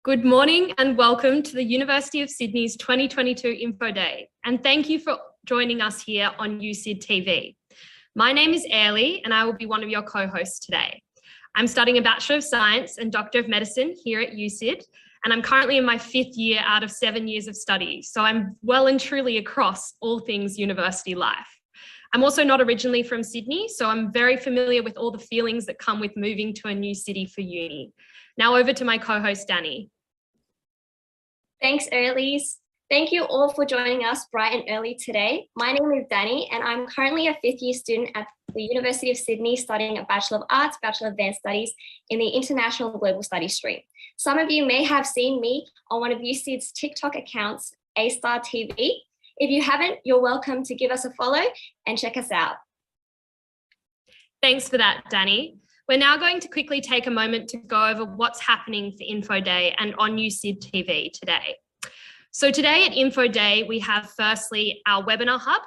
Good morning and welcome to the University of Sydney's 2022 Info Day. And thank you for joining us here on USyd TV. My name is Airlie and I will be one of your co-hosts today. I'm studying a Bachelor of Science and Doctor of Medicine here at USyd, and I'm currently in my 5th year out of 7 years of study. So I'm well and truly across all things university life. I'm also not originally from Sydney, so I'm very familiar with all the feelings that come with moving to a new city for uni. Now over to my co-host, Danny. Thanks, Earlies. Thank you all for joining us bright and early today. My name is Danny, and I'm currently a 5th year student at the University of Sydney studying a Bachelor of Arts, Bachelor of Advanced Studies in the International Global Studies stream. Some of you may have seen me on one of USyd's TikTok accounts, ATAR TV. If you haven't, you're welcome to give us a follow and check us out. Thanks for that, Danny. We're now going to quickly take a moment to go over what's happening for Info Day and on USyd TV today. So today at Info Day, we have firstly our webinar hub,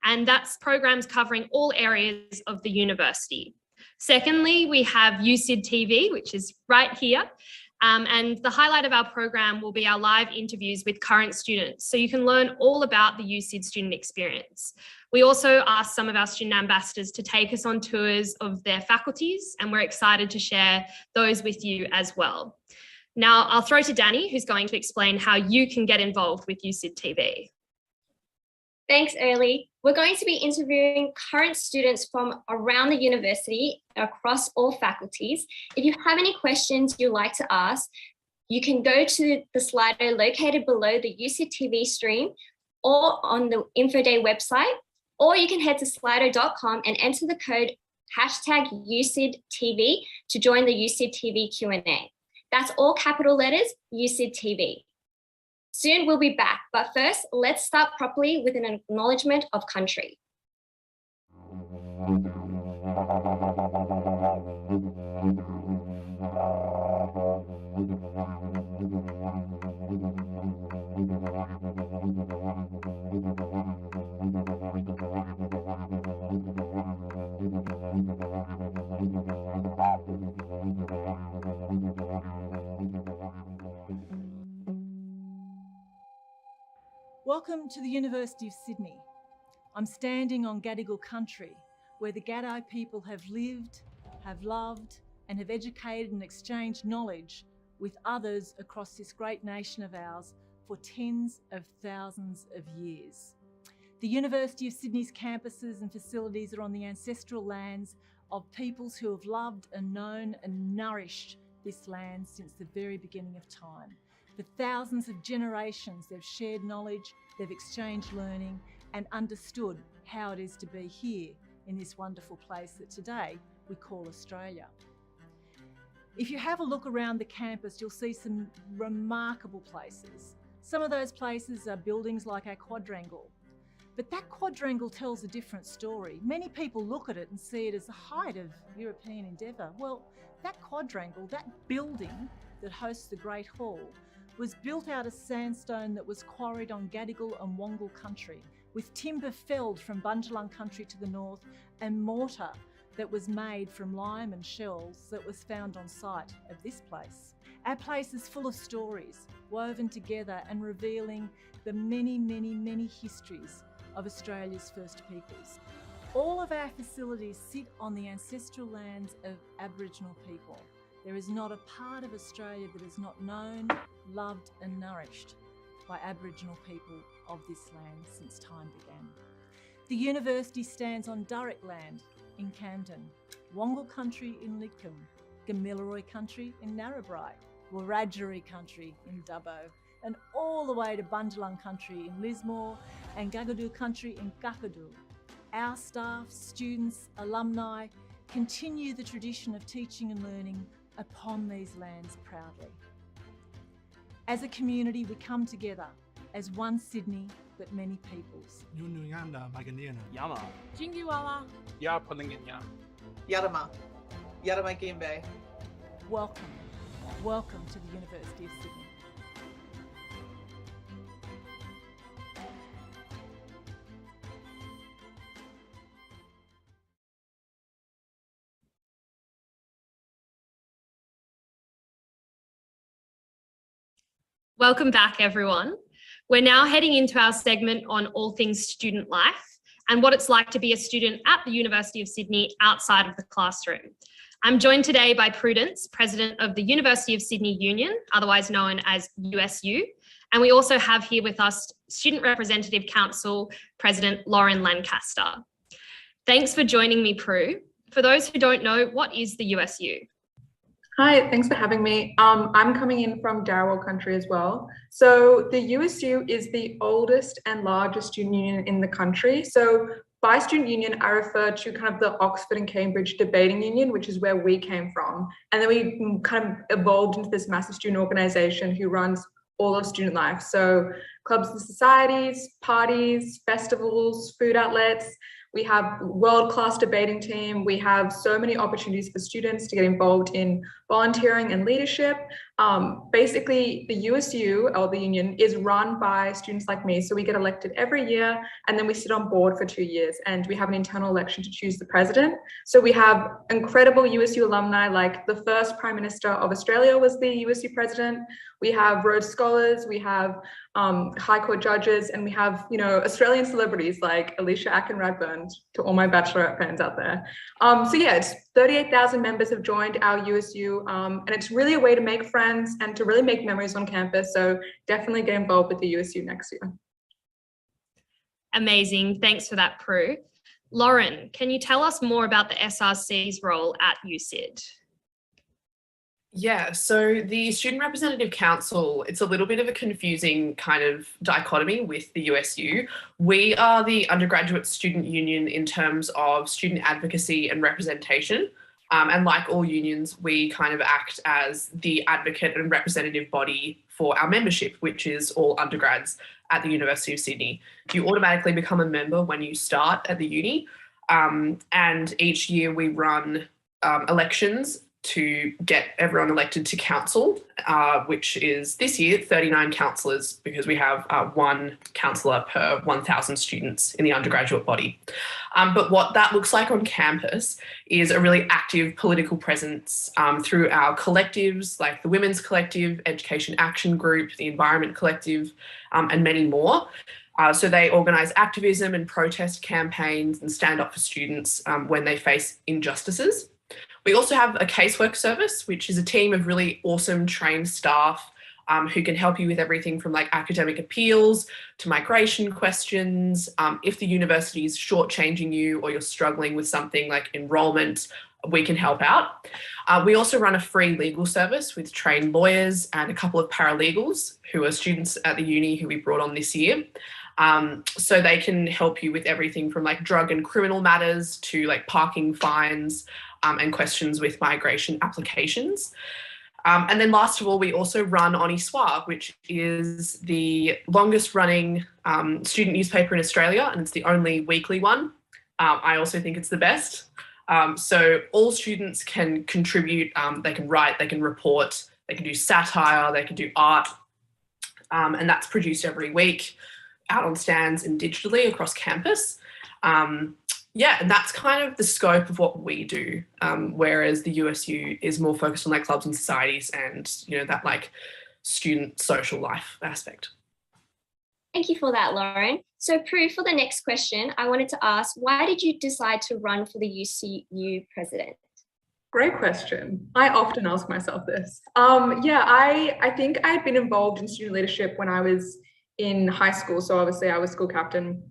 and that's programs covering all areas of the university. Secondly, we have USyd TV, which is right here. And the highlight of our program will be our live interviews with current students, so you can learn all about the USyd student experience. We also asked some of our student ambassadors to take us on tours of their faculties, and we're excited to share those with you as well. Now, I'll throw to Danny, who's going to explain how you can get involved with USyd TV. Thanks, Early. We're going to be interviewing current students from around the university across all faculties. If you have any questions you'd like to ask, you can go to the Slido located below the USyd TV stream or on the Info Day website, or you can head to slido.com and enter the code #USydTV to join the USyd TV Q&A. That's all capital letters, USyd TV. Soon we'll be back, but first, let's start properly with an acknowledgement of country. Welcome to the University of Sydney. I'm standing on Gadigal country, where the Gadi people have lived, have loved, and have educated and exchanged knowledge with others across this great nation of ours for tens of thousands of years. The University of Sydney's campuses and facilities are on the ancestral lands of peoples who have loved and known and nourished this land since the very beginning of time. For thousands of generations, they've shared knowledge, they've exchanged learning and understood how it is to be here in this wonderful place that today we call Australia. If you have a look around the campus, you'll see some remarkable places. Some of those places are buildings like our quadrangle, but that quadrangle tells a different story. Many people look at it and see it as the height of European endeavour. Well, that quadrangle, that building that hosts the Great Hall, was built out of sandstone that was quarried on Gadigal and Wongal country, with timber felled from Bundjalung country to the north and mortar that was made from lime and shells that was found on site of this place. Our place is full of stories, woven together and revealing the many, many, many histories of Australia's first peoples. All of our facilities sit on the ancestral lands of Aboriginal people. There is not a part of Australia that is not known, loved and nourished by Aboriginal people of this land since time began. The university stands on Durrock land in Camden, Wongal country in Lidcombe, Gamilaroi country in Narrabri, Wiradjuri country in Dubbo, and all the way to Bundjalung country in Lismore and Gagadu country in Gakadu. Our staff, students, alumni continue the tradition of teaching and learning upon these lands proudly. As a community, we come together as one Sydney, but many peoples. Yama. Jingiwala. Ya Palinganya. Yarama. Yarama Gimbe. Welcome. Welcome to the University of Sydney. Welcome back, everyone. We're now heading into our segment on all things student life and what it's like to be a student at the University of Sydney outside of the classroom. I'm joined today by Prudence, President of the University of Sydney Union, otherwise known as USU. And we also have here with us Student Representative Council President Lauren Lancaster. Thanks for joining me, Prue. For those who don't know, what is the USU? Hi, thanks for having me. I'm coming in from Darawal country as well. So the USU is the oldest and largest student union in the country. So by student union, I refer to kind of the Oxford and Cambridge debating union, which is where we came from. And then we kind of evolved into this massive student organization who runs all of student life. So clubs and societies, parties, festivals, food outlets. We have a world-class debating team. We have so many opportunities for students to get involved in volunteering and leadership. Basically, the USU, or the union, is run by students like me. So we get elected every year, and then we sit on board for 2 years, and we have an internal election to choose the president. So we have incredible USU alumni, like the first Prime Minister of Australia was the USU president. We have Rhodes Scholars, we have High Court judges, and we have, Australian celebrities like Alicia Akin-Radburn, to all my Bachelorette fans out there. So yeah, it's 38,000 members have joined our USU, and it's really a way to make friends and to really make memories on campus. So definitely get involved with the USU next year. Amazing. Thanks for that, Prue. Lauren, can you tell us more about the SRC's role at USyd? Yeah, so the Student Representative Council, it's a little bit of a confusing kind of dichotomy with the USU. We are the undergraduate student union in terms of student advocacy and representation. And like all unions, we kind of act as the advocate and representative body for our membership, which is all undergrads at the University of Sydney. You automatically become a member when you start at the uni. And each year we run elections to get everyone elected to council, which is this year 39 councillors, because we have one councillor per 1,000 students in the undergraduate body. But what that looks like on campus is a really active political presence through our collectives, like the Women's Collective, Education Action Group, the Environment Collective, and many more. So they organise activism and protest campaigns and stand up for students when they face injustices. We also have a casework service, which is a team of really awesome trained staff who can help you with everything from like academic appeals to migration questions. If the university is shortchanging you or you're struggling with something like enrolment, we can help out. We also run a free legal service with trained lawyers and a couple of paralegals who are students at the uni who we brought on this year. So they can help you with everything from like drug and criminal matters to like parking fines and questions with migration applications. And then last of all, we also run USyd, which is the longest running student newspaper in Australia, and it's the only weekly one. I also think it's the best. So all students can contribute, they can write, they can report, they can do satire, they can do art, and that's produced every week out on stands and digitally across campus. Yeah, and that's kind of the scope of what we do, whereas the USU is more focused on like clubs and societies and, that like student social life aspect. Thank you for that, Lauren. So Prue, for the next question, I wanted to ask, why did you decide to run for the UCU president? Great question. I often ask myself this. I think I'd been involved in student leadership when I was in high school. So obviously I was school captain.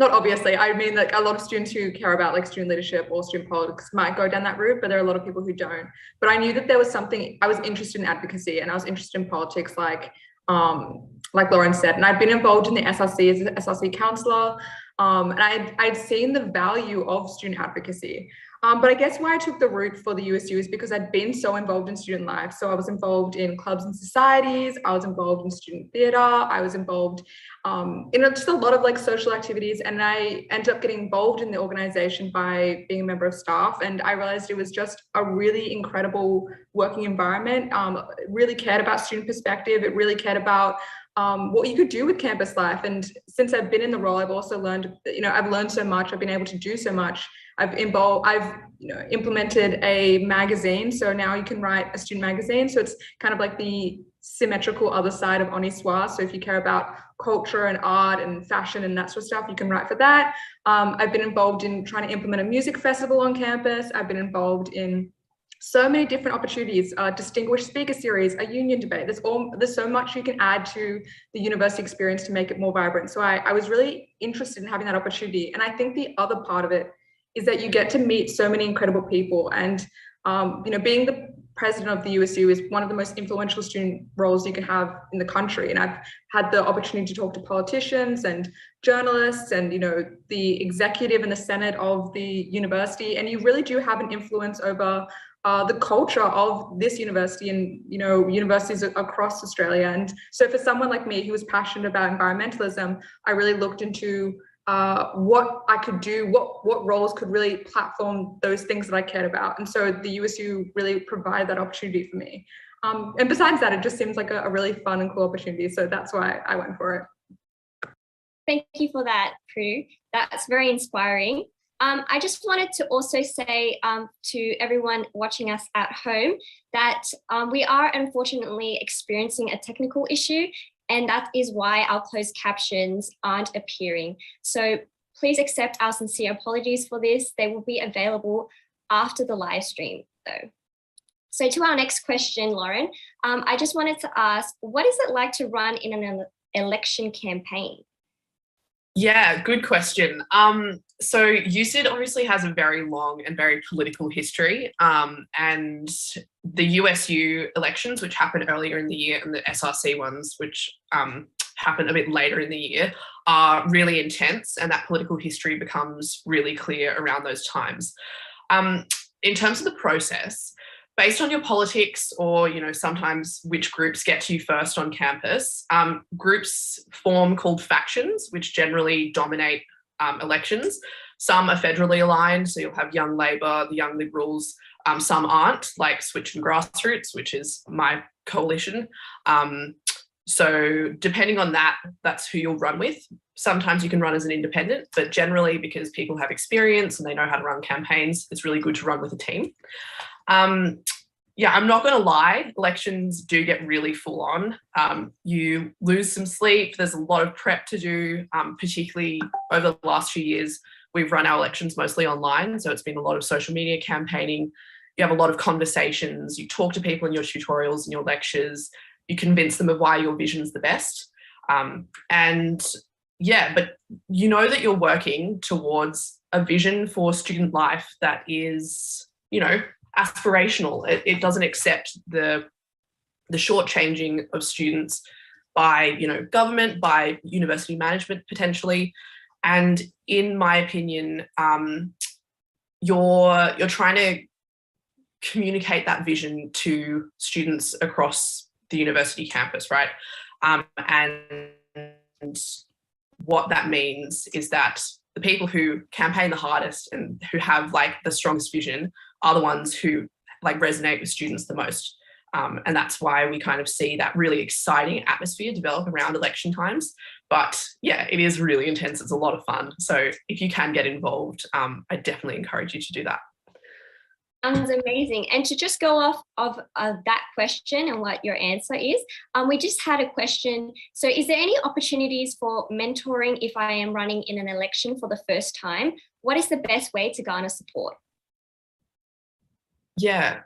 Not obviously, I mean like a lot of students who care about like student leadership or student politics might go down that route, but there are a lot of people who don't. But I knew that there was something, I was interested in advocacy and I was interested in politics like Lauren said, and I'd been involved in the SRC as an SRC councillor, and I'd seen the value of student advocacy. But I guess why I took the route for the USU is because I'd been so involved in student life. So I was involved in clubs and societies, I was involved in student theatre, I was involved in just a lot of like social activities, and I ended up getting involved in the organisation by being a member of staff, and I realised it was just a really incredible working environment. It really cared about student perspective, it really cared about what you could do with campus life. And since I've been in the role, I've also learned, I've learned so much, I've been able to do so much. I've implemented a magazine. So now you can write a student magazine. So it's kind of like the symmetrical other side of Oniswa. So if you care about culture and art and fashion and that sort of stuff, you can write for that. I've been involved in trying to implement a music festival on campus. I've been involved in so many different opportunities, distinguished speaker series, a union debate. There's so much you can add to the university experience to make it more vibrant. So I was really interested in having that opportunity. And I think the other part of it is that you get to meet so many incredible people. And being the president of the USU is one of the most influential student roles you can have in the country. And I've had the opportunity to talk to politicians and journalists and, the executive and the Senate of the university. And you really do have an influence over the culture of this university and, universities across Australia. And so for someone like me who was passionate about environmentalism, I really looked into what I could do, what roles could really platform those things that I cared about. And so the USU really provided that opportunity for me. And besides that, it just seems like a really fun and cool opportunity. So that's why I went for it. Thank you for that, Prue. That's very inspiring. I just wanted to also say to everyone watching us at home that we are unfortunately experiencing a technical issue, and that is why our closed captions aren't appearing. So please accept our sincere apologies for this. They will be available after the live stream though. So to our next question, Lauren, I just wanted to ask, what is it like to run in an election campaign? Yeah, good question. So USyd obviously has a very long and very political history, and the USU elections, which happened earlier in the year, and the SRC ones, which happen a bit later in the year, are really intense, and that political history becomes really clear around those times. In terms of the process, based on your politics or, sometimes which groups get to you first on campus, groups form called factions, which generally dominate elections. Some are federally aligned, so you'll have Young Labor, the Young Liberals. Some aren't, like Switch and Grassroots, which is my coalition. So depending on that, that's who you'll run with. Sometimes you can run as an independent, but generally because people have experience and they know how to run campaigns, it's really good to run with a team. Yeah, I'm not going to lie, elections do get really full on. You lose some sleep. There's a lot of prep to do, particularly over the last few years. We've run our elections mostly online, so it's been a lot of social media campaigning. You have a lot of conversations. You talk to people in your tutorials and your lectures. You convince them of why your vision is the best. And yeah, but you know that you're working towards a vision for student life that is, aspirational. It doesn't accept the shortchanging of students by, government, by university management potentially. And in my opinion, you're trying to communicate that vision to students across the university campus, right? And what that means is that the people who campaign the hardest and who have the strongest vision are the ones who resonate with students the most. And that's why we kind of see that really exciting atmosphere develop around election times. But yeah, it is really intense. It's a lot of fun. So if you can get involved, I definitely encourage you to do that. Sounds amazing. And to just go off of that question and what your answer is, we just had a question. So is there any opportunities for mentoring if I am running in an election for the first time? What is the best way to garner support? Yeah,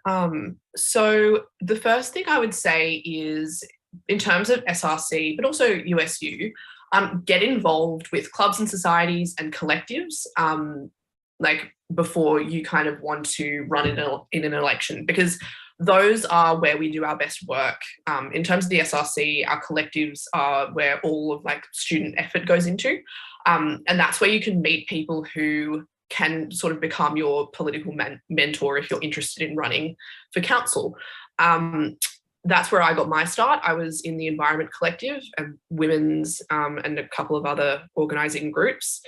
so the first thing I would say is, in terms of SRC, but also USU, get involved with clubs and societies and collectives, before you kind of want to run in an election, because those are where we do our best work. In terms of the SRC, our collectives are where all of student effort goes into. And that's where you can meet people who can sort of become your political mentor if you're interested in running for council. That's where I got my start. I was in the Environment Collective and Women's and a couple of other organising groups.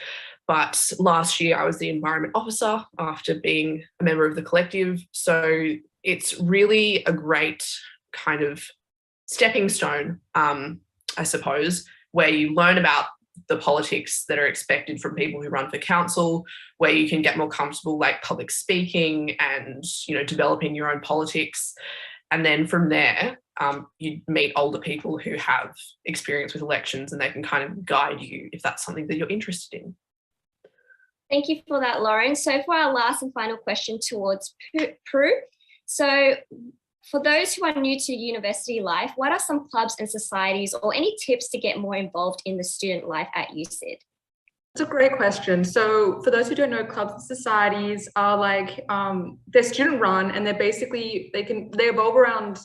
But last year I was the Environment Officer after being a member of the collective. So it's really a great kind of stepping stone, I suppose, where you learn about the politics that are expected from people who run for council, where you can get more comfortable public speaking and developing your own politics. And then from there, you meet older people who have experience with elections, and they can kind of guide you if that's something that you're interested in. Thank you for that, Lauren. So for our last and final question towards Prue. So for those who are new to university life, what are some clubs and societies or any tips to get more involved in the student life at USyd? That's a great question. So for those who don't know, clubs and societies are like, they're student run, and they're basically, they evolve around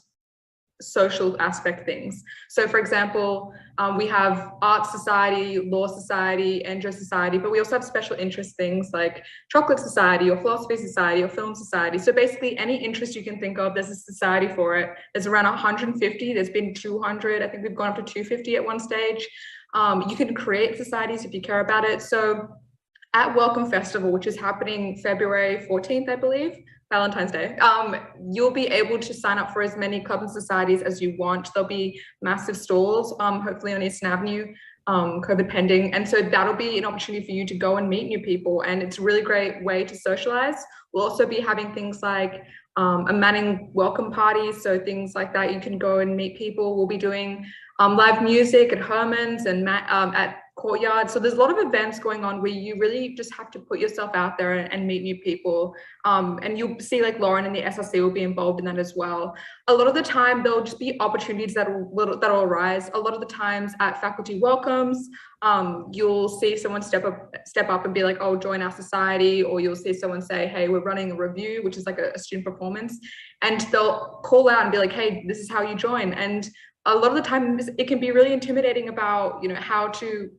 social aspect things. So for example, we have art society, law society, Andro society, but we also have special interest things like chocolate society or philosophy society or film society. So basically any interest you can think of, there's a society for it. There's around 150, there's been 200, I think we've gone up to 250 at one stage. You can create societies if you care about it. So at Welcome Festival, which is happening February 14th, I believe, Valentine's Day, you'll be able to sign up for as many clubs and societies as you want. There'll be massive stalls, hopefully on Eastern Avenue, COVID pending. And so that'll be an opportunity for you to go and meet new people. And it's a really great way to socialize. We'll also be having things like a Manning welcome party. So things like that, you can go and meet people. We'll be doing live music at Herman's and at Courtyard. So there's a lot of events going on where you really just have to put yourself out there and meet new people. And you'll see like Lauren and the SRC will be involved in that as well. A lot of the time there'll just be opportunities that'll arise. A lot of the times at faculty welcomes, you'll see someone step up and be like, oh, join our society, or you'll see someone say, hey, we're running a review, which is like a student performance, and they'll call out and be like, hey, this is how you join. And a lot of the time it can be really intimidating about, how to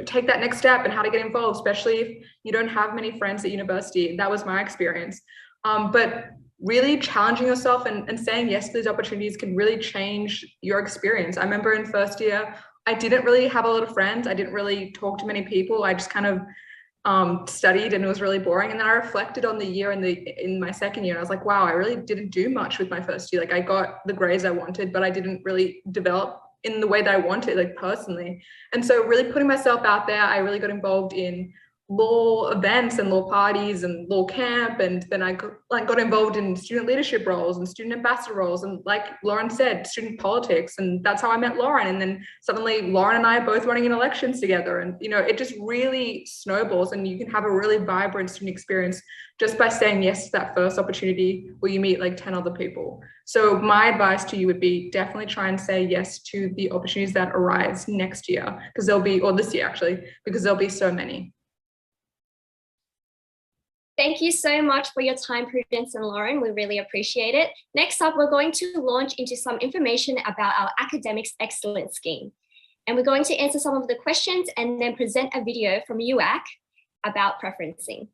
take that next step and how to get involved, especially if you don't have many friends at university. That was my experience. But really challenging yourself and saying yes to these opportunities can really change your experience. I remember in first year, I didn't really have a lot of friends. I didn't really talk to many people. I just kind of studied, and it was really boring. And then I reflected on the year in my second year, and I was like, wow, I really didn't do much with my first year. Like I got the grades I wanted, but I didn't really develop in the way that I wanted, like personally. And so really putting myself out there, I really got involved in law events and law parties and law camp. And then I got involved in student leadership roles and student ambassador roles. And like Lauren said, student politics. And that's how I met Lauren. And then suddenly Lauren and I are both running in elections together. And, it just really snowballs, and you can have a really vibrant student experience just by saying yes to that first opportunity where you meet like 10 other people. So my advice to you would be definitely try and say yes to the opportunities that arise next year, because this year actually, because there'll be so many. Thank you so much for your time, Prudence and Lauren. We really appreciate it. Next up, we're going to launch into some information about our Academics Excellence Scheme. And we're going to answer some of the questions and then present a video from UAC about preferencing.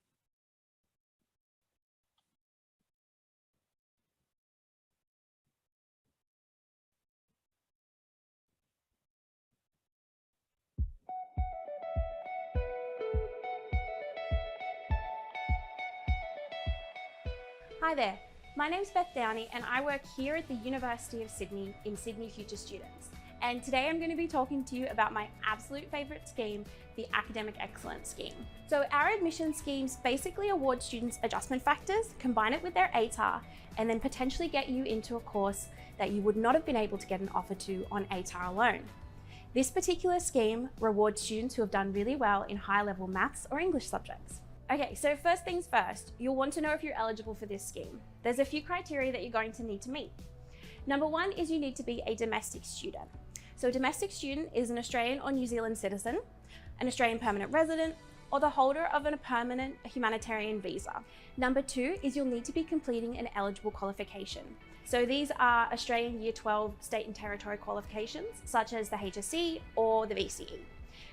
Hi there, my name's Beth Downey and I work here at the University of Sydney in Sydney Future Students. And today I'm going to be talking to you about my absolute favourite scheme, the Academic Excellence Scheme. So our admission schemes basically award students adjustment factors, combine it with their ATAR, and then potentially get you into a course that you would not have been able to get an offer to on ATAR alone. This particular scheme rewards students who have done really well in high-level maths or English subjects. Okay, so first things first, you'll want to know if you're eligible for this scheme. There's a few criteria that you're going to need to meet. Number one is you need to be a domestic student. So a domestic student is an Australian or New Zealand citizen, an Australian permanent resident, or the holder of a permanent humanitarian visa. Number two is you'll need to be completing an eligible qualification. So these are Australian Year 12 state and territory qualifications, such as the HSC or the VCE.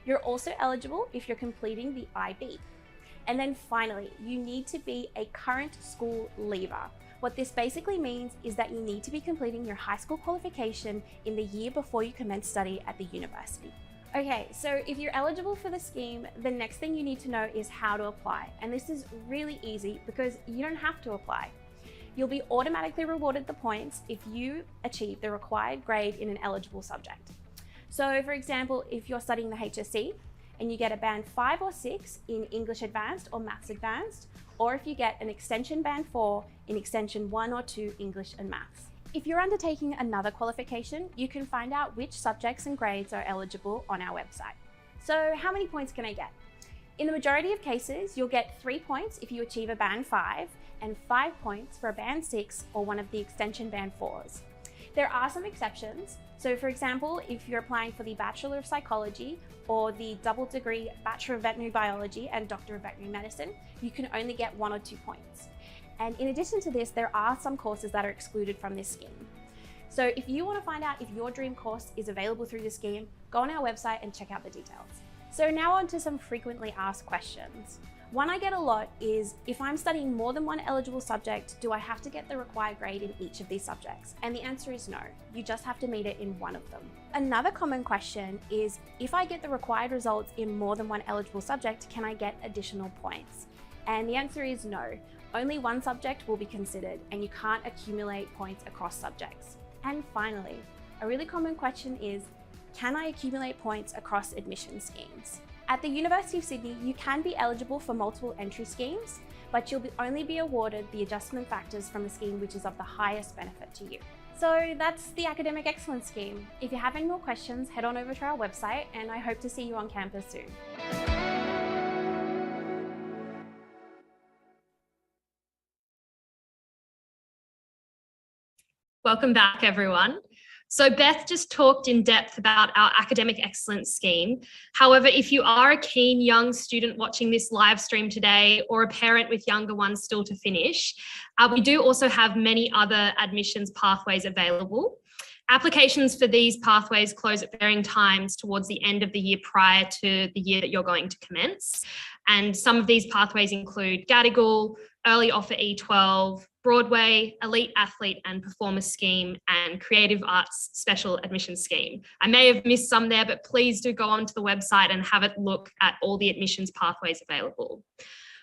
You're also eligible if you're completing the IB. And then finally, you need to be a current school leaver. What this basically means is that you need to be completing your high school qualification in the year before you commence study at the university. Okay, so if you're eligible for the scheme, the next thing you need to know is how to apply. And this is really easy because you don't have to apply. You'll be automatically rewarded the points if you achieve the required grade in an eligible subject. So for example, if you're studying the HSC, and you get a band 5 or 6 in English Advanced or Maths Advanced, or if you get an extension band 4 in extension 1 or 2 English and Maths. If you're undertaking another qualification, you can find out which subjects and grades are eligible on our website. So how many points can I get? In the majority of cases, you'll get 3 points if you achieve a band 5 and 5 points for a band 6 or one of the extension band 4s. There are some exceptions. So for example, if you're applying for the Bachelor of Psychology or the double degree Bachelor of Veterinary Biology and Doctor of Veterinary Medicine, you can only get 1 or 2 points. And in addition to this, there are some courses that are excluded from this scheme. So if you want to find out if your dream course is available through the scheme, go on our website and check out the details. So now on to some frequently asked questions. One I get a lot is, if I'm studying more than one eligible subject, do I have to get the required grade in each of these subjects? And the answer is no, you just have to meet it in one of them. Another common question is, if I get the required results in more than one eligible subject, can I get additional points? And the answer is no, only one subject will be considered and you can't accumulate points across subjects. And finally, a really common question is, can I accumulate points across admission schemes? At the University of Sydney, you can be eligible for multiple entry schemes, but you'll only be awarded the adjustment factors from the scheme which is of the highest benefit to you. So that's the Academic Excellence Scheme. If you have any more questions, head on over to our website and I hope to see you on campus soon. Welcome back, everyone. So Beth just talked in depth about our Academic Excellence Scheme. However, if you are a keen young student watching this live stream today or a parent with younger ones still to finish, we do also have many other admissions pathways available. Applications for these pathways close at varying times towards the end of the year prior to the year that you're going to commence. And some of these pathways include Gadigal, Early Offer E12, Broadway, Elite Athlete and Performer Scheme, and Creative Arts Special Admission Scheme. I may have missed some there, but please do go onto the website and have a look at all the admissions pathways available.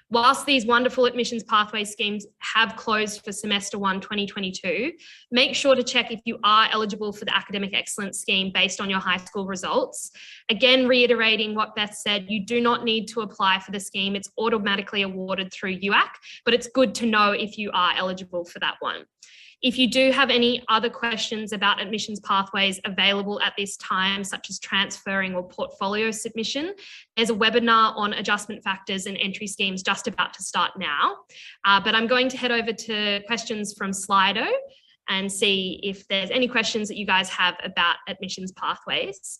Whilst these wonderful admissions pathway schemes have closed for semester 1 2022, make sure to check if you are eligible for the Academic Excellence Scheme based on your high school results. Again, reiterating what Beth said, you do not need to apply for the scheme. It's automatically awarded through UAC, but it's good to know if you are eligible for that one. If you do have any other questions about admissions pathways available at this time, such as transferring or portfolio submission, there's a webinar on adjustment factors and entry schemes just about to start now. But I'm going to head over to questions from Slido and see if there's any questions that you guys have about admissions pathways.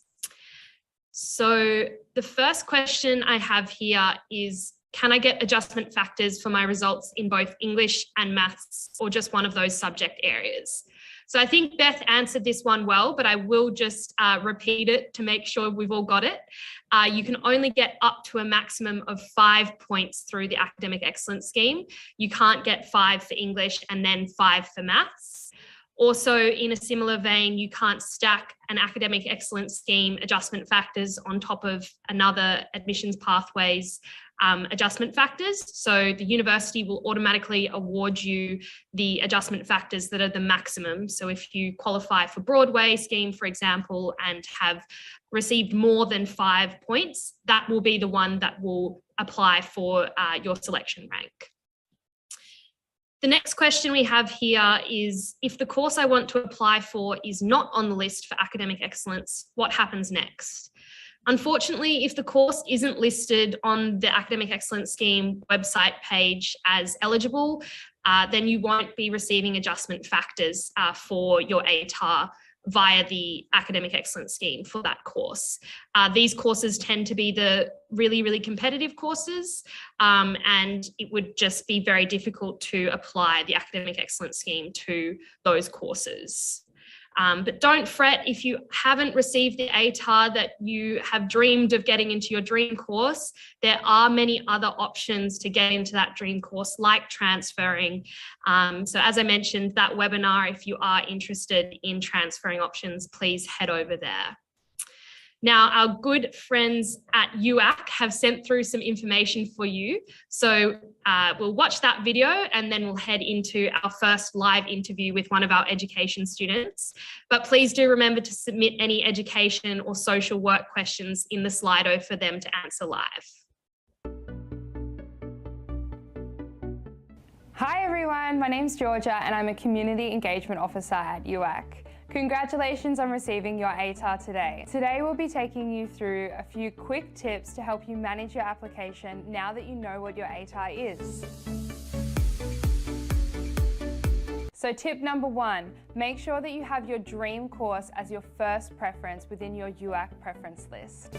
So the first question I have here is, can I get adjustment factors for my results in both English and maths, or just one of those subject areas? So I think Beth answered this one well, but I will just repeat it to make sure we've all got it. You can only get up to a maximum of 5 points through the Academic Excellence Scheme. You can't get 5 for English and then 5 for maths. Also, in a similar vein, you can't stack an Academic Excellence Scheme adjustment factors on top of another admissions pathways adjustment factors. So the university will automatically award you the adjustment factors that are the maximum. So if you qualify for Broadway scheme, for example, and have received more than 5 points, that will be the one that will apply for your selection rank. The next question we have here is, if the course I want to apply for is not on the list for academic excellence, what happens next? Unfortunately, if the course isn't listed on the Academic Excellence Scheme website page as eligible, then you won't be receiving adjustment factors for your ATAR via the Academic Excellence Scheme for that course. These courses tend to be the really competitive courses, and it would just be very difficult to apply the Academic Excellence Scheme to those courses. But don't fret if you haven't received the ATAR that you have dreamed of getting into your dream course. There are many other options to get into that dream course, like transferring. So as I mentioned, that webinar, if you are interested in transferring options, please head over there. Now, our good friends at UAC have sent through some information for you. So we'll watch that video and then we'll head into our first live interview with one of our education students. But please do remember to submit any education or social work questions in the Slido for them to answer live. Hi everyone, my name's Georgia and I'm a Community Engagement Officer at UAC. Congratulations on receiving your ATAR today. Today we'll be taking you through a few quick tips to help you manage your application now that you know what your ATAR is. So tip number 1, make sure that you have your dream course as your first preference within your UAC preference list.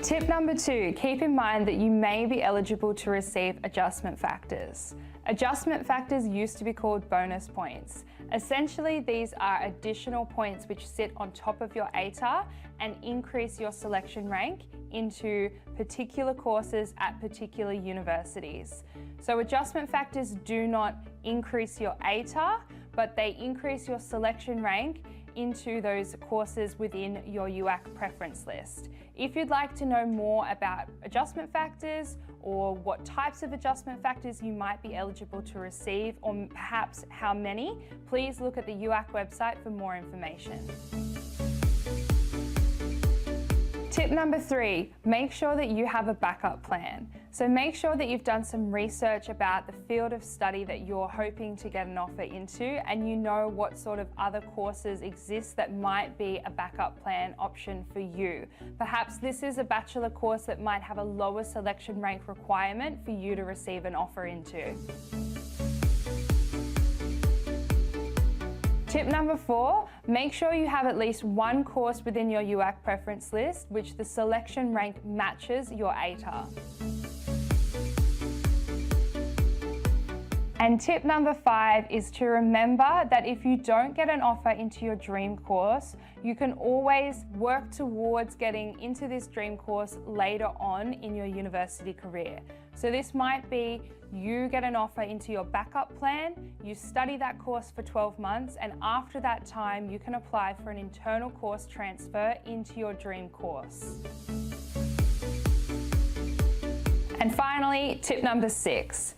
Tip number 2, keep in mind that you may be eligible to receive adjustment factors. Adjustment factors used to be called bonus points. Essentially, these are additional points which sit on top of your ATAR and increase your selection rank into particular courses at particular universities. So adjustment factors do not increase your ATAR, but they increase your selection rank into those courses within your UAC preference list. If you'd like to know more about adjustment factors or what types of adjustment factors you might be eligible to receive, or perhaps how many, please look at the UAC website for more information. Tip number 3, make sure that you have a backup plan. So make sure that you've done some research about the field of study that you're hoping to get an offer into, and you know what sort of other courses exist that might be a backup plan option for you. Perhaps this is a bachelor course that might have a lower selection rank requirement for you to receive an offer into. Tip number 4, make sure you have at least one course within your UAC preference list which the selection rank matches your ATAR. And tip number 5 is to remember that if you don't get an offer into your dream course, you can always work towards getting into this dream course later on in your university career. So this might be you get an offer into your backup plan, you study that course for 12 months, and after that time you can apply for an internal course transfer into your dream course. And finally, tip number 6.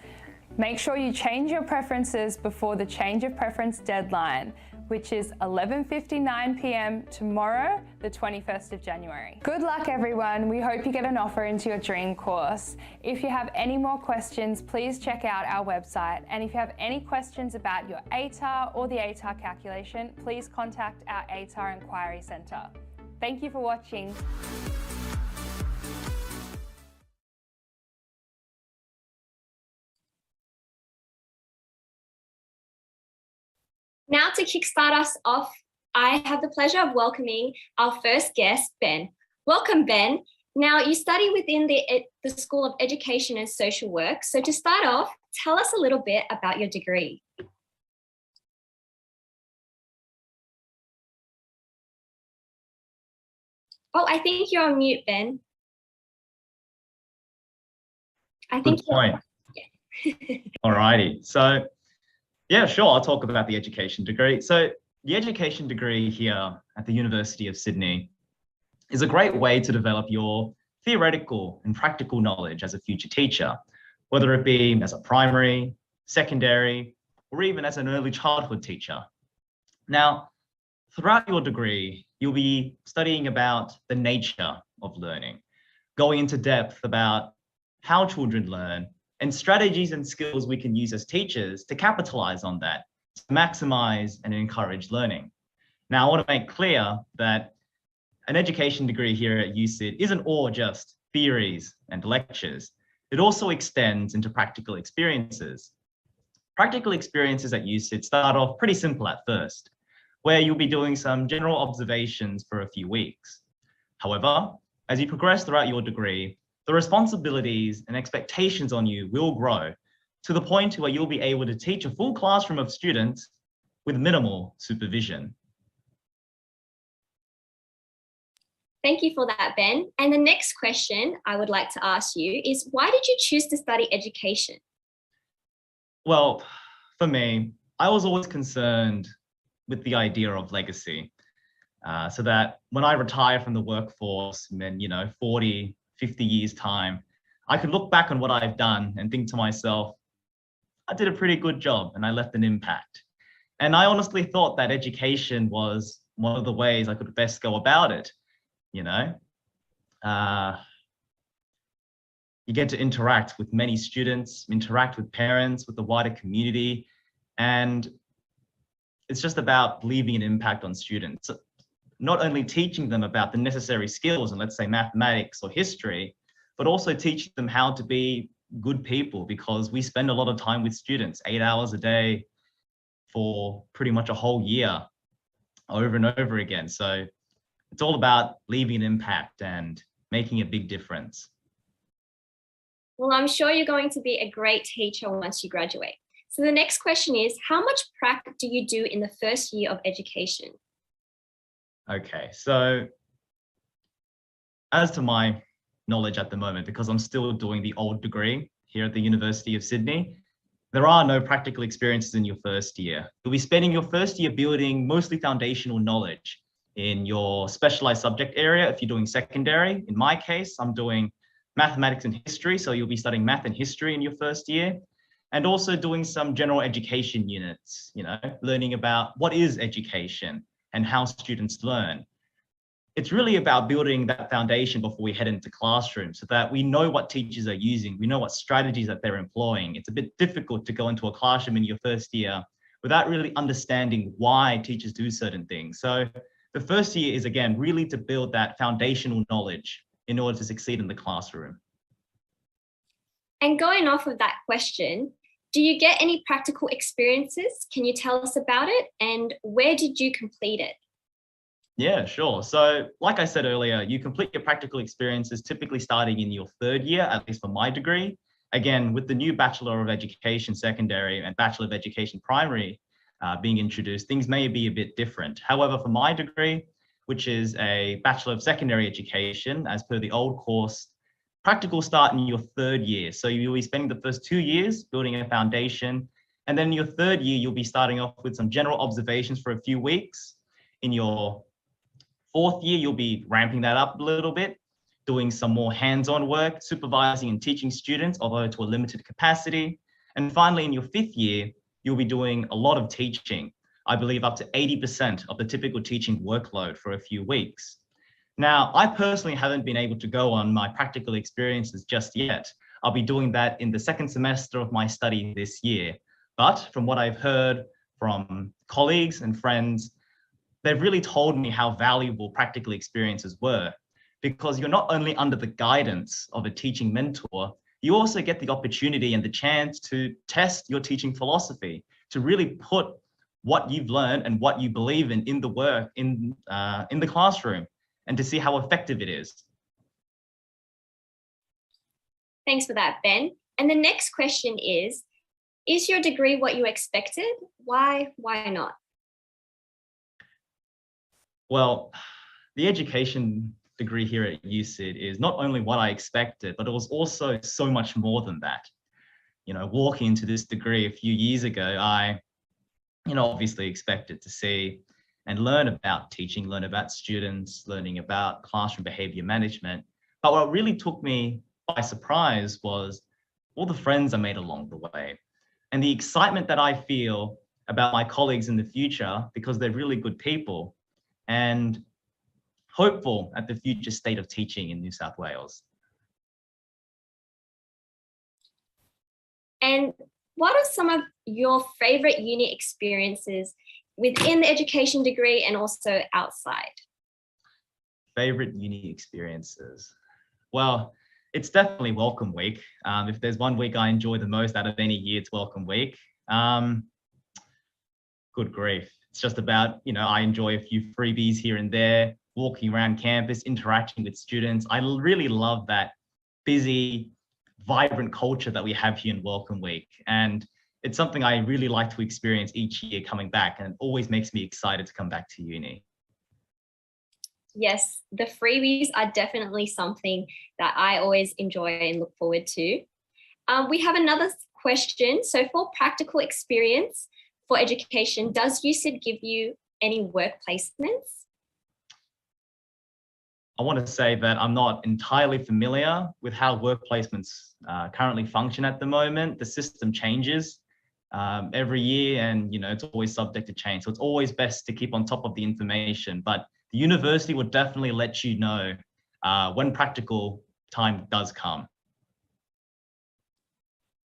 Make sure you change your preferences before the change of preference deadline, which is 11:59 p.m. tomorrow, the 21st of January. Good luck everyone. We hope you get an offer into your dream course. If you have any more questions, please check out our website. And if you have any questions about your ATAR or the ATAR calculation, please contact our ATAR Inquiry Centre. Thank you for watching. Now to kickstart us off, I have the pleasure of welcoming our first guest, Ben. Welcome, Ben. Now you study within the School of Education and Social Work. So to start off, tell us a little bit about your degree. Oh, I think you're on mute, Ben. Good point. Alrighty. So, yeah, sure. I'll talk about the education degree. So the education degree here at the University of Sydney is a great way to develop your theoretical and practical knowledge as a future teacher, whether it be as a primary, secondary, or even as an early childhood teacher. Now, throughout your degree, you'll be studying about the nature of learning, going into depth about how children learn, and strategies and skills we can use as teachers to capitalize on that, to maximize and encourage learning. Now, I want to make clear that an education degree here at USyd isn't all just theories and lectures. It also extends into practical experiences. Practical experiences at USyd start off pretty simple at first, where you'll be doing some general observations for a few weeks. However, as you progress throughout your degree, the responsibilities and expectations on you will grow to the point where you'll be able to teach a full classroom of students with minimal supervision. Thank you for that, Ben. And the next question I would like to ask you is, why did you choose to study education? Well, for me, I was always concerned with the idea of legacy, so that when I retire from the workforce in, 40, 50 years time, I could look back on what I've done and think to myself, I did a pretty good job and I left an impact. And I honestly thought that education was one of the ways I could best go about it, You get to interact with many students, interact with parents, with the wider community, and it's just about leaving an impact on students. Not only teaching them about the necessary skills in, let's say, mathematics or history, but also teaching them how to be good people, because we spend a lot of time with students, 8 hours a day for pretty much a whole year, over and over again. So it's all about leaving an impact and making a big difference. Well, I'm sure you're going to be a great teacher once you graduate. So the next question is, how much practice do you do in the first year of education? Okay, so as to my knowledge at the moment, because I'm still doing the old degree here at the University of Sydney, there are no practical experiences in your first year. You'll be spending your first year building mostly foundational knowledge in your specialized subject area if you're doing secondary. In my case, I'm doing mathematics and history, so you'll be studying math and history in your first year, and also doing some general education units, learning about what is education and how students learn. It's really about building that foundation before we head into classroom so that we know what teachers are using, we know what strategies that they're employing. It's a bit difficult to go into a classroom in your first year without really understanding why teachers do certain things. So the first year is, again, really to build that foundational knowledge in order to succeed in the classroom. And going off of that question, do you get any practical experiences? Can you tell us about it? And where did you complete it? Yeah, sure. So like I said earlier, you complete your practical experiences typically starting in your third year, at least for my degree. Again, with the new Bachelor of Education Secondary and Bachelor of Education Primary being introduced, things may be a bit different. However, for my degree, which is a Bachelor of Secondary Education, as per the old course, practical start in your third year. So you'll be spending the first 2 years building a foundation. And then in your third year, you'll be starting off with some general observations for a few weeks. In your fourth year, you'll be ramping that up a little bit, doing some more hands-on work, supervising and teaching students, although to a limited capacity. And finally, in your fifth year, you'll be doing a lot of teaching. I believe up to 80% of the typical teaching workload for a few weeks. Now, I personally haven't been able to go on my practical experiences just yet. I'll be doing that in the second semester of my study this year. But from what I've heard from colleagues and friends, they've really told me how valuable practical experiences were, because you're not only under the guidance of a teaching mentor, you also get the opportunity and the chance to test your teaching philosophy, to really put what you've learned and what you believe in the work in the classroom, and to see how effective it is. Thanks for that, Ben. And the next question is your degree what you expected? Why not? Well, the education degree here at USyd is not only what I expected, but it was also so much more than that. Walking into this degree a few years ago, I obviously expected to see and learn about teaching, learn about students, learning about classroom behavior management. But what really took me by surprise was all the friends I made along the way and the excitement that I feel about my colleagues in the future, because they're really good people, and hopeful at the future state of teaching in New South Wales. And what are some of your favorite uni experiences within the education degree and also outside? Favorite uni experiences? Well, it's definitely Welcome Week. If there's one week I enjoy the most out of any year, it's Welcome Week. Good grief. It's just about, I enjoy a few freebies here and there, walking around campus, interacting with students. I really love that busy, vibrant culture that we have here in Welcome Week. And it's something I really like to experience each year coming back, and it always makes me excited to come back to uni. Yes, the freebies are definitely something that I always enjoy and look forward to. We have another question. So for practical experience for education, does USyd give you any work placements? I want to say that I'm not entirely familiar with how work placements currently function at the moment. The system changes every year, and it's always subject to change. So it's always best to keep on top of the information. But the university will definitely let you know when practical time does come.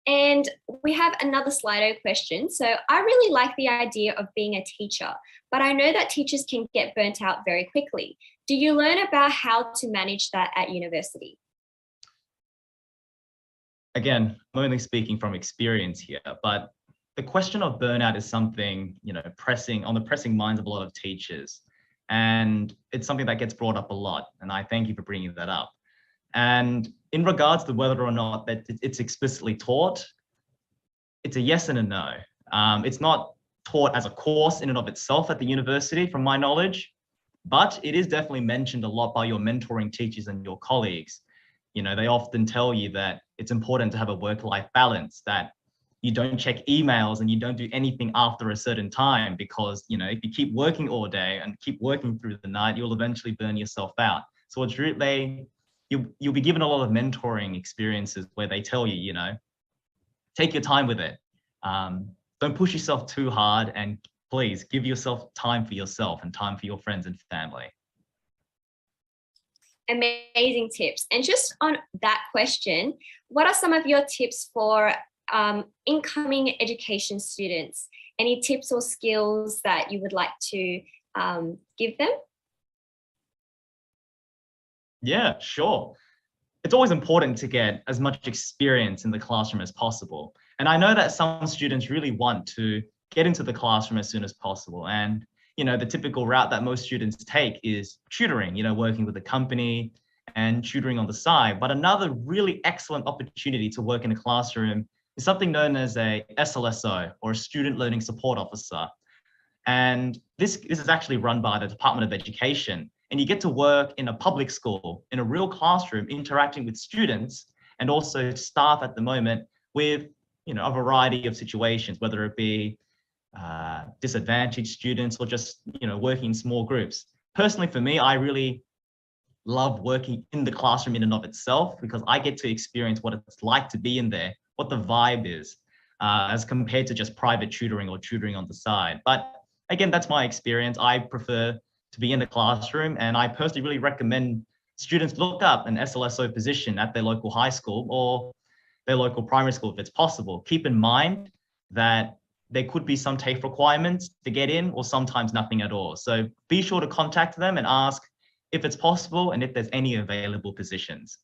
And we have another Slido question. So I really like the idea of being a teacher, but I know that teachers can get burnt out very quickly. Do you learn about how to manage that at university? Again, I'm only speaking from experience here, but the question of burnout is something, pressing on the pressing minds of a lot of teachers. And it's something that gets brought up a lot. And I thank you for bringing that up. And in regards to whether or not that it's explicitly taught, it's a yes and a no. It's not taught as a course in and of itself at the university, from my knowledge, but it is definitely mentioned a lot by your mentoring teachers and your colleagues. They often tell you that it's important to have a work-life balance, that you don't check emails and you don't do anything after a certain time, because, if you keep working all day and keep working through the night, you'll eventually burn yourself out. So it's really, you'll be given a lot of mentoring experiences where they tell you, take your time with it. Don't push yourself too hard, and please give yourself time for yourself and time for your friends and family. Amazing tips. And just on that question, what are some of your tips for incoming education students? Any tips or skills that you would like to give them? Yeah, sure. It's always important to get as much experience in the classroom as possible. And I know that some students really want to get into the classroom as soon as possible. And, the typical route that most students take is tutoring, working with a company and tutoring on the side. But another really excellent opportunity to work in a classroom is something known as a SLSO, or a Student Learning Support Officer. And this is actually run by the Department of Education. And you get to work in a public school, in a real classroom, interacting with students and also staff at the moment with, a variety of situations, whether it be disadvantaged students or just, working in small groups. Personally, for me, I really love working in the classroom in and of itself, because I get to experience what it's like to be in there, what the vibe is, as compared to just private tutoring or tutoring on the side. But again, that's my experience. I prefer to be in the classroom, and I personally really recommend students look up an SLSO position at their local high school or their local primary school if it's possible. Keep in mind that there could be some TAFE requirements to get in, or sometimes nothing at all. So be sure to contact them and ask if it's possible and if there's any available positions.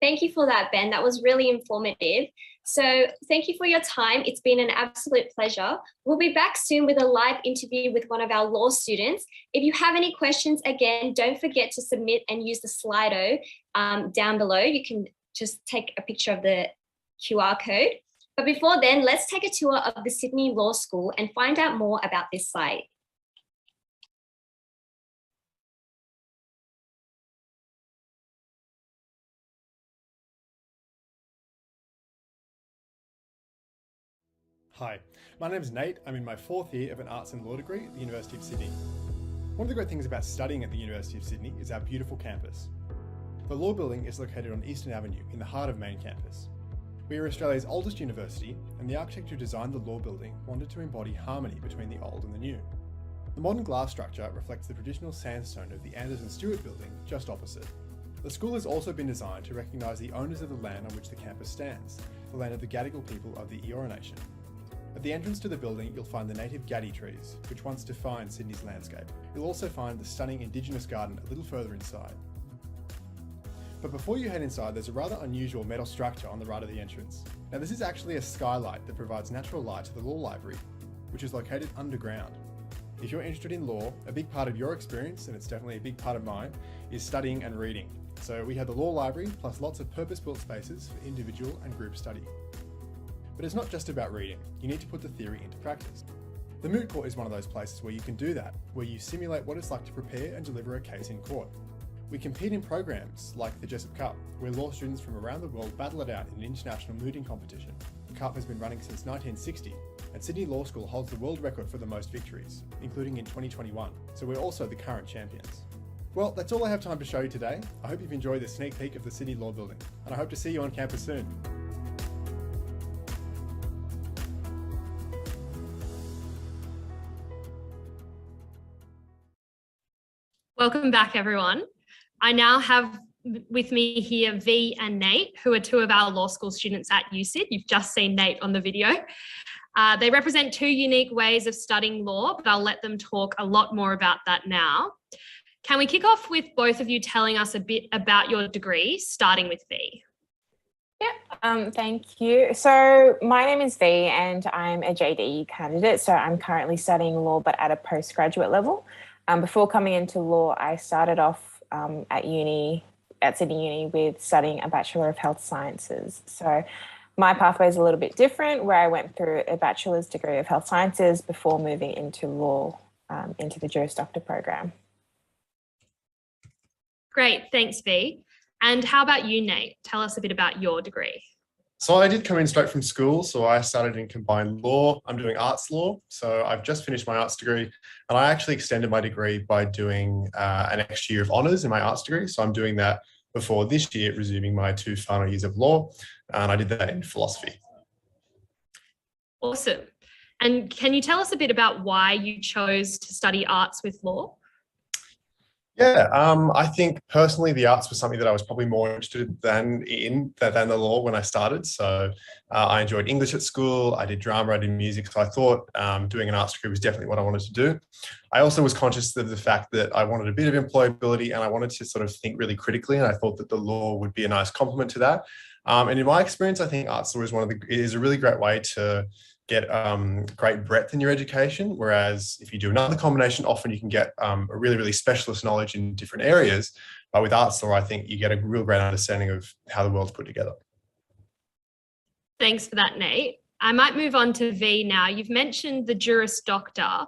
Thank you for that, Ben. That was really informative. So thank you for your time. It's been an absolute pleasure. We'll be back soon with a live interview with one of our law students. If you have any questions, again, don't forget to submit and use the Slido down below. You can just take a picture of the QR code. But before then, let's take a tour of the Sydney Law School and find out more about this site. Hi, my name is Nate. I'm in my 4th year of an Arts and Law degree at the University of Sydney. One of the great things about studying at the University of Sydney is our beautiful campus. The Law Building is located on Eastern Avenue in the heart of main campus. We are Australia's oldest university, and the architect who designed the Law Building wanted to embody harmony between the old and the new. The modern glass structure reflects the traditional sandstone of the Anderson Stewart building just opposite. The school has also been designed to recognise the owners of the land on which the campus stands, the land of the Gadigal people of the Eora Nation. At the entrance to the building, you'll find the native Gadi trees, which once defined Sydney's landscape. You'll also find the stunning Indigenous garden a little further inside. But before you head inside, there's a rather unusual metal structure on the right of the entrance. Now this is actually a skylight that provides natural light to the law library, which is located underground. If you're interested in law, a big part of your experience, and it's definitely a big part of mine, is studying and reading. So we have the law library, plus lots of purpose-built spaces for individual and group study. But it's not just about reading, you need to put the theory into practice. The moot court is one of those places where you can do that, where you simulate what it's like to prepare and deliver a case in court. We compete in programs like the Jessup Cup, where law students from around the world battle it out in an international mooting competition. The Cup has been running since 1960, and Sydney Law School holds the world record for the most victories, including in 2021, so we're also the current champions. Well, that's all I have time to show you today. I hope you've enjoyed this sneak peek of the Sydney Law Building, and I hope to see you on campus soon. Welcome back, everyone. I now have with me here V and Nate, who are two of our law school students at USyd. You've just seen Nate on the video. They represent two unique ways of studying law, but I'll let them talk a lot more about that now. Can we kick off with both of you telling us a bit about your degree, starting with V? Yeah, thank you. So my name is V and I'm a JD candidate. So I'm currently studying law, but at a postgraduate level. Before coming into law, I started off at Sydney Uni with studying a Bachelor of Health Sciences. So my pathway is a little bit different, where I went through a bachelor's degree of health sciences before moving into law, into the Juris Doctor program. Great, thanks V. And how about you, Nate? Tell us a bit about your degree. So I did come in straight from school. So I started in combined law. I'm doing arts law. So I've just finished my arts degree, and I actually extended my degree by doing an extra year of honours in my arts degree. So I'm doing that before this year, resuming my 2 final years of law. And I did that in philosophy. Awesome. And can you tell us a bit about why you chose to study arts with law? Yeah, I think personally the arts was something that I was probably more interested than the law when I started. So I enjoyed English at school, I did drama, I did music. So I thought doing an arts degree was definitely what I wanted to do. I also was conscious of the fact that I wanted a bit of employability and I wanted to sort of think really critically. And I thought that the law would be a nice complement to that. And in my experience, I think arts law is a really great way to get great breadth in your education, whereas if you do another combination, often you can get a really, really specialist knowledge in different areas. But with arts law, I think you get a real great understanding of how the world's put together. Thanks for that, Nate. I might move on to V now. You've mentioned the Juris Doctor.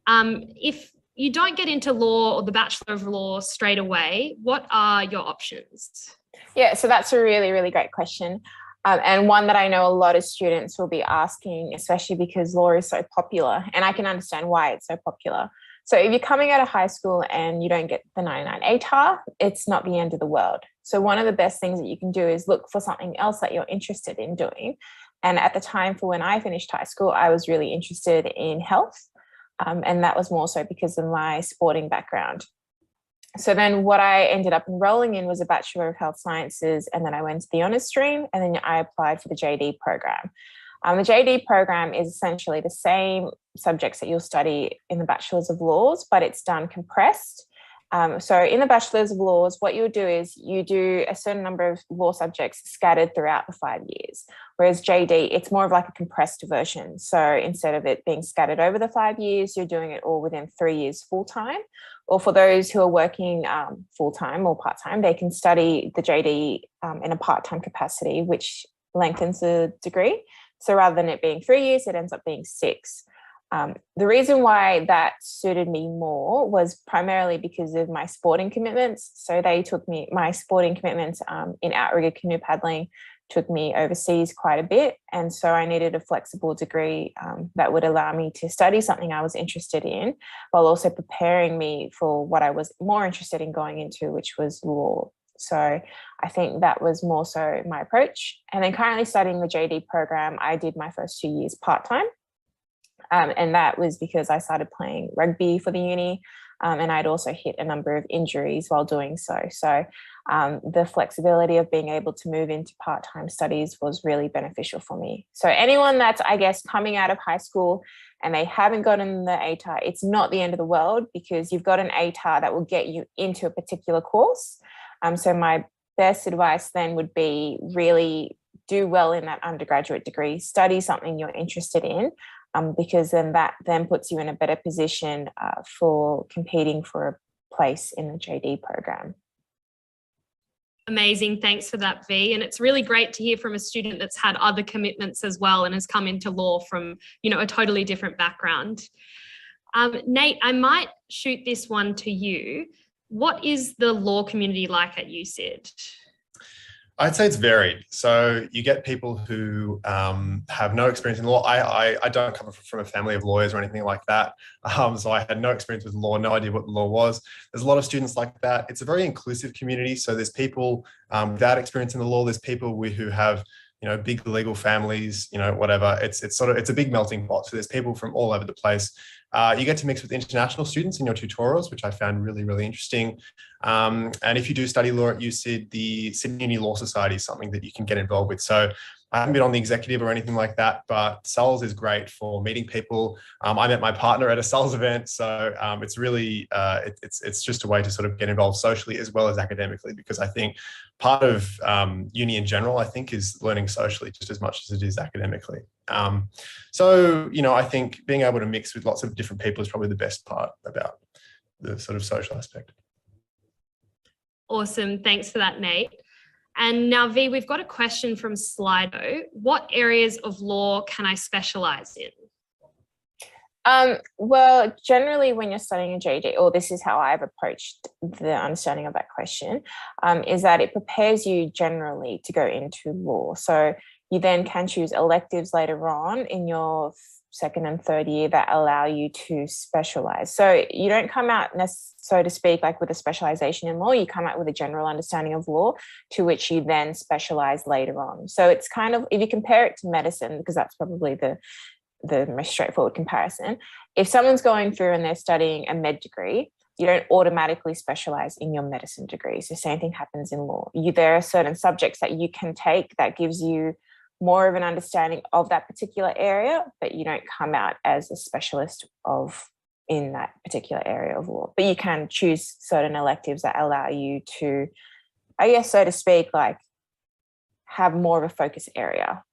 If you don't get into law or the Bachelor of Law straight away, what are your options? Yeah, so that's a really, really great question. And one that I know a lot of students will be asking, especially because law is so popular, and I can understand why it's so popular. So if you're coming out of high school and you don't get the 99 ATAR, it's not the end of the world. So one of the best things that you can do is look for something else that you're interested in doing. And at the time for when I finished high school, I was really interested in health. And that was more so because of my sporting background. So then what I ended up enrolling in was a Bachelor of Health Sciences, and then I went to the honours stream, and then I applied for the JD program. The JD program is essentially the same subjects that you'll study in the Bachelors of Laws, but it's done compressed. So in the Bachelors of Laws, what you'll do is you do a certain number of law subjects scattered throughout the 5 years, whereas JD, it's more of like a compressed version. So instead of it being scattered over the 5 years, you're doing it all within 3 years full-time. Or for those who are working full-time or part-time, they can study the JD in a part-time capacity, which lengthens the degree. So rather than it being 3 years, it ends up being 6. The reason why that suited me more was primarily because of my sporting commitments. So my sporting commitments in outrigger canoe paddling took me overseas quite a bit. And so I needed a flexible degree that would allow me to study something I was interested in, while also preparing me for what I was more interested in going into, which was law. So I think that was more so my approach. And then currently studying the JD program, I did my first 2 years part-time. And that was because I started playing rugby for the uni, and I'd also hit a number of injuries while doing so. So the flexibility of being able to move into part-time studies was really beneficial for me. So anyone that's, I guess, coming out of high school and they haven't gotten the ATAR, it's not the end of the world, because you've got an ATAR that will get you into a particular course. So my best advice then would be really do well in that undergraduate degree, study something you're interested in, because then that then puts you in a better position for competing for a place in the JD program. Amazing. Thanks for that, V. And it's really great to hear from a student that's had other commitments as well and has come into law from, a totally different background. Nate, I might shoot this one to you. What is the law community like at USyd? I'd say it's varied. So you get people who have no experience in law. I don't come from a family of lawyers or anything like that. So I had no experience with law, no idea what the law was. There's a lot of students like that. It's a very inclusive community. So there's people without experience in the law. There's people who have big legal families, whatever. It's a big melting pot. So there's people from all over the place. You get to mix with international students in your tutorials, which I found really, really interesting. And if you do study law at USyd, the Sydney Uni Law Society is something that you can get involved with. So I haven't been on the executive or anything like that, but SULS is great for meeting people. I met my partner at a SULS event, so it's really, it's just a way to sort of get involved socially as well as academically, because I think part of uni in general, I think, is learning socially just as much as it is academically. So, I think being able to mix with lots of different people is probably the best part about the sort of social aspect. Awesome. Thanks for that, Nate. And now, V, we've got a question from Slido. What areas of law can I specialise in? Well, generally when you're studying a JD, or this is how I've approached the understanding of that question, is that it prepares you generally to go into law. So you then can choose electives later on in your second and third year that allow you to specialise. So you don't come out, so to speak, like with a specialisation in law, you come out with a general understanding of law to which you then specialise later on. So it's kind of, if you compare it to medicine, because that's probably the most straightforward comparison, if someone's going through and they're studying a med degree, you don't automatically specialise in your medicine degree. So same thing happens in law. There are certain subjects that you can take that gives you more of an understanding of that particular area, but you don't come out as a specialist in that particular area of law. But you can choose certain electives that allow you to, I guess, so to speak, like have more of a focus area.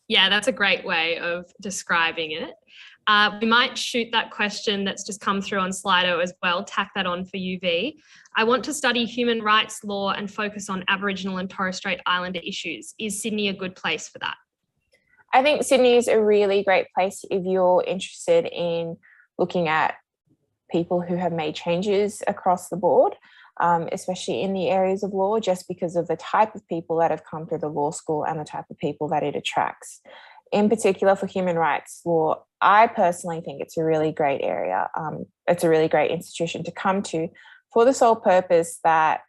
Yeah, that's a great way of describing it. We might shoot that question that's just come through on Slido as well, tack that on for UV. I want to study human rights law and focus on Aboriginal and Torres Strait Islander issues. Is Sydney a good place for that? I think Sydney is a really great place if you're interested in looking at people who have made changes across the board, especially in the areas of law, just because of the type of people that have come through the law school and the type of people that it attracts. In particular for human rights law, I personally think it's a really great area. It's a really great institution to come to for the sole purpose that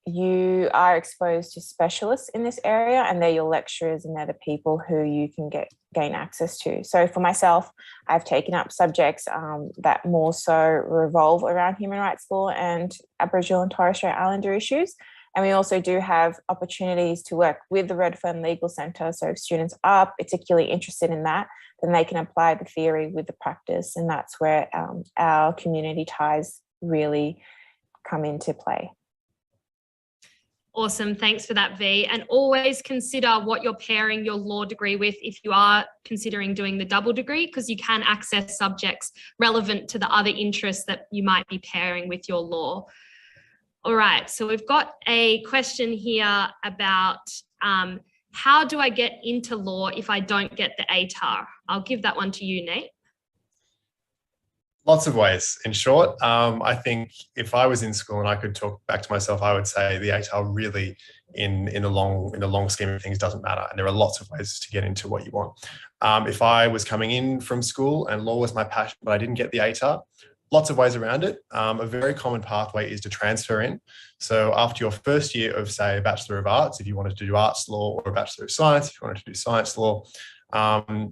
you are exposed to specialists in this area, and they're your lecturers and they're the people who you can gain access to. So for myself, I've taken up subjects that more so revolve around human rights law and Aboriginal and Torres Strait Islander issues. And we also do have opportunities to work with the Redfern Legal Centre. So if students are particularly interested in that, then they can apply the theory with the practice. And that's where our community ties really come into play. Awesome. Thanks for that, V. And always consider what you're pairing your law degree with if you are considering doing the double degree, because you can access subjects relevant to the other interests that you might be pairing with your law. All right, so we've got a question here about how do I get into law if I don't get the ATAR? I'll give that one to you, Nate. Lots of ways, in short. I think if I was in school and I could talk back to myself, I would say the ATAR really, in the long scheme of things, doesn't matter. And there are lots of ways to get into what you want. If I was coming in from school and law was my passion, but I didn't get the ATAR, lots of ways around it. A very common pathway is to transfer in. So after your first year of, say, a Bachelor of Arts, if you wanted to do arts law, or a Bachelor of Science, if you wanted to do science law,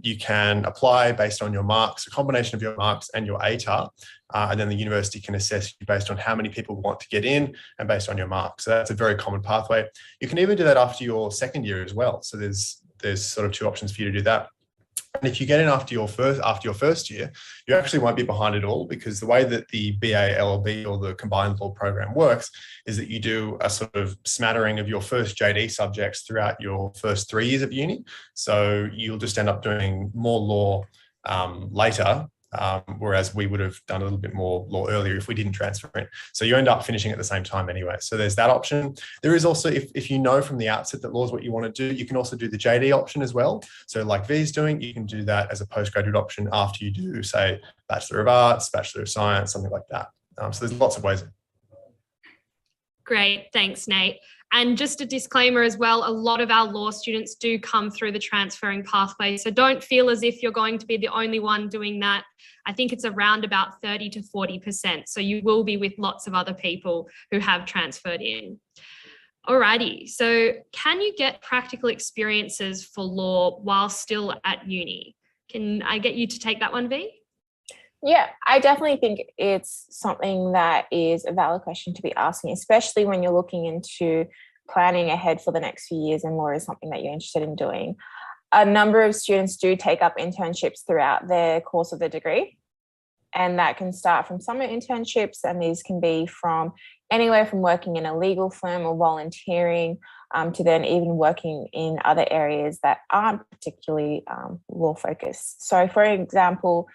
you can apply based on your marks, a combination of your marks and your ATAR, and then the university can assess you based on how many people want to get in and based on your marks. So that's a very common pathway. You can even do that after your second year as well. So there's sort of two options for you to do that. And if you get in after your first year, you actually won't be behind at all, because the way that the BA LLB or the combined law program works is that you do a sort of smattering of your first JD subjects throughout your first 3 years of uni. So you'll just end up doing more law later, whereas we would have done a little bit more law earlier if we didn't transfer in. So you end up finishing at the same time anyway. So there's that option. There is also, if you know from the outset that law is what you want to do, you can also do the JD option as well. So like V's doing, you can do that as a postgraduate option after you do, say, Bachelor of Arts, Bachelor of Science, something like that. So there's lots of ways. Great. Thanks, Nate. And just a disclaimer as well, a lot of our law students do come through the transferring pathway. So don't feel as if you're going to be the only one doing that. I think it's around about 30 to 40%. So you will be with lots of other people who have transferred in. Alrighty, so can you get practical experiences for law while still at uni? Can I get you to take that one, V? Yeah, I definitely think it's something that is a valid question to be asking, especially when you're looking into planning ahead for the next few years and law is something that you're interested in doing. A number of students do take up internships throughout their course of the degree. And that can start from summer internships, and these can be from anywhere from working in a legal firm or volunteering to then even working in other areas that aren't particularly law focused. So for example,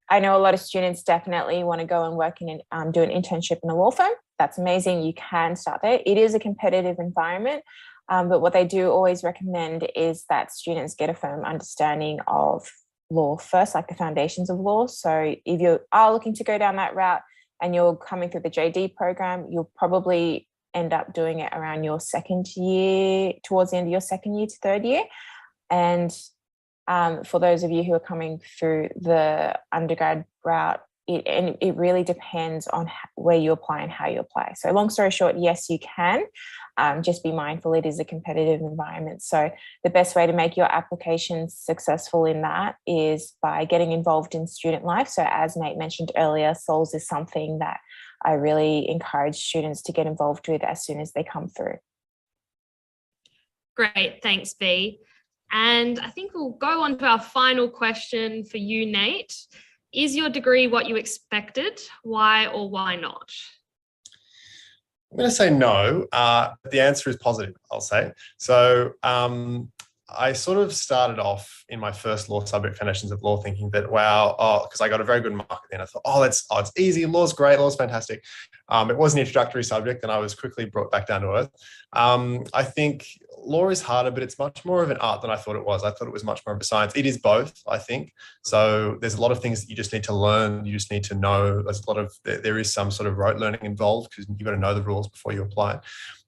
I know a lot of students definitely want to go and work in do an internship in a law firm. That's amazing. You can start there. It is a competitive environment, but what they do always recommend is that students get a firm understanding of law first, like the foundations of law. So if you are looking to go down that route and you're coming through the JD program, you'll probably end up doing it around your second year, towards the end of your second year to third year. And for those of you who are coming through the undergrad route, it really depends on where you apply and how you apply. So long story short, yes, you can. Just be mindful, it is a competitive environment. So the best way to make your application successful in that is by getting involved in student life. So as Nate mentioned earlier, SOLS is something that I really encourage students to get involved with as soon as they come through. Great, thanks, B. And I think we'll go on to our final question for you, Nate. Is your degree what you expected? Why or why not? I'm going to say no. The answer is positive, I'll say. So I sort of started off in my first law subject, Foundations of Law, thinking that, wow, because I got a very good mark at the end. I thought, it's easy. Law's great. Law's fantastic. It was an introductory subject and I was quickly brought back down to earth. I think law is harder, but it's much more of an art than I thought it was. I thought it was much more of a science. It is both, I think. So there's a lot of things that you just need to learn. You just need to know. There is some sort of rote learning involved because you've got to know the rules before you apply.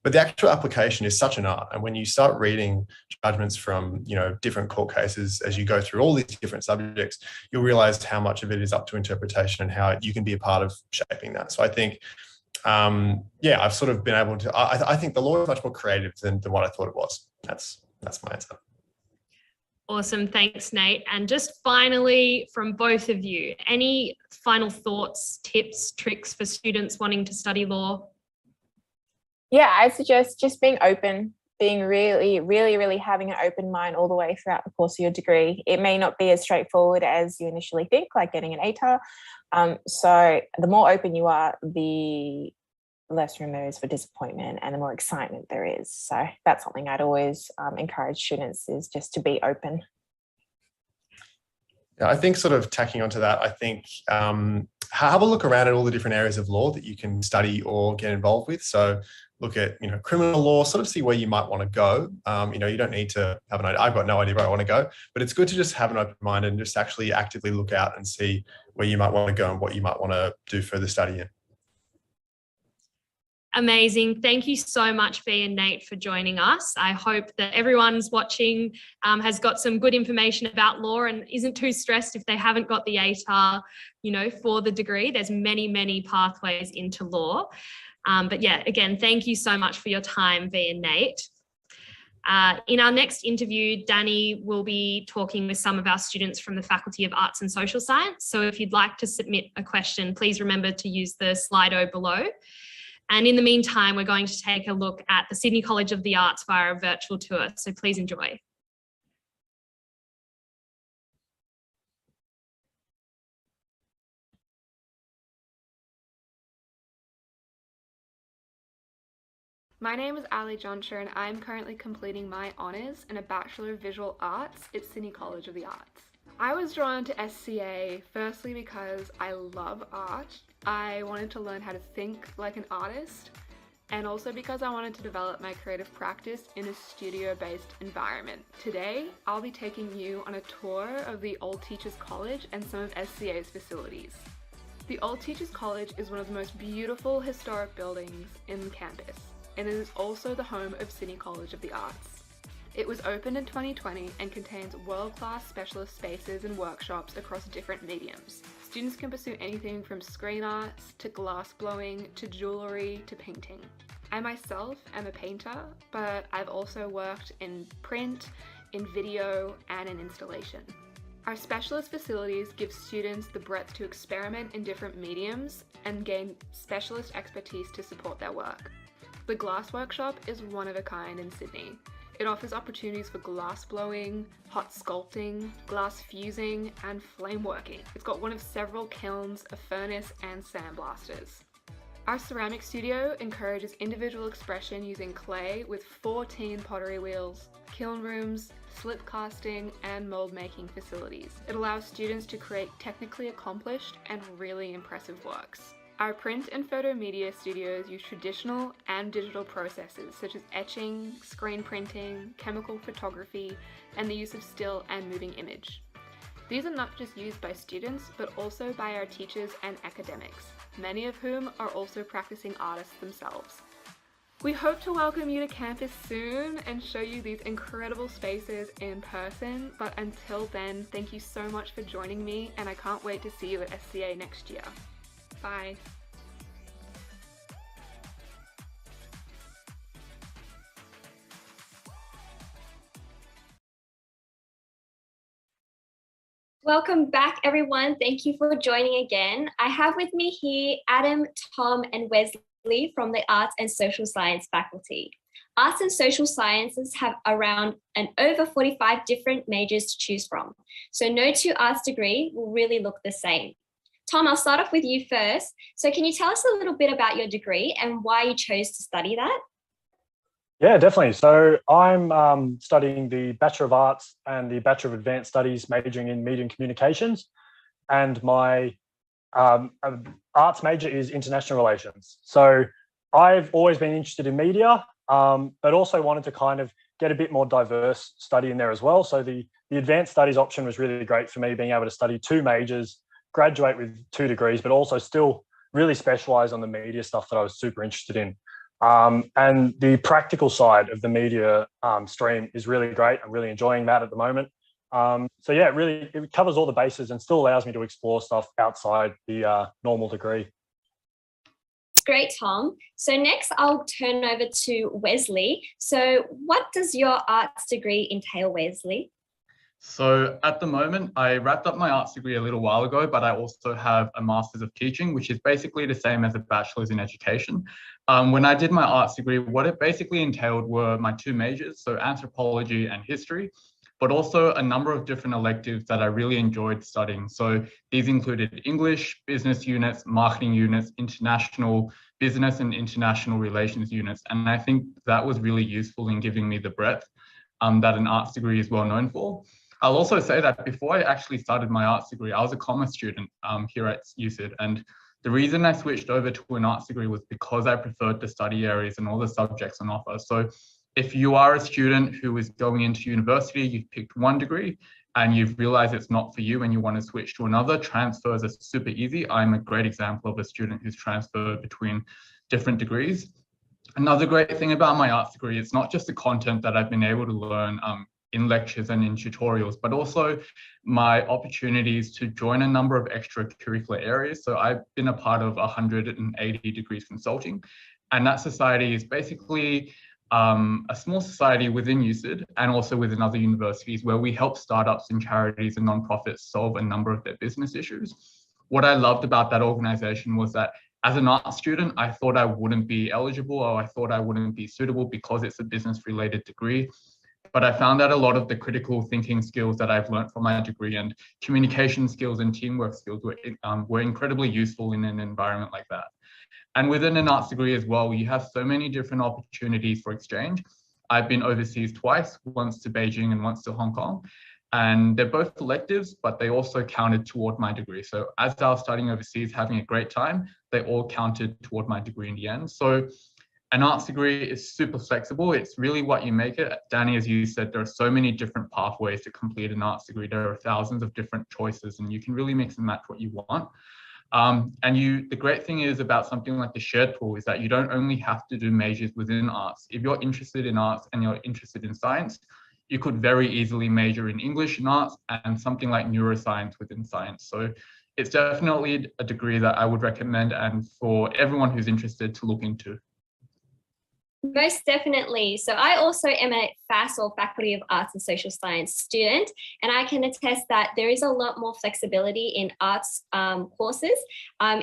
But the actual application is such an art. And when you start reading judgments from, different court cases, as you go through all these different subjects, you'll realize how much of it is up to interpretation and how you can be a part of shaping that. So I think, I've sort of been able to, I think the law is much more creative than what I thought it was. That's my answer. Awesome. Thanks, Nate. And just finally, from both of you, any final thoughts, tips, tricks for students wanting to study law? Yeah, I suggest just being open, being really, really, really having an open mind all the way throughout the course of your degree. It may not be as straightforward as you initially think, like getting an ATAR. So the more open you are, the less room there is for disappointment and the more excitement there is. So that's something I'd always encourage students, is just to be open. Yeah, I think sort of tacking onto that, I think have a look around at all the different areas of law that you can study or get involved with. So look at, criminal law, sort of see where you might want to go. You don't need to have an idea. I've got no idea where I want to go, but it's good to just have an open mind and just actually actively look out and see where you might want to go and what you might want to do further study in. Amazing. Thank you so much, V and Nate, for joining us. I hope that everyone's watching has got some good information about law and isn't too stressed if they haven't got the ATAR, for the degree. There's many, many pathways into law. But yeah, again, thank you so much for your time, V and Nate. In our next interview, Danny will be talking with some of our students from the Faculty of Arts and Social Science. So if you'd like to submit a question, please remember to use the Slido below. And in the meantime, we're going to take a look at the Sydney College of the Arts via a virtual tour. So please enjoy. My name is Ali Johnsher and I'm currently completing my honours in a Bachelor of Visual Arts at Sydney College of the Arts. I was drawn to SCA firstly because I love art. I wanted to learn how to think like an artist, and also because I wanted to develop my creative practice in a studio-based environment. Today, I'll be taking you on a tour of the Old Teachers College and some of SCA's facilities. The Old Teachers College is one of the most beautiful historic buildings in campus, and it is also the home of Sydney College of the Arts. It was opened in 2020 and contains world-class specialist spaces and workshops across different mediums. Students can pursue anything from screen arts to glass blowing to jewellery to painting. I myself am a painter, but I've also worked in print, in video, and in installation. Our specialist facilities give students the breadth to experiment in different mediums and gain specialist expertise to support their work. The Glass Workshop is one of a kind in Sydney. It offers opportunities for glass blowing, hot sculpting, glass fusing, and flame working. It's got one of several kilns, a furnace, and sandblasters. Our ceramic studio encourages individual expression using clay with 14 pottery wheels, kiln rooms, slip casting, and mold making facilities. It allows students to create technically accomplished and really impressive works. Our print and photo media studios use traditional and digital processes such as etching, screen printing, chemical photography, and the use of still and moving image. These are not just used by students, but also by our teachers and academics, many of whom are also practicing artists themselves. We hope to welcome you to campus soon and show you these incredible spaces in person, but until then, thank you so much for joining me, and I can't wait to see you at SCA next year. Bye. Welcome back, everyone. Thank you for joining again. I have with me here Adam, Tom, and Wesley from the Arts and Social Science faculty. Arts and Social Sciences have around and over 45 different majors to choose from, so no two arts degree will really look the same. Tom, I'll start off with you first. So can you tell us a little bit about your degree and why you chose to study that? Yeah, definitely. So I'm studying the Bachelor of Arts and the Bachelor of Advanced Studies, majoring in Media and Communications. And my arts major is International Relations. So I've always been interested in media, but also wanted to kind of get a bit more diverse study in there as well. So the Advanced Studies option was really great for me, being able to study 2 majors, graduate with 2 degrees, but also still really specialize on the media stuff that I was super interested in. And the practical side of the media stream is really great. I'm really enjoying that at the moment. So yeah, it covers all the bases and still allows me to explore stuff outside the normal degree. Great, Tom. So next I'll turn over to Wesley. So what does your arts degree entail, Wesley? So at the moment, I wrapped up my arts degree a little while ago, but I also have a Master's of Teaching, which is basically the same as a Bachelor's in Education. When I did my arts degree, what it basically entailed were my 2 majors, so anthropology and history, but also a number of different electives that I really enjoyed studying. So these included English, business units, marketing units, international business and international relations units. And I think that was really useful in giving me the breadth that an arts degree is well known for. I'll also say that before I actually started my arts degree, I was a commerce student here at USyd. And the reason I switched over to an arts degree was because I preferred the study areas and all the subjects on offer. So if you are a student who is going into university, you've picked one degree and you've realized it's not for you and you want to switch to another, transfers are super easy. I'm a great example of a student who's transferred between different degrees. Another great thing about my arts degree, it's not just the content that I've been able to learn in lectures and in tutorials, but also my opportunities to join a number of extracurricular areas. So I've been a part of 180 Degrees Consulting, and that society is basically a small society within USyd and also within other universities where we help startups and charities and nonprofits solve a number of their business issues. What I loved about that organization was that as an art student, I thought I wouldn't be eligible or I thought I wouldn't be suitable because it's a business related degree. But I found that a lot of the critical thinking skills that I've learned from my degree and communication skills and teamwork skills were incredibly useful in an environment like that. And within an arts degree as well, you have so many different opportunities for exchange. I've been overseas twice, once to Beijing and once to Hong Kong. And they're both electives, but they also counted toward my degree. So as I was studying overseas, having a great time, they all counted toward my degree in the end. So an arts degree is super flexible. It's really what you make it. Danny, as you said, there are so many different pathways to complete an arts degree. There are thousands of different choices and you can really mix and match what you want. The great thing is about something like the shared pool is that you don't only have to do majors within arts. If you're interested in arts and you're interested in science, you could very easily major in English and arts and something like neuroscience within science. So it's definitely a degree that I would recommend and for everyone who's interested to look into. Most definitely. So I also am a FAS, or Faculty of Arts and Social Science student, and I can attest that there is a lot more flexibility in arts courses.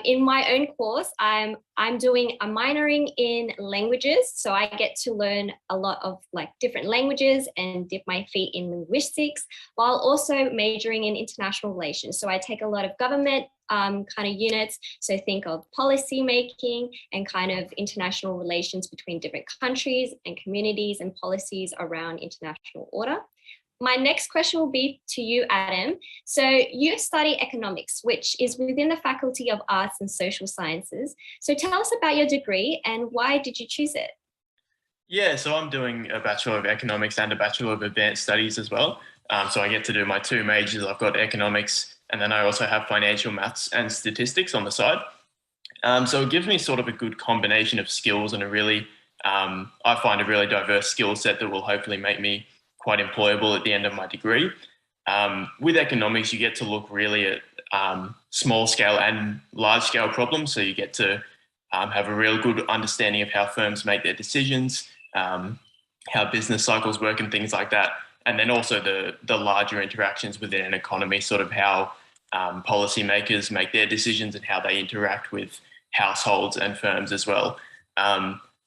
In my own course, I'm minoring in languages, so I get to learn a lot of like different languages and dip my feet in linguistics, while also majoring in international relations. So I take a lot of government kind of units. So think of policy making and kind of international relations between different countries and communities and policies around international order. My next question will be to you, Adam. So you study economics, which is within the Faculty of Arts and Social Sciences. So tell us about your degree and why did you choose it? Yeah, so I'm doing a Bachelor of Economics and a Bachelor of Advanced Studies as well. So I get to do my two majors. I've got economics, and then I also have financial maths and statistics on the side. So it gives me sort of a good combination of skills and a really, I find a really diverse skill set that will hopefully make me quite employable at the end of my degree. With economics, you get to look really at small scale and large scale problems. So you get to have a real good understanding of how firms make their decisions, how business cycles work and things like that. And then also the larger interactions within an economy, sort of how policymakers make their decisions and how they interact with households and firms as well.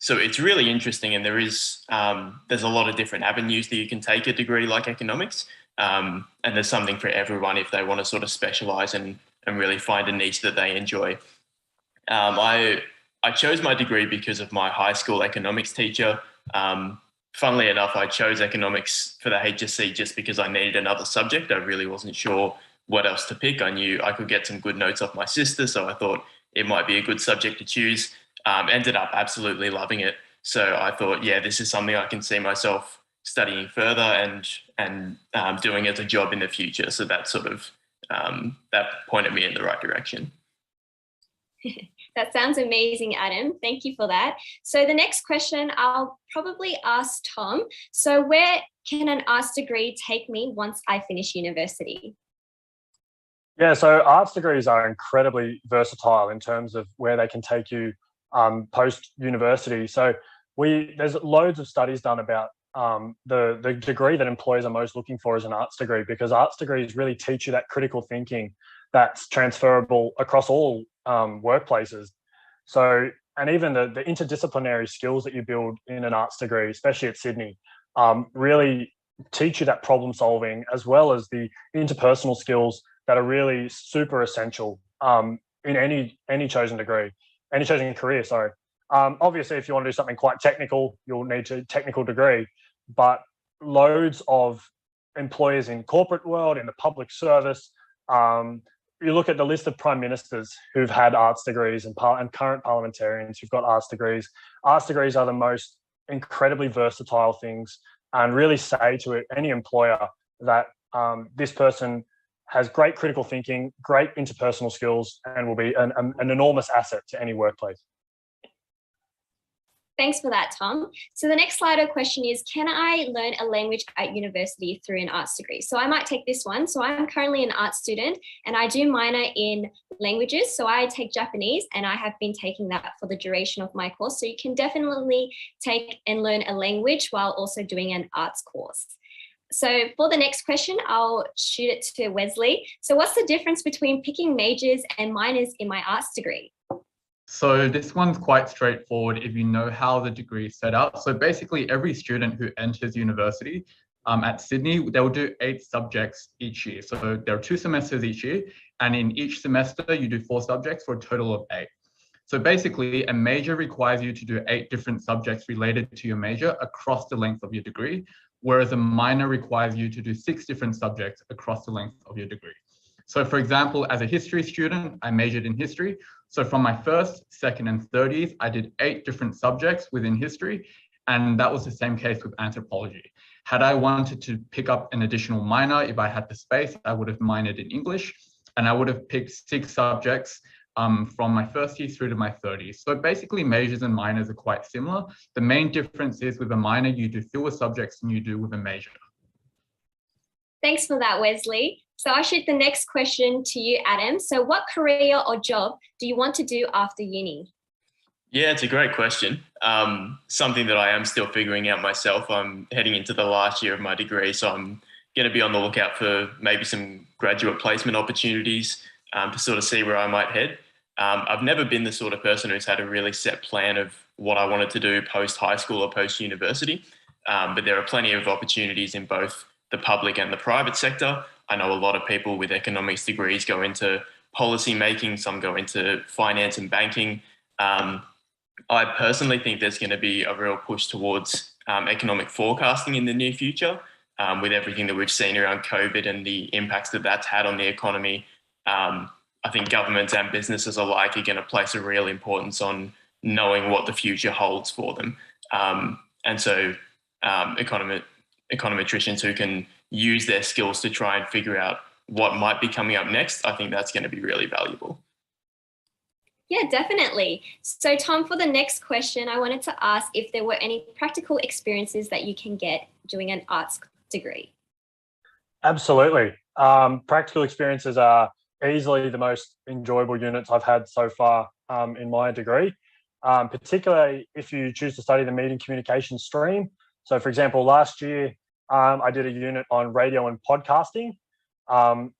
So it's really interesting, and there's a lot of different avenues that you can take a degree like economics, and there's something for everyone if they want to sort of specialize and really find a niche that they enjoy. I chose my degree because of my high school economics teacher. Funnily enough, I chose economics for the HSC just because I needed another subject. I really wasn't sure what else to pick. I knew I could get some good notes off my sister, so I thought it might be a good subject to choose. Ended up absolutely loving it. So I thought, yeah, this is something I can see myself studying further and doing as a job in the future. So that sort of, that pointed me in the right direction. That sounds amazing, Adam. Thank you for that. So the next question I'll probably ask Tom. So where can an arts degree take me once I finish university? Yeah, so arts degrees are incredibly versatile in terms of where they can take you post-university. So there's loads of studies done about the degree that employers are most looking for is an arts degree, because arts degrees really teach you that critical thinking that's transferable across all workplaces. So, and even the interdisciplinary skills that you build in an arts degree, especially at Sydney, really teach you that problem solving, as well as the interpersonal skills that are really super essential in any chosen degree, any chosen career, sorry. Obviously, if you want to do something quite technical, you'll need a technical degree, but loads of employers in corporate world, in the public service, you look at the list of prime ministers who've had arts degrees and current parliamentarians who've got arts degrees. Arts degrees are the most incredibly versatile things, and really say to any employer that this person has great critical thinking, great interpersonal skills, and will be an enormous asset to any workplace. Thanks for that, Tom. So the next Slido question is, can I learn a language at university through an arts degree? So I might take this one. So I'm currently an arts student and I do minor in languages. So I take Japanese and I have been taking that for the duration of my course. So you can definitely take and learn a language while also doing an arts course. So for the next question, I'll shoot it to Wesley. So what's the difference between picking majors and minors in my arts degree? So this one's quite straightforward if you know how the degree is set up. So basically every student who enters university at Sydney, they'll do 8 subjects each year. So there are 2 semesters each year, and in each semester you do 4 subjects for a total of 8. So basically a major requires you to do 8 different subjects related to your major across the length of your degree, whereas a minor requires you to do 6 different subjects across the length of your degree. So for example, as a history student, I majored in history. So from my first, second, and third years, I did 8 different subjects within history, and that was the same case with anthropology. Had I wanted to pick up an additional minor, if I had the space, I would have minored in English, and I would have picked 6 subjects from my first year through to my third year. So basically majors and minors are quite similar. The main difference is with a minor, you do fewer subjects than you do with a major. Thanks for that, Wesley. So I'll shoot the next question to you, Adam. So what career or job do you want to do after uni? Yeah, it's a great question. Something that I am still figuring out myself. I'm heading into the last year of my degree, so I'm going to be on the lookout for maybe some graduate placement opportunities to sort of see where I might head. I've never been the sort of person who's had a really set plan of what I wanted to do post high school or post university, but there are plenty of opportunities in both the public and the private sector. I know a lot of people with economics degrees go into policy making, some go into finance and banking. I personally think there's going to be a real push towards economic forecasting in the near future, with everything that we've seen around COVID and the impacts that that's had on the economy. I think governments and businesses alike are going to place a real importance on knowing what the future holds for them. And so econometricians who can use their skills to try and figure out what might be coming up next, I think that's going to be really valuable. Yeah, definitely. So Tom, for the next question, I wanted to ask if there were any practical experiences that you can get doing an arts degree. Absolutely. Practical experiences are easily the most enjoyable units I've had so far in my degree, particularly if you choose to study the media and communication stream. So for example, last year, I did a unit on radio and podcasting,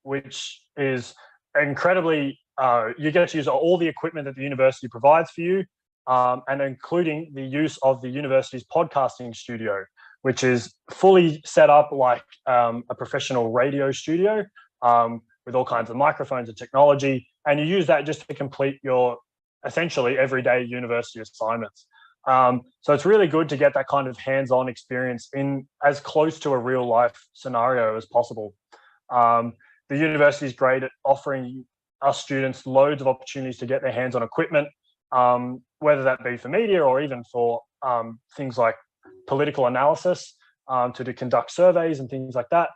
which is incredibly, you get to use all the equipment that the university provides for you, and including the use of the university's podcasting studio, which is fully set up like a professional radio studio with all kinds of microphones and technology. And you use that just to complete your essentially everyday university assignments. So it's really good to get that kind of hands-on experience in as close to a real life scenario as possible. The university is great at offering us students loads of opportunities to get their hands on equipment, whether that be for media or even for things like political analysis, to conduct surveys and things like that.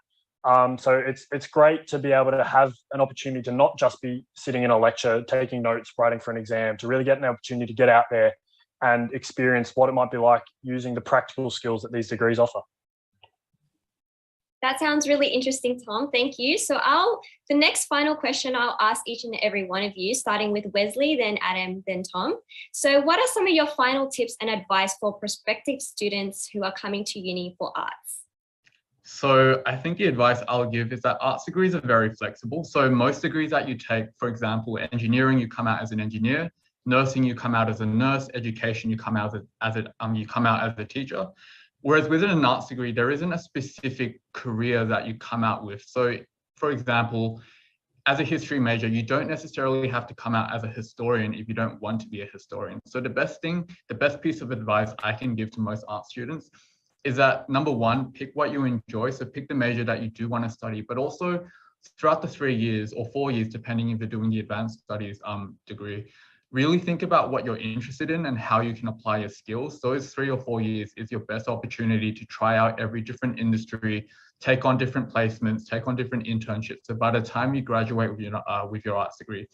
So it's great to be able to have an opportunity to not just be sitting in a lecture, taking notes, writing for an exam, to really get an opportunity to get out there and experience what it might be like using the practical skills that these degrees offer. That sounds really interesting, Tom. Thank you. So the next final question I'll ask each and every one of you, starting with Wesley, then Adam, then Tom. So what are some of your final tips and advice for prospective students who are coming to uni for arts? So I think the advice I'll give is that arts degrees are very flexible. So most degrees that you take, for example, engineering, you come out as an engineer; nursing, you come out as a nurse; education, you come out as a teacher. Whereas within an arts degree, there isn't a specific career that you come out with. So for example, as a history major, you don't necessarily have to come out as a historian if you don't want to be a historian. So the best piece of advice I can give to most art students is that, number one, pick what you enjoy. So pick the major that you do want to study, but also throughout the 3 years or 4 years, depending if you're doing the advanced studies degree, really think about what you're interested in and how you can apply your skills. Those 3 or 4 years is your best opportunity to try out every different industry, take on different placements, take on different internships. So by the time you graduate with your arts degree,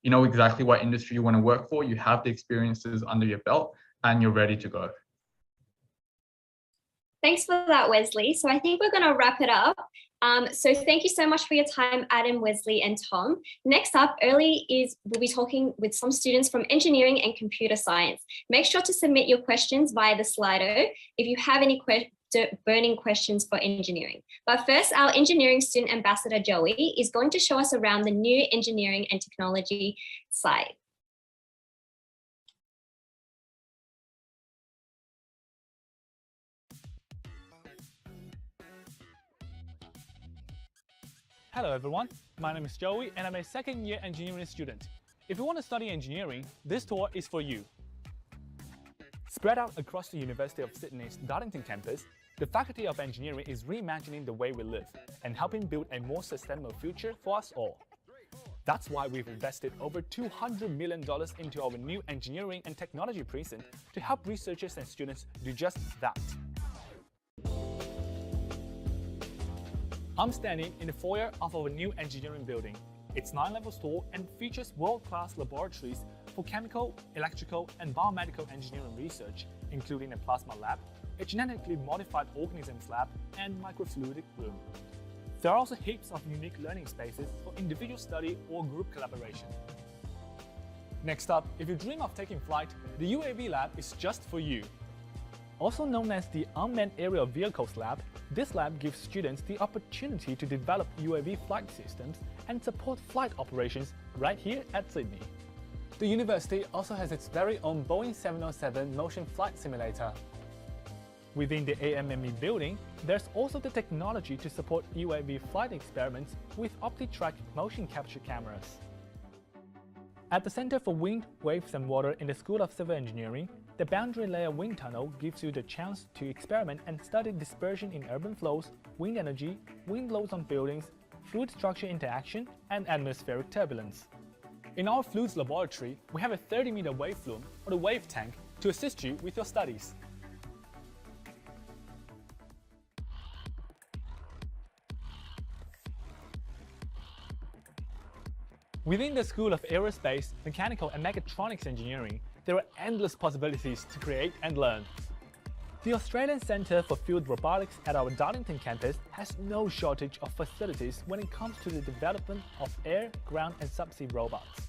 you know exactly what industry you want to work for, you have the experiences under your belt, and you're ready to go. Thanks for that, Wesley. So I think we're going to wrap it up. So thank you so much for your time, Adam, Wesley, and Tom. Next up, we'll be talking with some students from engineering and computer science. Make sure to submit your questions via the Slido if you have any burning questions for engineering. But first, our engineering student ambassador, Joey, is going to show us around the new engineering and technology site. Hello everyone, my name is Joey and I'm a second-year engineering student. If you want to study engineering, this tour is for you. Spread out across the University of Sydney's Darlington campus, the Faculty of Engineering is reimagining the way we live and helping build a more sustainable future for us all. That's why we've invested over $200 million into our new engineering and technology precinct to help researchers and students do just that. I'm standing in the foyer of our new engineering building. It's 9 levels tall and features world-class laboratories for chemical, electrical, and biomedical engineering research, including a plasma lab, a genetically modified organisms lab, and microfluidic room. There are also heaps of unique learning spaces for individual study or group collaboration. Next up, if you dream of taking flight, the UAV lab is just for you. Also known as the Unmanned Aerial Vehicles Lab, this lab gives students the opportunity to develop UAV flight systems and support flight operations right here at Sydney. The university also has its very own Boeing 707 motion flight simulator. Within the AMME building, there's also the technology to support UAV flight experiments with OptiTrack motion capture cameras. At the Center for Wind, Waves and Water in the School of Civil Engineering, the Boundary Layer Wind Tunnel gives you the chance to experiment and study dispersion in urban flows, wind energy, wind loads on buildings, fluid structure interaction, and atmospheric turbulence. In our fluids laboratory, we have a 30-meter wave flume, or the wave tank, to assist you with your studies. Within the School of Aerospace, Mechanical and Mechatronics Engineering, there are endless possibilities to create and learn. The Australian Centre for Field Robotics at our Darlington campus has no shortage of facilities when it comes to the development of air, ground and subsea robots.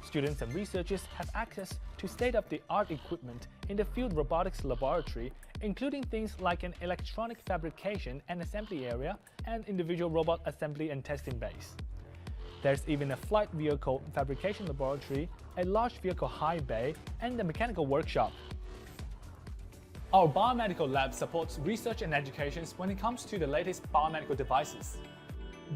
Students and researchers have access to state-of-the-art equipment in the Field Robotics Laboratory, including things like an electronic fabrication and assembly area and individual robot assembly and testing base. There's even a flight vehicle fabrication laboratory, a large vehicle high bay, and a mechanical workshop. Our biomedical lab supports research and education when it comes to the latest biomedical devices.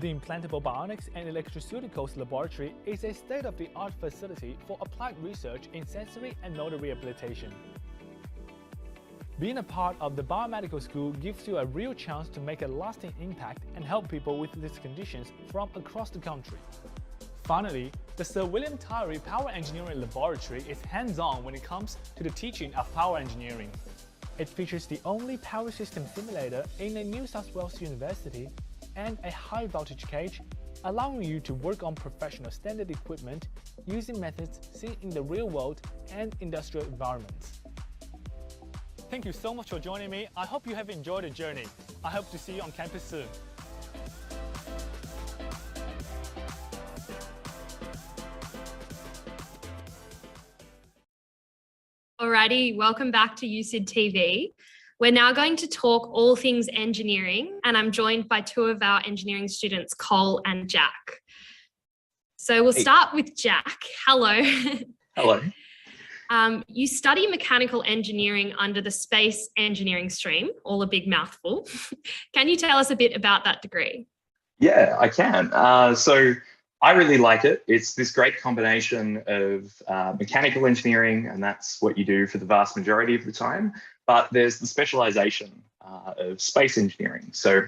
The Implantable Bionics and Electroceuticals Laboratory is a state-of-the-art facility for applied research in sensory and motor rehabilitation. Being a part of the biomedical school gives you a real chance to make a lasting impact and help people with these conditions from across the country. Finally, the Sir William Tyree Power Engineering Laboratory is hands-on when it comes to the teaching of power engineering. It features the only power system simulator in a New South Wales university and a high voltage cage, allowing you to work on professional standard equipment using methods seen in the real world and industrial environments. Thank you so much for joining me. I hope you have enjoyed the journey. I hope to see you on campus soon. Alrighty, welcome back to USyd TV. We're now going to talk all things engineering, and I'm joined by two of our engineering students, Cole and Jack. So we'll start with Jack. Hello. Hello. You study mechanical engineering under the space engineering stream, all a big mouthful. Can you tell us a bit about that degree? Yeah, I can. So I really like it. It's this great combination of mechanical engineering, and that's what you do for the vast majority of the time. But there's the specialization of space engineering. So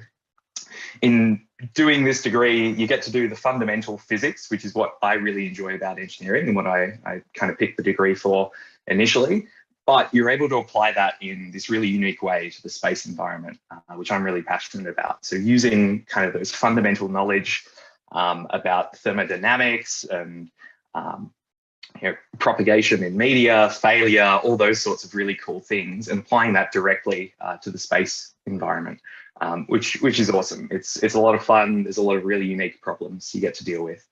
in doing this degree, you get to do the fundamental physics, which is what I really enjoy about engineering and what I kind of picked the degree for initially. But you're able to apply that in this really unique way to the space environment, which I'm really passionate about. So using kind of those fundamental knowledge about thermodynamics and propagation in media, failure, all those sorts of really cool things, and applying that directly to the space environment, which is awesome. It's a lot of fun. There's a lot of really unique problems you get to deal with.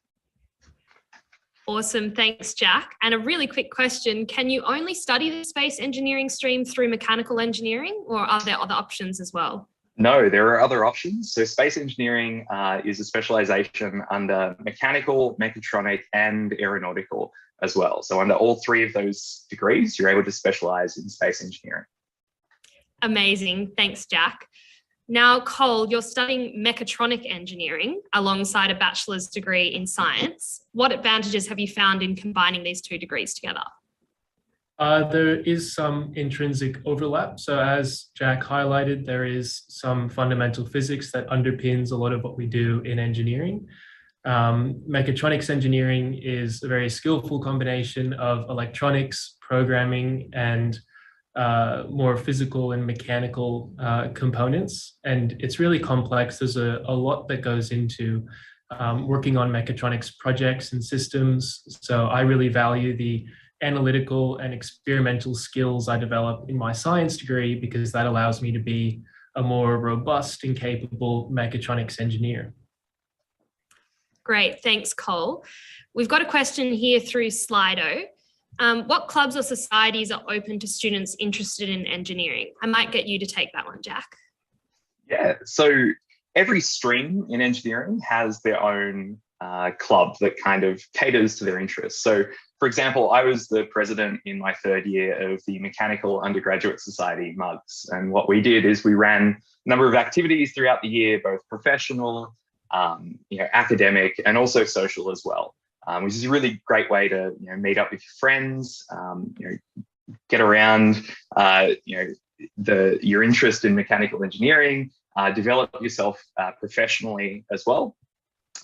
Awesome. Thanks, Jack. And a really quick question. Can you only study the space engineering stream through mechanical engineering, or are there other options as well? No, there are other options. So space engineering is a specialization under mechanical, mechatronic, and aeronautical as well. So under all three of those degrees, you're able to specialize in space engineering. Amazing. Thanks, Jack. Now, Cole, you're studying mechatronic engineering alongside a bachelor's degree in science. What advantages have you found in combining these two degrees together? There is some intrinsic overlap. So as Jack highlighted, there is some fundamental physics that underpins a lot of what we do in engineering. Mechatronics engineering is a very skillful combination of electronics, programming, and more physical and mechanical components. And it's really complex. There's a lot that goes into working on mechatronics projects and systems. So I really value the analytical and experimental skills I develop in my science degree, because that allows me to be a more robust and capable mechatronics engineer. Great, thanks, Cole. We've got a question here through Slido. What clubs or societies are open to students interested in engineering? I might get you to take that one, Jack. Yeah, so every stream in engineering has their own club that kind of caters to their interests. So, for example, I was the president in my third year of the Mechanical Undergraduate Society, MUGS. And what we did is we ran a number of activities throughout the year, both professional, academic, and also social as well, which is a really great way to meet up with your friends, get around, your interest in mechanical engineering, develop yourself professionally as well.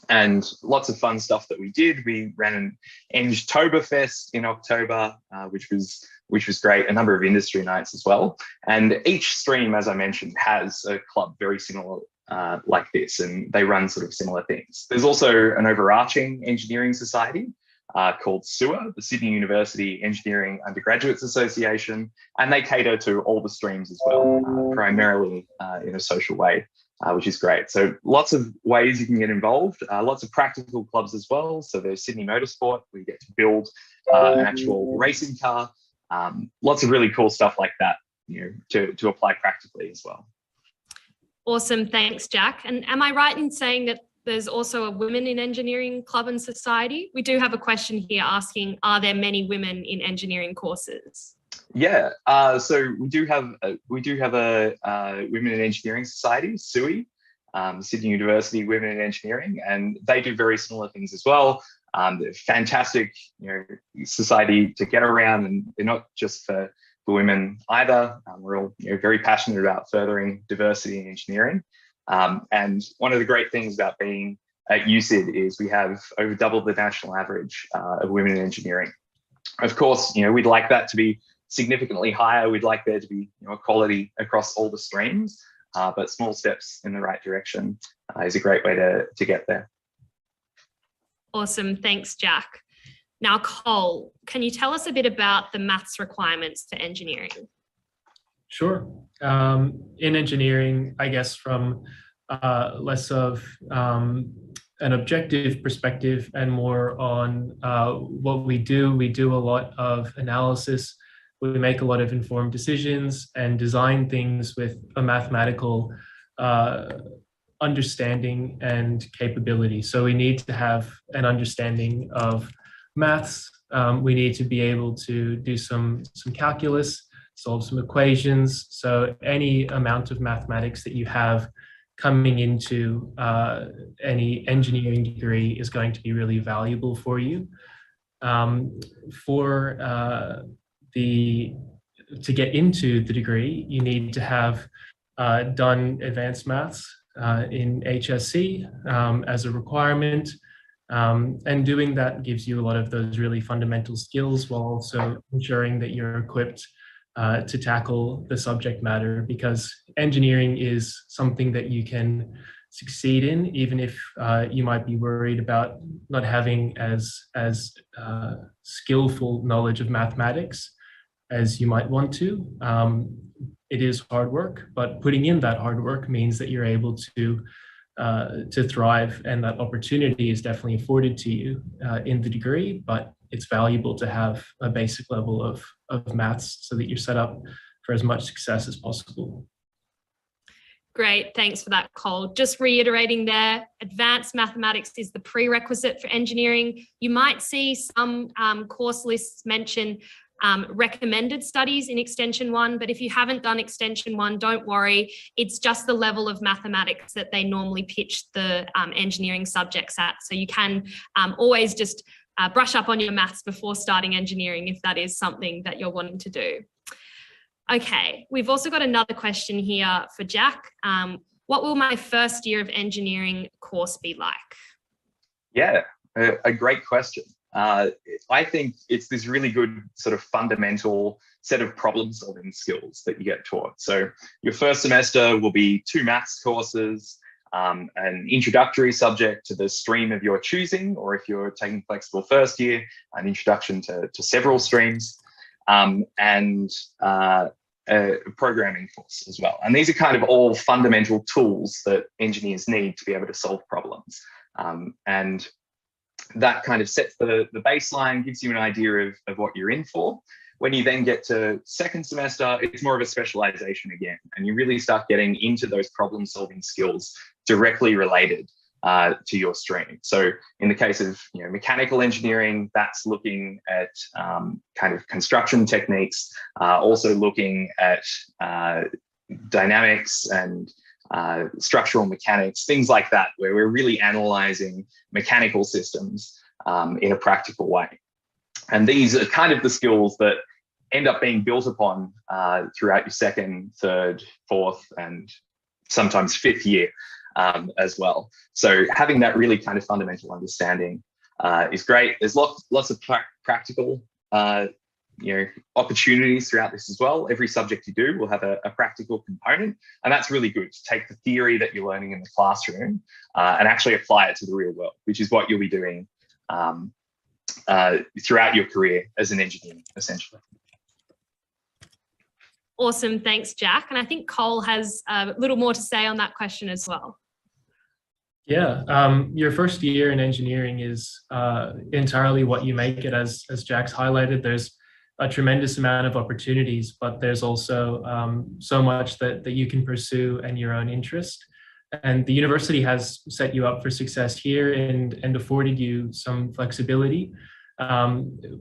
And lots of fun stuff that we did. We ran an Engtoberfest in October, which was great. A number of industry nights as well. And each stream, as I mentioned, has a club very similar like this, and they run sort of similar things. There's also an overarching engineering society called SUA, the Sydney University Engineering Undergraduates Association, and they cater to all the streams as well, primarily in a social way, which is great. So lots of ways you can get involved, lots of practical clubs as well. So there's Sydney Motorsport, where you get to build an actual racing car, lots of really cool stuff like that, to apply practically as well. Awesome, thanks, Jack. And am I right in saying that there's also a Women in Engineering Club and Society? We do have a question here asking, are there many women in engineering courses? Yeah, so we do have a Women in Engineering Society, SUI, Sydney University Women in Engineering, and they do very similar things as well. They're fantastic, society to get around, and they're not just for women either. We're all very passionate about furthering diversity in engineering. And one of the great things about being at USyd is we have over double the national average of women in engineering. Of course, we'd like that to be significantly higher. We'd like there to be equality across all the streams, but small steps in the right direction is a great way to get there. Awesome, thanks, Jack. Now, Cole, can you tell us a bit about the maths requirements for engineering? Sure. In engineering, I guess from less of an objective perspective and more on what we do a lot of analysis. We make a lot of informed decisions and design things with a mathematical understanding and capability. So we need to have an understanding of maths. We need to be able to do some calculus, solve some equations. So any amount of mathematics that you have coming into any engineering degree is going to be really valuable for you. To get into the degree, you need to have done advanced maths in HSC as a requirement. And doing that gives you a lot of those really fundamental skills while also ensuring that you're equipped to tackle the subject matter, because engineering is something that you can succeed in, even if you might be worried about not having as skillful knowledge of mathematics as you might want to. It is hard work, but putting in that hard work means that you're able to thrive, and that opportunity is definitely afforded to you in the degree, but it's valuable to have a basic level of maths so that you're set up for as much success as possible. Great, thanks for that, Cole. Just reiterating there, advanced mathematics is the prerequisite for engineering. You might see some course lists mention recommended studies in Extension 1, but if you haven't done Extension 1, don't worry. It's just the level of mathematics that they normally pitch the engineering subjects at. So you can always just brush up on your maths before starting engineering if that is something that you're wanting to do. Okay, we've also got another question here for Jack. What will my first year of engineering course be like? Yeah, a great question. I think it's this really good sort of fundamental set of problem solving skills that you get taught. So your first semester will be 2 maths courses, an introductory subject to the stream of your choosing, or if you're taking flexible first year, an introduction to several streams, and a programming course as well. And these are kind of all fundamental tools that engineers need to be able to solve problems. And that kind of sets the baseline, gives you an idea of what you're in for. When you then get to second semester, it's more of a specialization again, and you really start getting into those problem-solving skills directly related to your stream. So in the case of mechanical engineering, that's looking at kind of construction techniques, also looking at dynamics and structural mechanics, things like that, where we're really analyzing mechanical systems in a practical way. And these are kind of the skills that end up being built upon throughout your second, third, fourth, and sometimes fifth year as well. So having that really kind of fundamental understanding is great. There's lots of practical opportunities throughout this as well. Every subject you do will have a practical component, and that's really good to take the theory that you're learning in the classroom and actually apply it to the real world, which is what you'll be doing throughout your career as an engineer, essentially. Awesome, thanks, Jack. And I think Cole has a little more to say on that question as well. Yeah, your first year in engineering is entirely what you make it. As Jack's highlighted, there's a tremendous amount of opportunities, but there's also so much that you can pursue and your own interest. And the university has set you up for success here and afforded you some flexibility.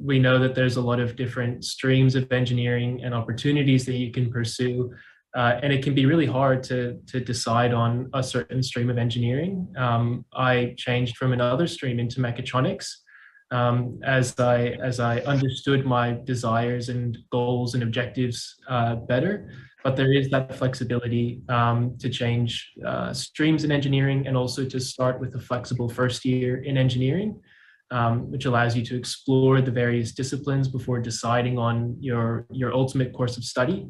We know that there's a lot of different streams of engineering and opportunities that you can pursue. And it can be really hard to decide on a certain stream of engineering. I changed from another stream into mechatronics as I understood my desires and goals and objectives better. But there is that flexibility to change streams in engineering, and also to start with a flexible first year in engineering, which allows you to explore the various disciplines before deciding on your ultimate course of study.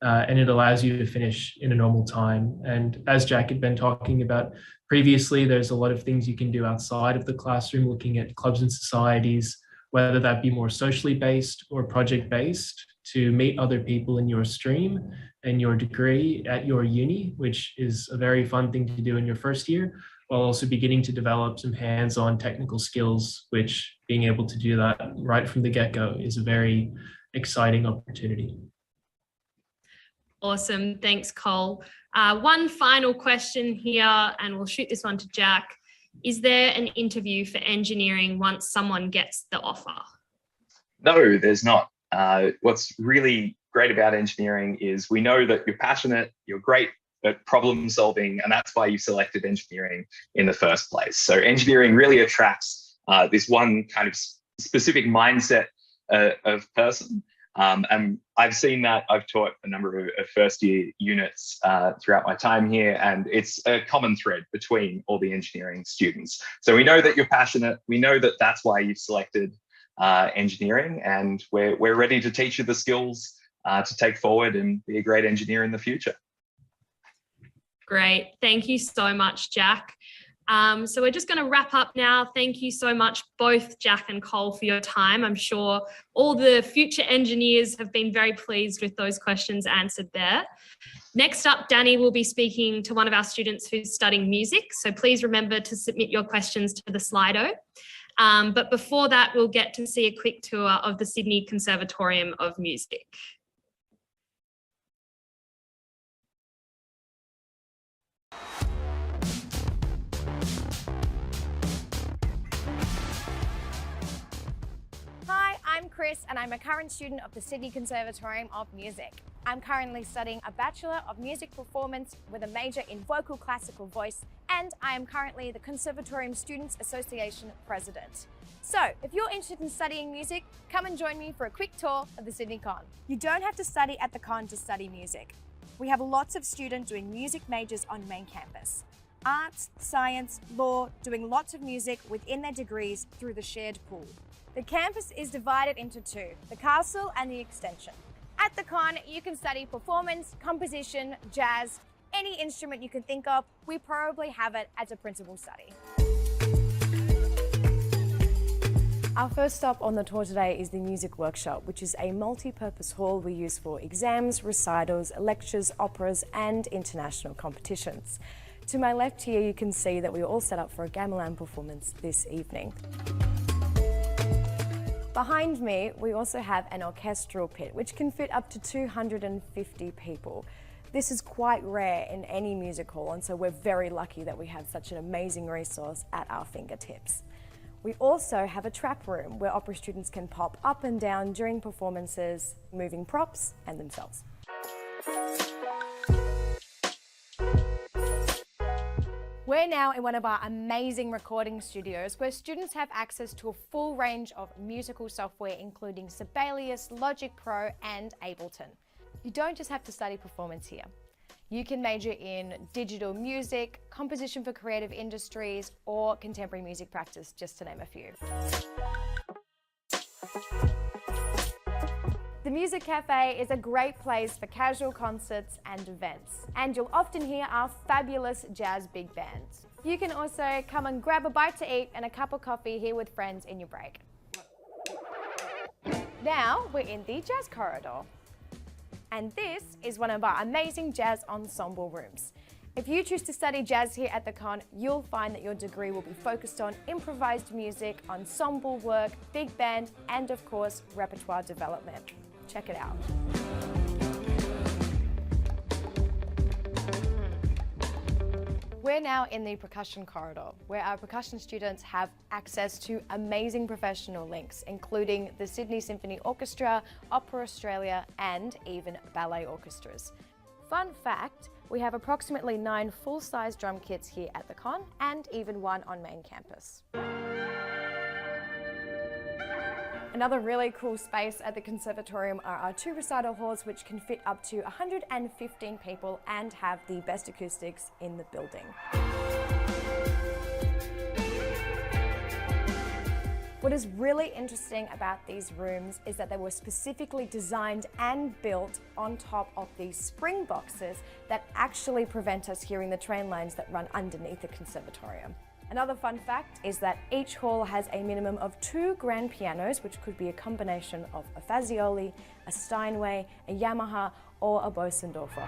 And it allows you to finish in a normal time. And as Jack had been talking about previously, there's a lot of things you can do outside of the classroom, looking at clubs and societies, whether that be more socially based or project based, to meet other people in your stream and your degree at your uni, which is a very fun thing to do in your first year, while also beginning to develop some hands-on technical skills, which being able to do that right from the get-go is a very exciting opportunity. Awesome, thanks, Cole. One final question here, and we'll shoot this one to Jack. Is there an interview for engineering once someone gets the offer? No, there's not. What's really great about engineering is we know that you're passionate, you're great at problem solving, and that's why you selected engineering in the first place. So engineering really attracts this one kind of specific mindset of person. And I've seen that. I've taught a number of first year units throughout my time here, and it's a common thread between all the engineering students. So we know that you're passionate. We know that that's why you've selected engineering, and we're ready to teach you the skills to take forward and be a great engineer in the future. Great. Thank you so much, Jack. So we're just going to wrap up now. Thank you so much, both Jack and Cole, for your time. I'm sure all the future engineers have been very pleased with those questions answered there. Next up, Danny will be speaking to one of our students who's studying music. So please remember to submit your questions to the Slido. But before that, we'll get to see a quick tour of the Sydney Conservatorium of Music. Hi, I'm Chris and I'm a current student of the Sydney Conservatorium of Music. I'm currently studying a Bachelor of Music Performance with a major in vocal classical voice, and I am currently the Conservatorium Students Association President. So, if you're interested in studying music, come and join me for a quick tour of the Sydney Con. You don't have to study at the Con to study music. We have lots of students doing music majors on main campus. Arts, science, law, doing lots of music within their degrees through the shared pool. The campus is divided into two, the castle and the extension. At the Con, you can study performance, composition, jazz, any instrument you can think of. We probably have it as a principal study. Our first stop on the tour today is the Music Workshop, which is a multi-purpose hall we use for exams, recitals, lectures, operas, and international competitions. To my left here, you can see that we are all set up for a gamelan performance this evening. Behind me, we also have an orchestral pit, which can fit up to 250 people. This is quite rare in any music hall, and so we're very lucky that we have such an amazing resource at our fingertips. We also have a trap room where opera students can pop up and down during performances, moving props and themselves. We're now in one of our amazing recording studios where students have access to a full range of musical software including Sibelius, Logic Pro and Ableton. You don't just have to study performance here. You can major in digital music, composition for creative industries or contemporary music practice, just to name a few. The Music Cafe is a great place for casual concerts and events, and you'll often hear our fabulous jazz big bands. You can also come and grab a bite to eat and a cup of coffee here with friends in your break. Now we're in the jazz corridor, and this is one of our amazing jazz ensemble rooms. If you choose to study jazz here at the Con, you'll find that your degree will be focused on improvised music, ensemble work, big band, and of course, repertoire development. Check it out. We're now in the percussion corridor, where our percussion students have access to amazing professional links, including the Sydney Symphony Orchestra, Opera Australia, and even ballet orchestras. Fun fact, we have approximately 9 full-size drum kits here at the Con, and even one on main campus. Another really cool space at the Conservatorium are our 2 recital halls, which can fit up to 115 people and have the best acoustics in the building. What is really interesting about these rooms is that they were specifically designed and built on top of these spring boxes that actually prevent us hearing the train lines that run underneath the Conservatorium. Another fun fact is that each hall has a minimum of 2 grand pianos, which could be a combination of a Fazioli, a Steinway, a Yamaha, or a Bosendorfer.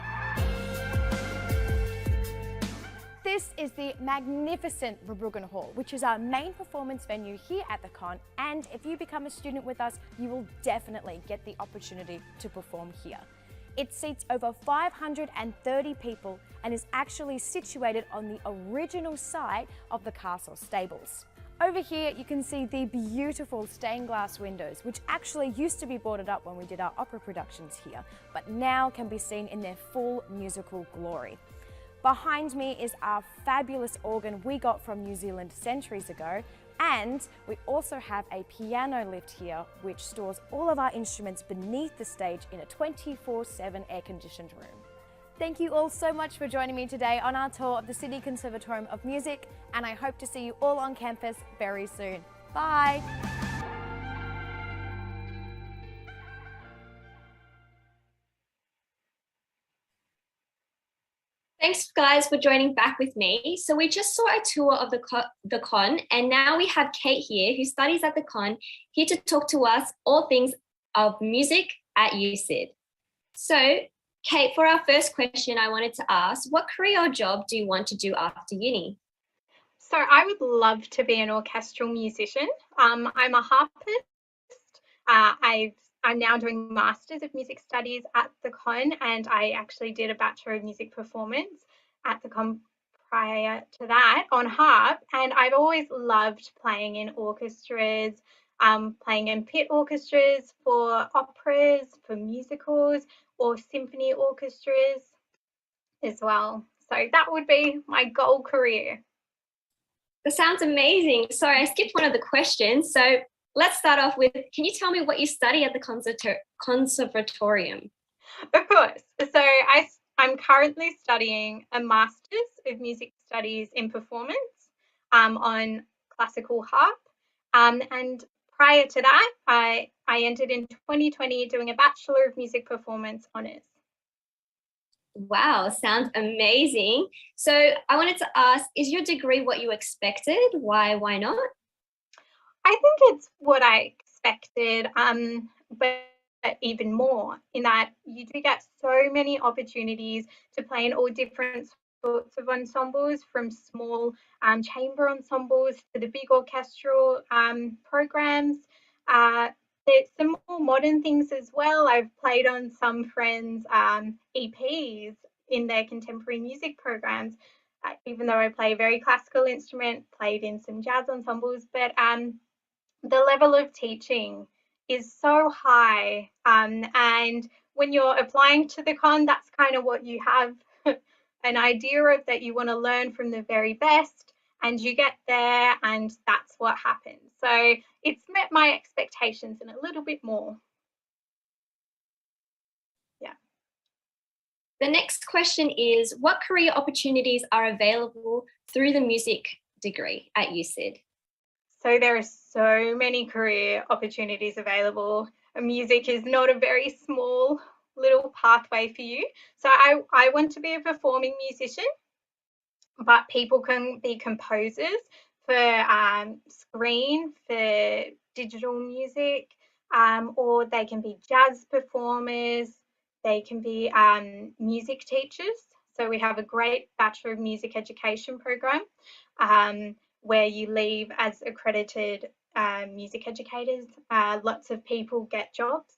This is the magnificent Verbruggen Hall, which is our main performance venue here at the Con, and if you become a student with us, you will definitely get the opportunity to perform here. It seats over 530 people and is actually situated on the original site of the castle stables. Over here, you can see the beautiful stained glass windows, which actually used to be boarded up when we did our opera productions here, but now can be seen in their full musical glory. Behind me is our fabulous organ we got from New Zealand centuries ago, and we also have a piano lift here which stores all of our instruments beneath the stage in a 24/7 air-conditioned room. Thank you all so much for joining me today on our tour of the Sydney Conservatorium of Music, and I hope to see you all on campus very soon. Bye! Thanks guys for joining back with me. So we just saw a tour of the Con, and now we have Kate here who studies at the Con, here to talk to us all things of music at USyd. So Kate, for our first question, I wanted to ask, what career or job do you want to do after uni? So I would love to be an orchestral musician. I'm a harpist. I'm now doing Masters of Music Studies at the Con, and I actually did a Bachelor of Music Performance at the Con prior to that on harp, and I've always loved playing in orchestras, playing in pit orchestras for operas, for musicals, or symphony orchestras as well. So that would be my goal career. That sounds amazing. Sorry, I skipped one of the questions. So let's start off with, can you tell me what you study at the Conservatorium? Of course. So I'm currently studying a Masters of Music Studies in Performance on classical harp. And prior to that, I entered in 2020 doing a Bachelor of Music Performance honours. Wow, sounds amazing. So I wanted to ask, is your degree what you expected? Why not? I think it's what I expected, but even more, in that you do get so many opportunities to play in all different sorts of ensembles, from small chamber ensembles to the big orchestral programs. There's some more modern things as well. I've played on some friends' EPs in their contemporary music programs, even though I play a very classical instrument, played in some jazz ensembles, but the level of teaching is so high. And when you're applying to the con, that's kind of what you have an idea of, that you want to learn from the very best, and you get there and that's what happens. So it's met my expectations and a little bit more. Yeah. The next question is, what career opportunities are available through the music degree at USyd? So there are so many career opportunities available. Music is not a very small little pathway for you. So I want to be a performing musician, but people can be composers for screen, for digital music, or they can be jazz performers, they can be music teachers. So we have a great Bachelor of Music Education program where you leave as accredited music educators. Lots of people get jobs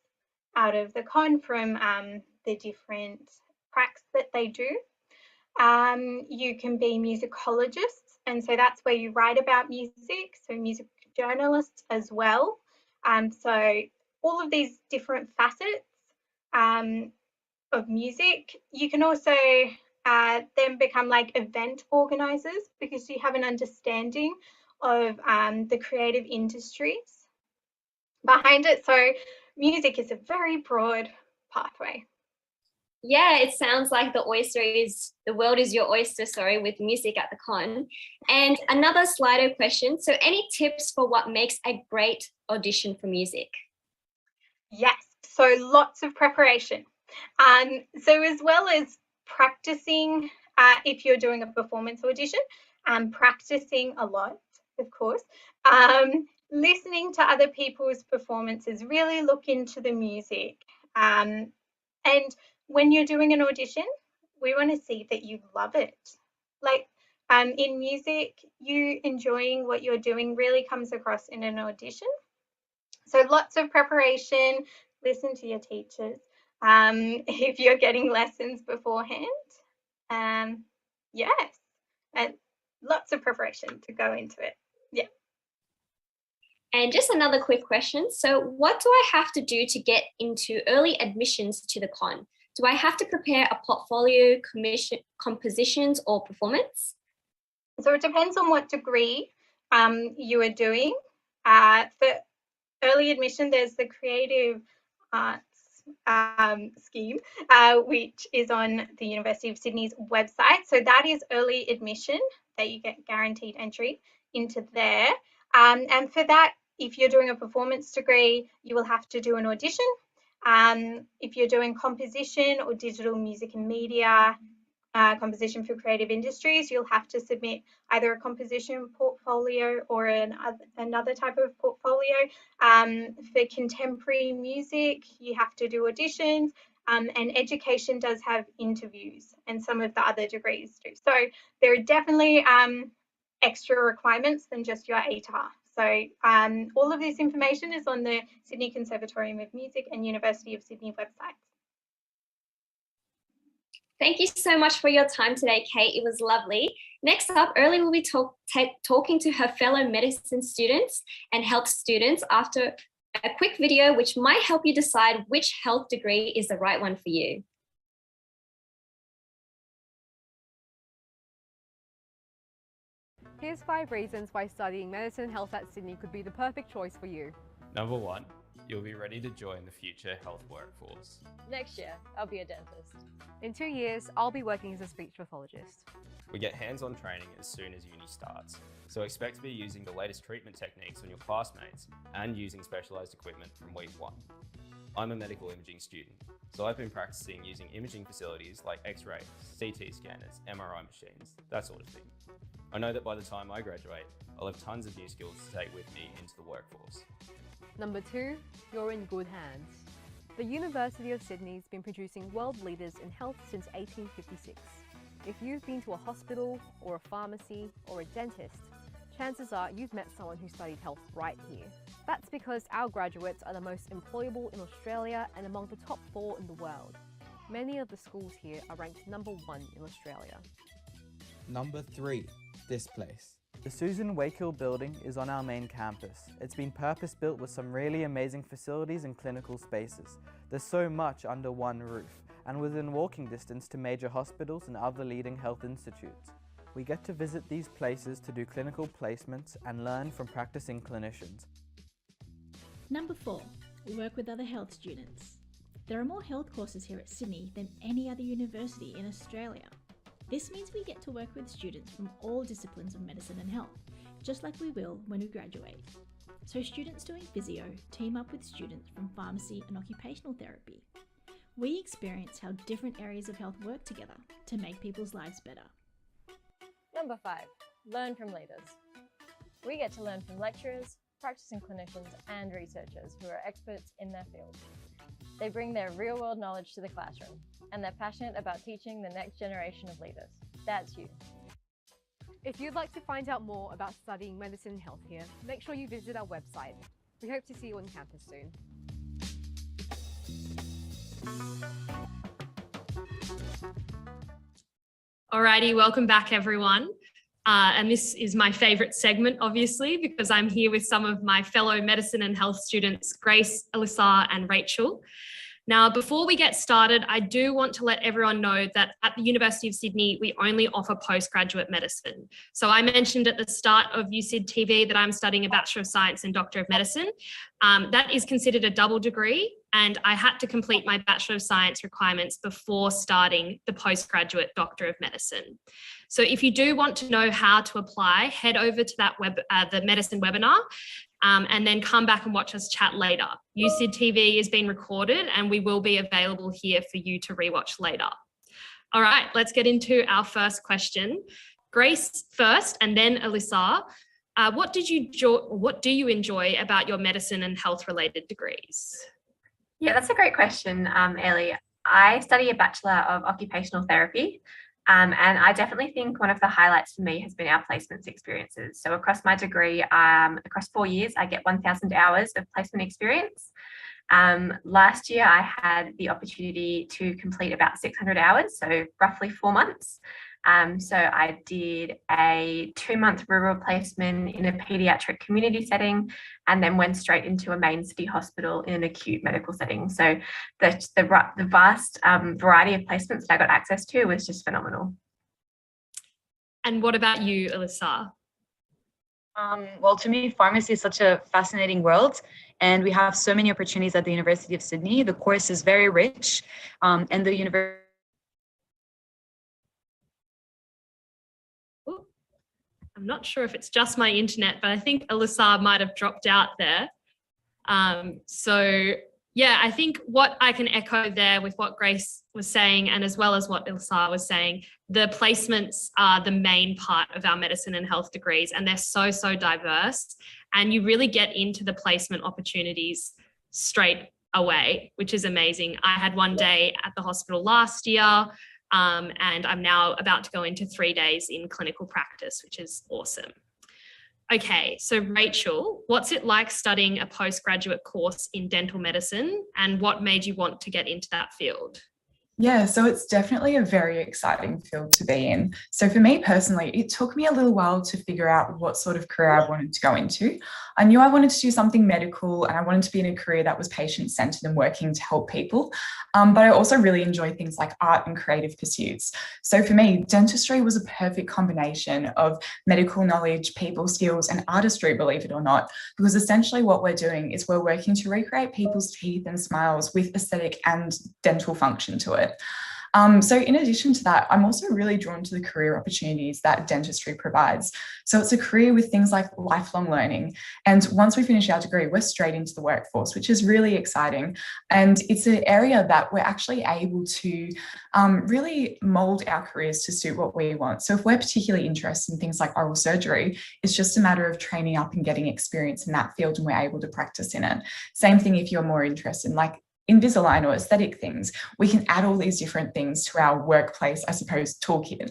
out of the con from the different tracks that they do. You can be musicologists, and so that's where you write about music, so music journalists as well. So all of these different facets of music. You can also then become like event organizers, because you have an understanding of the creative industries behind it. So music is a very broad pathway. Yeah, it sounds like the world is your oyster, with music at the con. And another Slido question. So any tips for what makes a great audition for music? Yes, so lots of preparation. So as well as practicing, if you're doing a performance audition, practicing a lot, of course, listening to other people's performances, really look into the music. And when you're doing an audition, we want to see that you love it. Like in music, you enjoying what you're doing really comes across in an audition. So lots of preparation, listen to your teachers if you're getting lessons beforehand. Yes, and lots of preparation to go into it. Yeah. And just another quick question. So what do I have to do to get into early admissions to the con? Do I have to prepare a portfolio, compositions, or performance? So it depends on what degree you are doing. For early admission, there's the Creative Arts scheme, which is on the University of Sydney's website. So that is early admission, that you get guaranteed entry into there. And for that, if you're doing a performance degree, you will have to do an audition. If you're doing composition or digital music and media, composition for creative industries, you'll have to submit either a composition portfolio or another type of portfolio. For contemporary music, you have to do auditions, and education does have interviews, and some of the other degrees do. So there are definitely extra requirements than just your ATAR. So all of this information is on the Sydney Conservatorium of Music and University of Sydney websites. Thank you so much for your time today, Kate. It was lovely. Next up, Early will be talking to her fellow medicine students and health students after a quick video which might help you decide which health degree is the right one for you. Here's 5 reasons why studying medicine and health at Sydney could be the perfect choice for you. Number 1, you'll be ready to join the future health workforce. Next year, I'll be a dentist. In 2 years, I'll be working as a speech pathologist. We get hands-on training as soon as uni starts, so expect to be using the latest treatment techniques on your classmates and using specialised equipment from week 1. I'm a medical imaging student, so I've been practicing using imaging facilities like X-ray, CT scanners, MRI machines, that sort of thing. I know that by the time I graduate, I'll have tons of new skills to take with me into the workforce. Number 2, you're in good hands. The University of Sydney's been producing world leaders in health since 1856. If you've been to a hospital or a pharmacy or a dentist, chances are you've met someone who studied health right here. That's because our graduates are the most employable in Australia and among the top 4 in the world. Many of the schools here are ranked number 1 in Australia. Number 3, this place. The Susan Wakehill building is on our main campus. It's been purpose-built with some really amazing facilities and clinical spaces. There's so much under one roof, and within walking distance to major hospitals and other leading health institutes. We get to visit these places to do clinical placements and learn from practicing clinicians. Number 4, we work with other health students. There are more health courses here at Sydney than any other university in Australia. This means we get to work with students from all disciplines of medicine and health, just like we will when we graduate. So students doing physio team up with students from pharmacy and occupational therapy. We experience how different areas of health work together to make people's lives better. Number 5, learn from leaders. We get to learn from lecturers, practicing clinicians and researchers who are experts in their field. They bring their real-world knowledge to the classroom, and they're passionate about teaching the next generation of leaders. That's you. If you'd like to find out more about studying medicine and health here, make sure you visit our website. We hope to see you on campus soon. Alrighty, welcome back everyone. And this is my favourite segment, obviously, because I'm here with some of my fellow medicine and health students, Grace, Alyssa, and Rachel. Now, before we get started, I do want to let everyone know that at the University of Sydney, we only offer postgraduate medicine. So I mentioned at the start of USyd TV that I'm studying a Bachelor of Science and Doctor of Medicine. That is considered a double degree, and I had to complete my Bachelor of Science requirements before starting the postgraduate Doctor of Medicine. So if you do want to know how to apply, head over to that the medicine webinar, and then come back and watch us chat later. USyd TV is being recorded and we will be available here for you to rewatch later. All right, let's get into our first question. Grace first and then Alyssa. What do you enjoy about your medicine and health related degrees? Yeah, that's a great question, Ellie. I study a Bachelor of Occupational Therapy. And I definitely think one of the highlights for me has been our placements experiences. So across my degree, across 4 years, I get 1,000 hours of placement experience. Last year, I had the opportunity to complete about 600 hours, so roughly 4 months. So I did a 2-month rural placement in a paediatric community setting, and then went straight into a main city hospital in an acute medical setting. So the vast variety of placements that I got access to was just phenomenal. And what about you, Alyssa? Well, to me, pharmacy is such a fascinating world, and we have so many opportunities at the University of Sydney. The course is very rich, and the university. I'm not sure if it's just my internet, but I think Alyssa might have dropped out there. So yeah, I think what I can echo there with what Grace was saying, and as well as what Alyssa was saying, the placements are the main part of our medicine and health degrees, and they're so, so diverse. And you really get into the placement opportunities straight away, which is amazing. I had 1 day at the hospital last year. And I'm now about to go into 3 days in clinical practice, which is awesome. Okay, so Rachel, what's it like studying a postgraduate course in dental medicine, and what made you want to get into that field? Yeah, so it's definitely a very exciting field to be in. So for me personally, it took me a little while to figure out what sort of career I wanted to go into. I knew I wanted to do something medical, and I wanted to be in a career that was patient-centered and working to help people. But I also really enjoy things like art and creative pursuits. So for me, dentistry was a perfect combination of medical knowledge, people skills, and artistry, believe it or not, because essentially what we're doing is we're working to recreate people's teeth and smiles with aesthetic and dental function to it. So in addition to that, I'm also really drawn to the career opportunities that dentistry provides. So it's a career with things like lifelong learning. And once we finish our degree, we're straight into the workforce, which is really exciting. And it's an area that we're actually able to really mold our careers to suit what we want. So if we're particularly interested in things like oral surgery, it's just a matter of training up and getting experience in that field, and we're able to practice in it. Same thing if you're more interested in like Invisalign or aesthetic things, we can add all these different things to our workplace, I suppose, toolkit.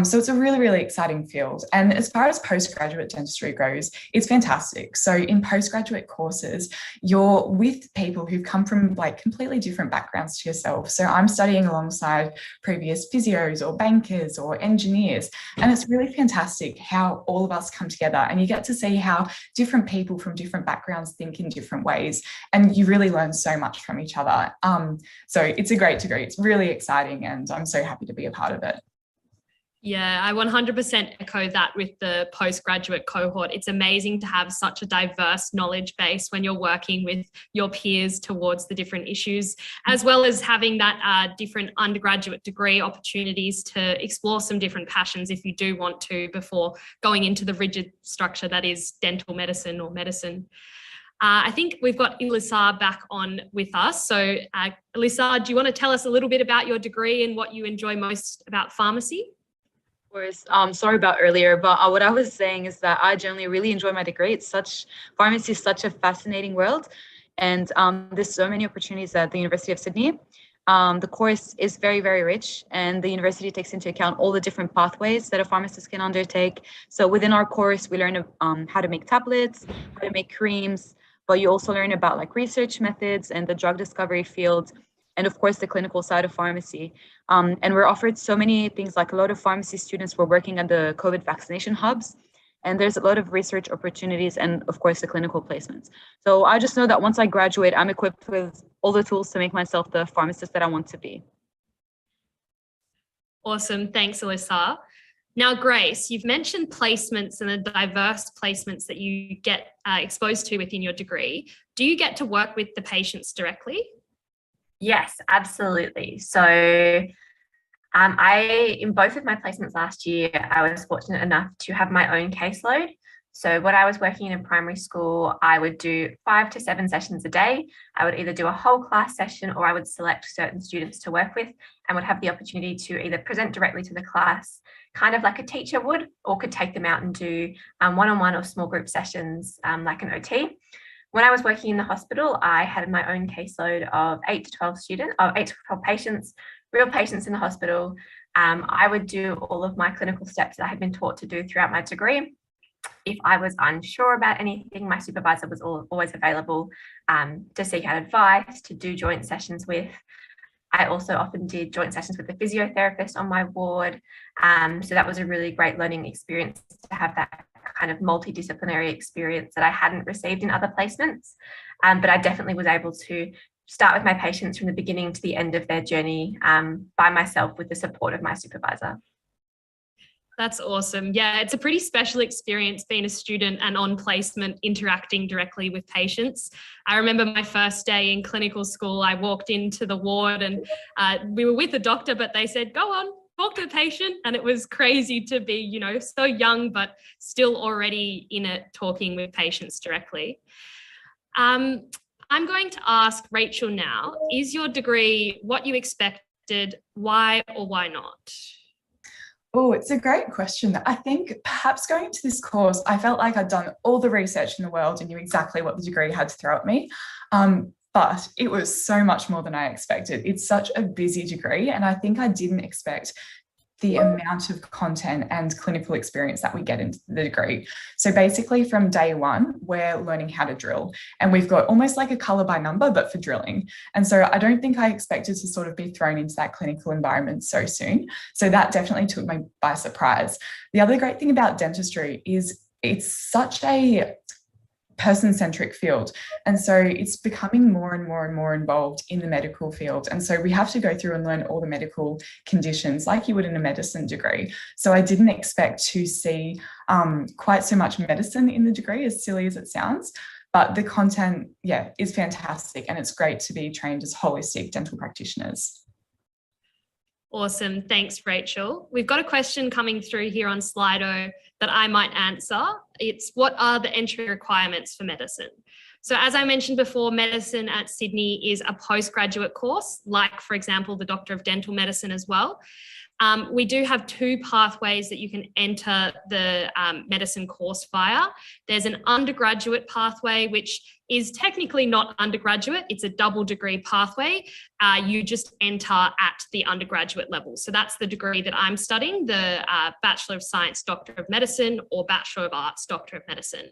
So it's a really, really exciting field. And as far as postgraduate dentistry goes, it's fantastic. So in postgraduate courses, you're with people who've come from like completely different backgrounds to yourself. So I'm studying alongside previous physios or bankers or engineers. And it's really fantastic how all of us come together, and you get to see how different people from different backgrounds think in different ways. And you really learn so much from each other. So it's a great degree. It's really exciting, and I'm so happy to be a part of it. Yeah, I 100% echo that with the postgraduate cohort. It's amazing to have such a diverse knowledge base when you're working with your peers towards the different issues, as well as having that different undergraduate degree opportunities to explore some different passions if you do want to before going into the rigid structure that is dental medicine or medicine. I think we've got Elisa back on with us. So Elisa, do you want to tell us a little bit about your degree and what you enjoy most about pharmacy? Of course. Sorry about earlier, but what I was saying is that I generally really enjoy my degree. Pharmacy is such a fascinating world, and there's so many opportunities at the University of Sydney. The course is very, very rich, and the university takes into account all the different pathways that a pharmacist can undertake. So within our course, we learn how to make tablets, how to make creams, but you also learn about like research methods and the drug discovery field, and of course the clinical side of pharmacy. And we're offered so many things, like a lot of pharmacy students were working at the COVID vaccination hubs, and there's a lot of research opportunities and of course the clinical placements. So I just know that once I graduate, I'm equipped with all the tools to make myself the pharmacist that I want to be. Awesome, thanks Alyssa. Now, Grace, you've mentioned placements and the diverse placements that you get exposed to within your degree. Do you get to work with the patients directly? Yes, absolutely. So in both of my placements last year, I was fortunate enough to have my own caseload. So when I was working in a primary school, I would do 5 to 7 sessions a day. I would either do a whole class session, or I would select certain students to work with and would have the opportunity to either present directly to the class, kind of like a teacher would, or could take them out and do one-on-one or small group sessions like an OT. When I was working in the hospital, I had my own caseload of 8 to 12 patients, real patients in the hospital. I would do all of my clinical steps that I had been taught to do throughout my degree. If I was unsure about anything, my supervisor was always available to seek out advice, to do joint sessions with. I also often did joint sessions with the physiotherapist on my ward. So that was a really great learning experience to have that kind of multidisciplinary experience that I hadn't received in other placements. But I definitely was able to start with my patients from the beginning to the end of their journey by myself with the support of my supervisor. That's awesome. Yeah, it's a pretty special experience being a student and on placement interacting directly with patients. I remember my first day in clinical school, I walked into the ward and we were with the doctor, but they said, go on, talk to the patient. And it was crazy to be, so young, but still already in it, talking with patients directly. I'm going to ask Rachel now, is your degree what you expected? Why or why not? Oh, it's a great question. I think perhaps going into this course, I felt like I'd done all the research in the world and knew exactly what the degree had to throw at me. But it was so much more than I expected. It's such a busy degree, and I think I didn't expect the amount of content and clinical experience that we get into the degree. So basically from day one, we're learning how to drill, and we've got almost like a color by number, but for drilling. And so I don't think I expected to sort of be thrown into that clinical environment so soon. So that definitely took me by surprise. The other great thing about dentistry is it's such a person-centric field, and so it's becoming more and more and more involved in the medical field, and so we have to go through and learn all the medical conditions like you would in a medicine degree. So I didn't expect to see quite so much medicine in the degree, as silly as it sounds, but the content, is fantastic, and it's great to be trained as holistic dental practitioners. Awesome. Thanks, Rachel. We've got a question coming through here on Slido that I might answer. It's, what are the entry requirements for medicine? So as I mentioned before, medicine at Sydney is a postgraduate course, like, for example, the Doctor of Dental Medicine as well. We do have two pathways that you can enter the medicine course via. There's an undergraduate pathway, which is technically not undergraduate. It's a double degree pathway. You just enter at the undergraduate level. So that's the degree that I'm studying, the Bachelor of Science, Doctor of Medicine, or Bachelor of Arts, Doctor of Medicine.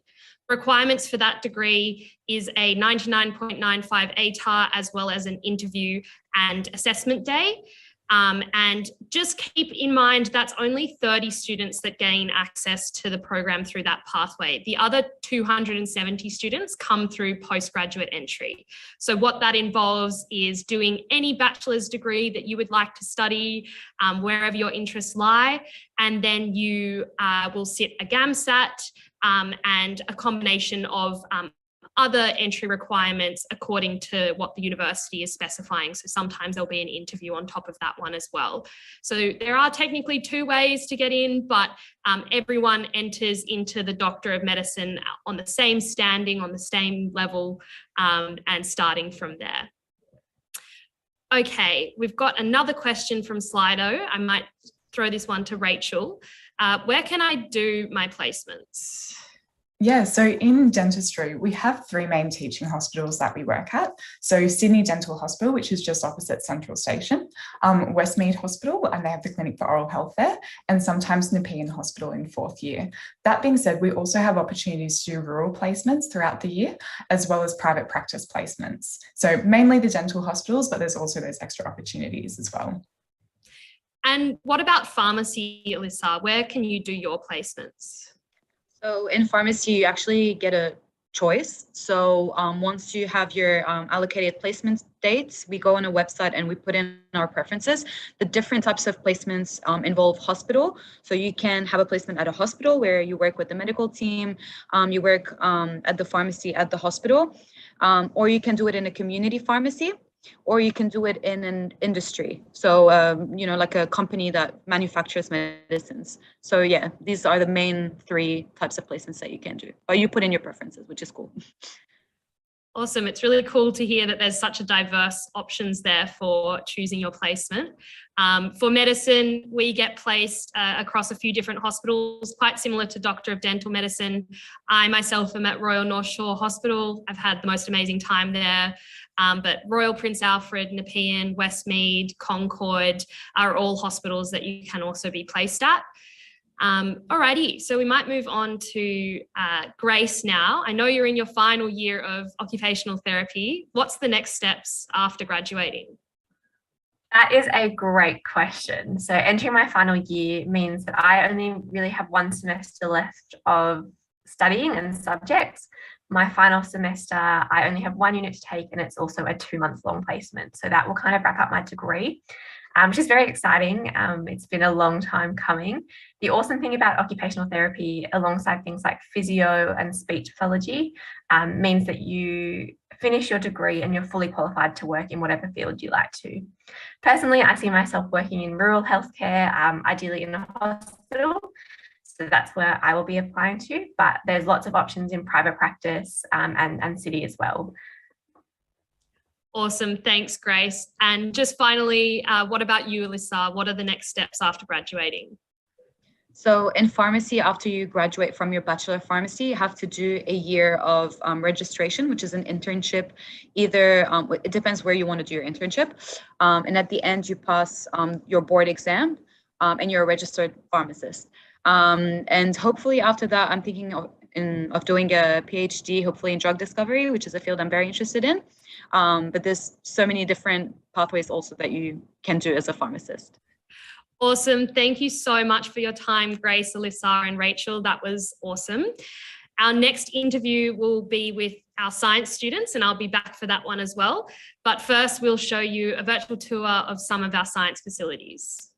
Requirements for that degree is a 99.95 ATAR, as well as an interview and assessment day. And just keep in mind that's only 30 students that gain access to the program through that pathway. The other 270 students come through postgraduate entry. So what that involves is doing any bachelor's degree that you would like to study, wherever your interests lie, and then you will sit a GAMSAT and a combination of other entry requirements according to what the university is specifying. So sometimes there'll be an interview on top of that one as well. So there are technically two ways to get in, but everyone enters into the Doctor of Medicine on the same standing, on the same level, and starting from there. Okay, we've got another question from Slido. I might throw this one to Rachel. Where can I do my placements? Yeah, so in dentistry, we have three main teaching hospitals that we work at. So Sydney Dental Hospital, which is just opposite Central Station, Westmead Hospital, and they have the Clinic for Oral Health there, and sometimes Nepean Hospital in fourth year. That being said, we also have opportunities to do rural placements throughout the year, as well as private practice placements. So mainly the dental hospitals, but there's also those extra opportunities as well. And what about pharmacy, Alyssa? Where can you do your placements? So in pharmacy, you actually get a choice. So once you have your allocated placement dates, we go on a website and we put in our preferences. The different types of placements involve hospital. So you can have a placement at a hospital where you work with the medical team, you work at the pharmacy at the hospital, or you can do it in a community pharmacy, or you can do it in an industry. So, like a company that manufactures medicines. So yeah, these are the main three types of placements that you can do, but you put in your preferences, which is cool. Awesome. It's really cool to hear that there's such a diverse options there for choosing your placement. For medicine, we get placed across a few different hospitals, quite similar to Doctor of Dental Medicine. I myself am at Royal North Shore Hospital. I've had the most amazing time there. But Royal Prince Alfred, Nepean, Westmead, Concord are all hospitals that you can also be placed at. Alrighty, so we might move on to Grace now. I know you're in your final year of occupational therapy. What's the next steps after graduating? That is a great question. So entering my final year means that I only really have one semester left of studying and subjects. My final semester, I only have one unit to take, and it's also a 2-month long placement. So that will kind of wrap up my degree, which is very exciting. It's been a long time coming. The awesome thing about occupational therapy, alongside things like physio and speech pathology, means that you finish your degree and you're fully qualified to work in whatever field you like to. Personally, I see myself working in rural healthcare, ideally in a hospital. So that's where I will be applying to, but there's lots of options in private practice and city as well. Awesome. Thanks, Grace. And just finally, what about you, Alyssa? What are the next steps after graduating? So in pharmacy, after you graduate from your Bachelor of Pharmacy, you have to do a year of registration, which is an internship. Either, it depends where you want to do your internship. And at the end, you pass your board exam and you're a registered pharmacist. And hopefully after that, I'm thinking of doing a PhD, hopefully in drug discovery, which is a field I'm very interested in. But there's so many different pathways also that you can do as a pharmacist. Awesome. Thank you so much for your time, Grace, Alyssa, and Rachel. That was awesome. Our next interview will be with our science students, and I'll be back for that one as well. But first, we'll show you a virtual tour of some of our science facilities.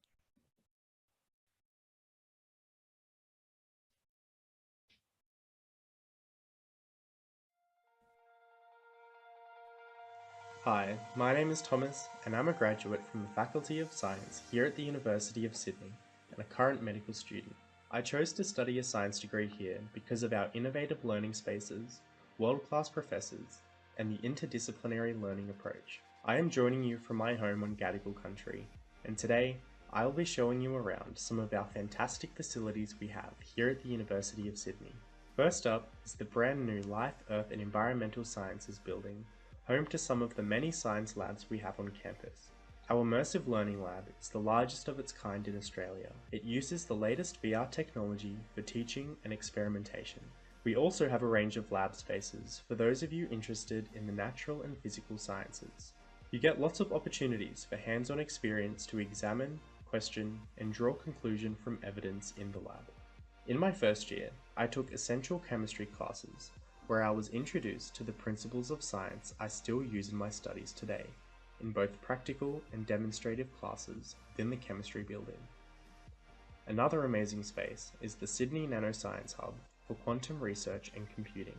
Hi, my name is Thomas, and I'm a graduate from the Faculty of Science here at the University of Sydney and a current medical student. I chose to study a science degree here because of our innovative learning spaces, world-class professors, and the interdisciplinary learning approach. I am joining you from my home on Gadigal country, and today I will be showing you around some of our fantastic facilities we have here at the University of Sydney. First up is the brand new Life, Earth and Environmental Sciences building, home to some of the many science labs we have on campus. Our Immersive Learning Lab is the largest of its kind in Australia. It uses the latest VR technology for teaching and experimentation. We also have a range of lab spaces for those of you interested in the natural and physical sciences. You get lots of opportunities for hands-on experience to examine, question, and draw conclusion from evidence in the lab. In my first year, I took essential chemistry classes, where I was introduced to the principles of science I still use in my studies today, in both practical and demonstrative classes within the chemistry building. Another amazing space is the Sydney Nanoscience Hub for quantum research and computing.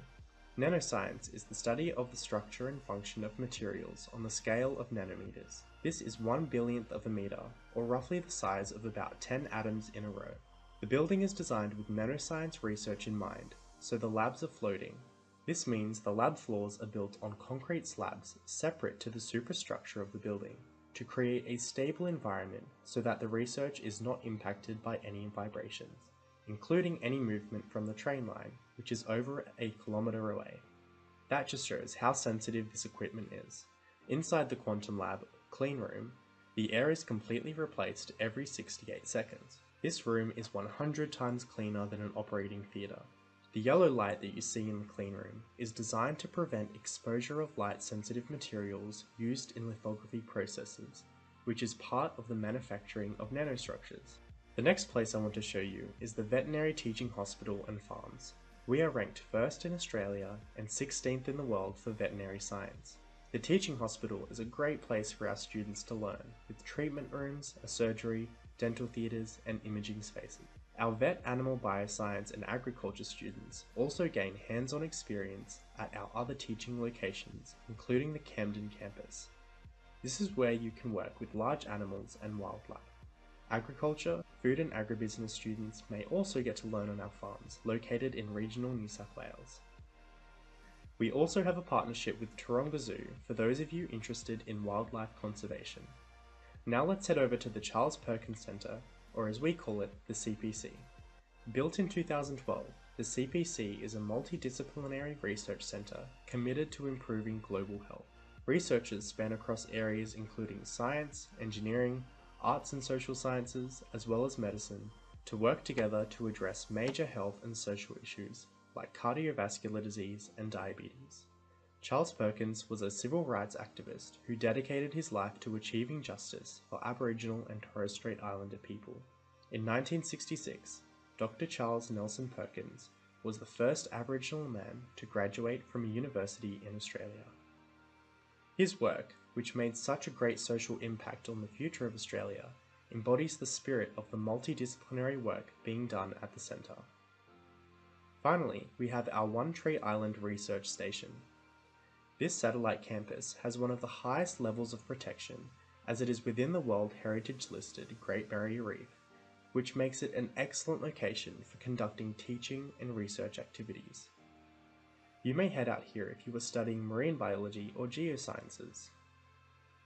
Nanoscience is the study of the structure and function of materials on the scale of nanometers. This is 1/1,000,000th of a meter, or roughly the size of about 10 atoms in a row. The building is designed with nanoscience research in mind, so the labs are floating. This means the lab floors are built on concrete slabs separate to the superstructure of the building, to create a stable environment so that the research is not impacted by any vibrations, including any movement from the train line, which is over a kilometre away. That just shows how sensitive this equipment is. Inside the quantum lab clean room, the air is completely replaced every 68 seconds. This room is 100 times cleaner than an operating theatre. The yellow light that you see in the clean room is designed to prevent exposure of light-sensitive materials used in lithography processes, which is part of the manufacturing of nanostructures. The next place I want to show you is the Veterinary Teaching Hospital and Farms. We are ranked 1st in Australia and 16th in the world for veterinary science. The teaching hospital is a great place for our students to learn, with treatment rooms, a surgery, dental theatres and imaging spaces. Our vet, animal bioscience and agriculture students also gain hands-on experience at our other teaching locations, including the Camden campus. This is where you can work with large animals and wildlife. Agriculture, food and agribusiness students may also get to learn on our farms located in regional New South Wales. We also have a partnership with Taronga Zoo for those of you interested in wildlife conservation. Now let's head over to the Charles Perkins Centre, or as we call it, the CPC. Built in 2012, the CPC is a multidisciplinary research centre committed to improving global health. Researchers span across areas including science, engineering, arts and social sciences, as well as medicine, to work together to address major health and social issues like cardiovascular disease and diabetes. Charles Perkins was a civil rights activist who dedicated his life to achieving justice for Aboriginal and Torres Strait Islander people. In 1966, Dr. Charles Nelson Perkins was the first Aboriginal man to graduate from a university in Australia. His work, which made such a great social impact on the future of Australia, embodies the spirit of the multidisciplinary work being done at the centre. Finally, we have our One Tree Island Research Station. This satellite campus has one of the highest levels of protection, as it is within the World Heritage listed Great Barrier Reef, which makes it an excellent location for conducting teaching and research activities. You may head out here if you are studying marine biology or geosciences.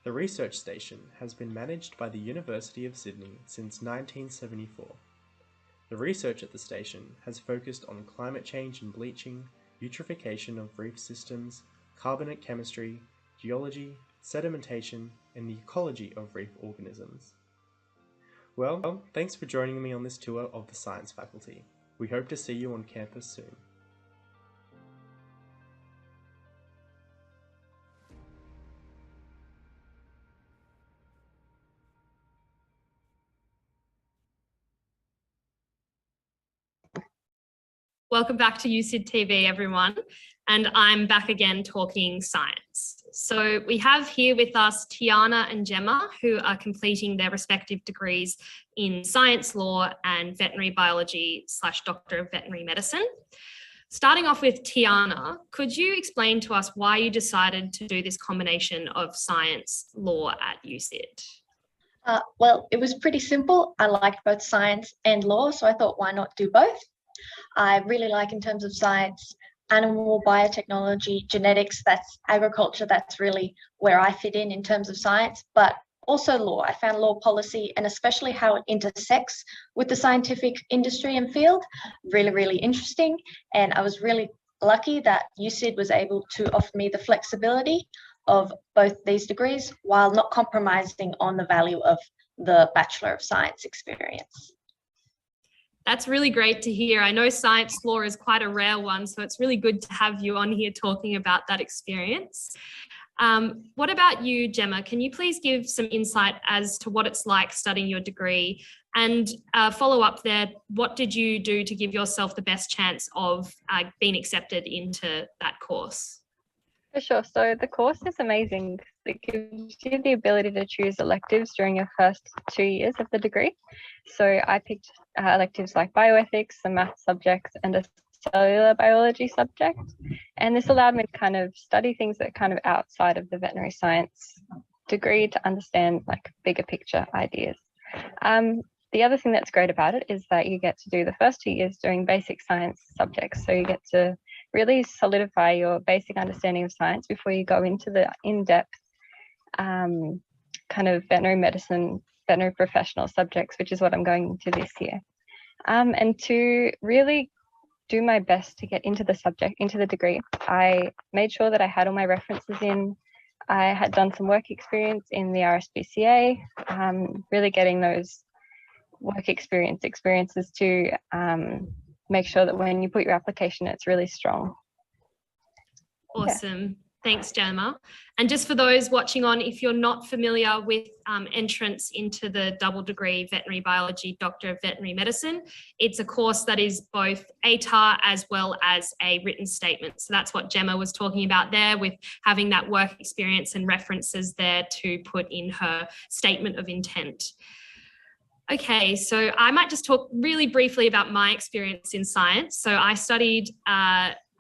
The research station has been managed by the University of Sydney since 1974. The research at the station has focused on climate change and bleaching, eutrophication of reef systems, carbonate chemistry, geology, sedimentation, and the ecology of reef organisms. Well, thanks for joining me on this tour of the science faculty. We hope to see you on campus soon. Welcome back to USyd TV, everyone. And I'm back again talking science. So we have here with us Tiana and Gemma, who are completing their respective degrees in science law and veterinary biology / Doctor of Veterinary Medicine. Starting off with Tiana, could you explain to us why you decided to do this combination of science law at USyd? Well, it was pretty simple. I liked both science and law, so I thought, why not do both? I really like, in terms of science, animal biotechnology, genetics, that's agriculture, that's really where I fit in terms of science. But also law. I found law policy and especially how it intersects with the scientific industry and field really, really interesting. And I was really lucky that USyd was able to offer me the flexibility of both these degrees while not compromising on the value of the Bachelor of Science experience. That's really great to hear. I know science law is quite a rare one, so it's really good to have you on here talking about that experience. What about you, Gemma? Can you please give some insight as to what it's like studying your degree? And follow up there, what did you do to give yourself the best chance of being accepted into that course? For sure. So the course is amazing. It gives you the ability to choose electives during your first 2 years of the degree. So I picked electives like bioethics, the math subjects, and a cellular biology subject. And this allowed me to kind of study things that are kind of outside of the veterinary science degree to understand like bigger picture ideas. The other thing that's great about it is that you get to do the first 2 years doing basic science subjects. So you get to really solidify your basic understanding of science before you go into the in-depth kind of veterinary medicine, veterinary professional subjects, which is what I'm going into this year. And to really do my best to get into the subject, into the degree, I made sure that I had all my references in. I had done some work experience in the RSPCA, really getting those work experiences to make sure that when you put your application, it's really strong. Awesome. Yeah. Thanks, Gemma. And just for those watching on, if you're not familiar with entrance into the double degree veterinary biology, Doctor of Veterinary Medicine, it's a course that is both ATAR as well as a written statement. So that's what Gemma was talking about there, with having that work experience and references there to put in her statement of intent. Okay, so I might just talk really briefly about my experience in science. So I studied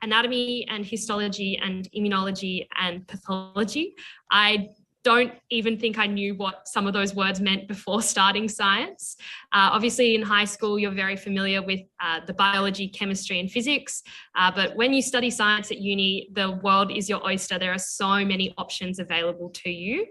anatomy and histology and immunology and pathology. I don't even think I knew what some of those words meant before starting science. Obviously in high school, you're very familiar with the biology, chemistry and physics, but when you study science at uni, the world is your oyster. There are so many options available to you.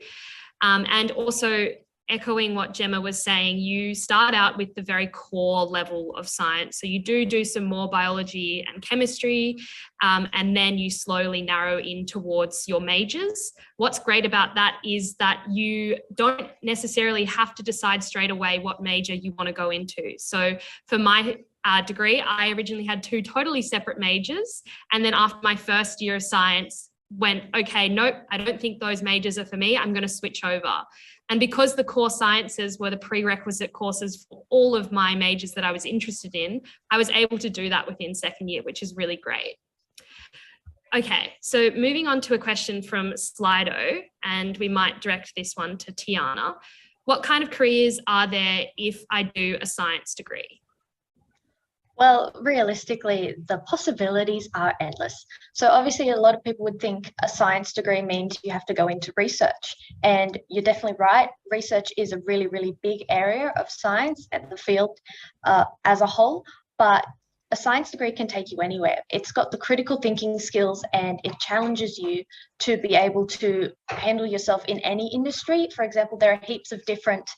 And also, echoing what Gemma was saying, you start out with the very core level of science. So you do some more biology and chemistry, and then you slowly narrow in towards your majors. What's great about that is that you don't necessarily have to decide straight away what major you want to go into. So for my degree, I originally had 2 totally separate majors. And then after my first year of science, went, okay, nope, I don't think those majors are for me. I'm going to switch over. And because the core sciences were the prerequisite courses for all of my majors that I was interested in, I was able to do that within second year, which is really great. Okay, so moving on to a question from Slido, and we might direct this one to Tiana. What kind of careers are there if I do a science degree? Well, realistically, the possibilities are endless. So obviously a lot of people would think a science degree means you have to go into research. And you're definitely right. Research is a really, really big area of science and the field as a whole. But a science degree can take you anywhere. It's got the critical thinking skills and it challenges you to be able to handle yourself in any industry. For example, there are heaps of different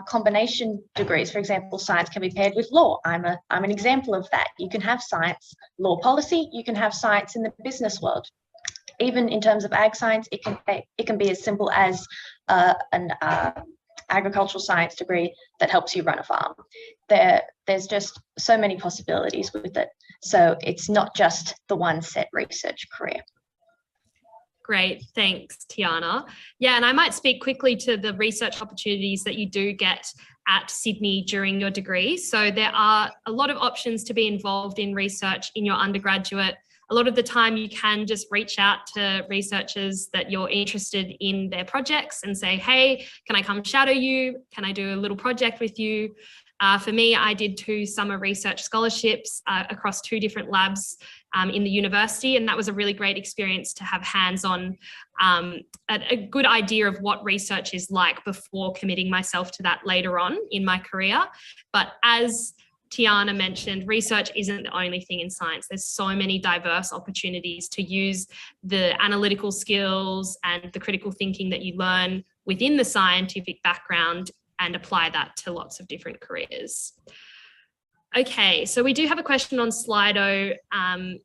combination degrees. For example, science can be paired with law. I'm an example of that. You can have science, law policy, you can have science in the business world. Even in terms of ag science, it can be as simple as an agricultural science degree that helps you run a farm. There's just so many possibilities with it. So it's not just the one set research career. Great, thanks, Tiana. Yeah, and I might speak quickly to the research opportunities that you do get at Sydney during your degree. So there are a lot of options to be involved in research in your undergraduate. A lot of the time you can just reach out to researchers that you're interested in their projects and say, hey, can I come shadow you? Can I do a little project with you? For me, I did 2 summer research scholarships across 2 different labs in the university, and that was a really great experience to have hands-on, a good idea of what research is like before committing myself to that later on in my career. But as Tiana mentioned, research isn't the only thing in science. There's so many diverse opportunities to use the analytical skills and the critical thinking that you learn within the scientific background and apply that to lots of different careers. Okay, so we do have a question on Slido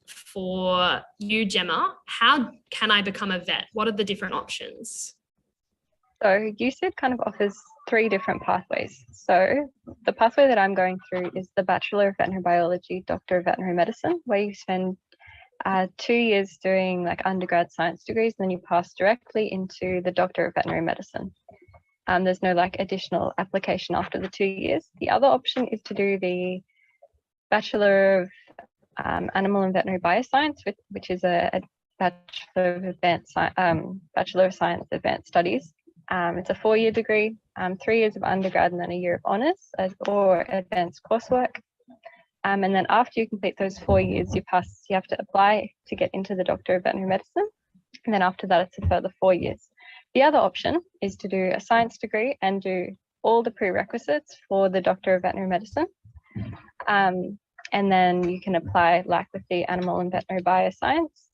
for you, Gemma. How can I become a vet? What are the different options? So USyd kind of offers 3 different pathways. So the pathway that I'm going through is the Bachelor of Veterinary Biology, Doctor of Veterinary Medicine, where you spend 2 years doing like undergrad science degrees, and then you pass directly into the Doctor of Veterinary Medicine. There's no like additional application after the 2 years. The other option is to do the Bachelor of Animal and Veterinary Bioscience, which is a Bachelor of Advanced Bachelor of Science Advanced Studies. It's a 4-year degree, 3 years of undergrad, and then a year of honours or advanced coursework. And then after you complete those 4 years, you have to apply to get into the Doctor of Veterinary Medicine. And then after that, it's a further 4 years. The other option is to do a science degree and do all the prerequisites for the Doctor of Veterinary Medicine. And then you can apply like with the Animal and Veterinary Bioscience.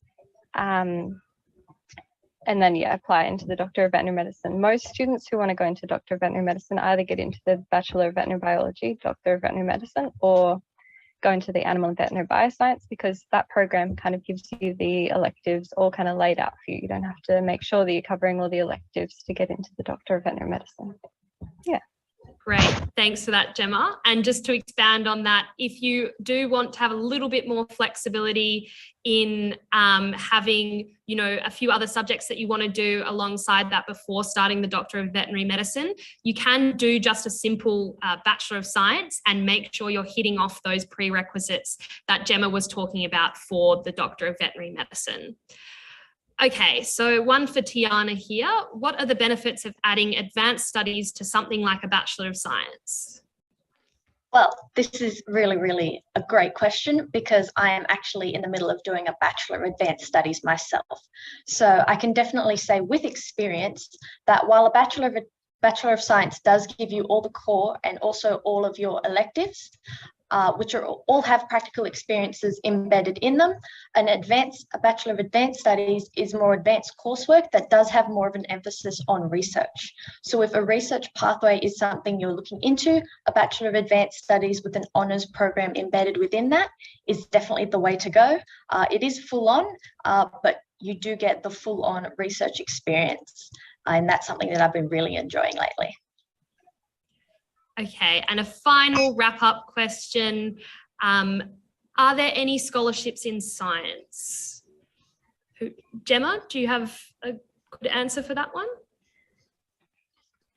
And then, apply into the Doctor of Veterinary Medicine. Most students who want to go into Doctor of Veterinary Medicine either get into the Bachelor of Veterinary Biology, Doctor of Veterinary Medicine, or go into the Animal and Veterinary Bioscience, because that program kind of gives you the electives all kind of laid out for you. You don't have to make sure that you're covering all the electives to get into the Doctor of Veterinary Medicine. Yeah. Great, thanks for that, Gemma. And just to expand on that, if you do want to have a little bit more flexibility in having, a few other subjects that you want to do alongside that before starting the Doctor of Veterinary Medicine, you can do just a simple Bachelor of Science and make sure you're hitting off those prerequisites that Gemma was talking about for the Doctor of Veterinary Medicine. Okay, so one for Tiana here. What are the benefits of adding advanced studies to something like a Bachelor of Science? Well, this is really, really a great question, because I am actually in the middle of doing a Bachelor of Advanced Studies myself. So I can definitely say with experience that while a Bachelor of Science does give you all the core and also all of your electives, which all have practical experiences embedded in them, a Bachelor of Advanced Studies is more advanced coursework that does have more of an emphasis on research. So if a research pathway is something you're looking into, a Bachelor of Advanced Studies with an honours program embedded within that is definitely the way to go. It is full on, but you do get the full on research experience. And that's something that I've been really enjoying lately. Okay, and a final wrap-up question. Are there any scholarships in science? Gemma, do you have a good answer for that one?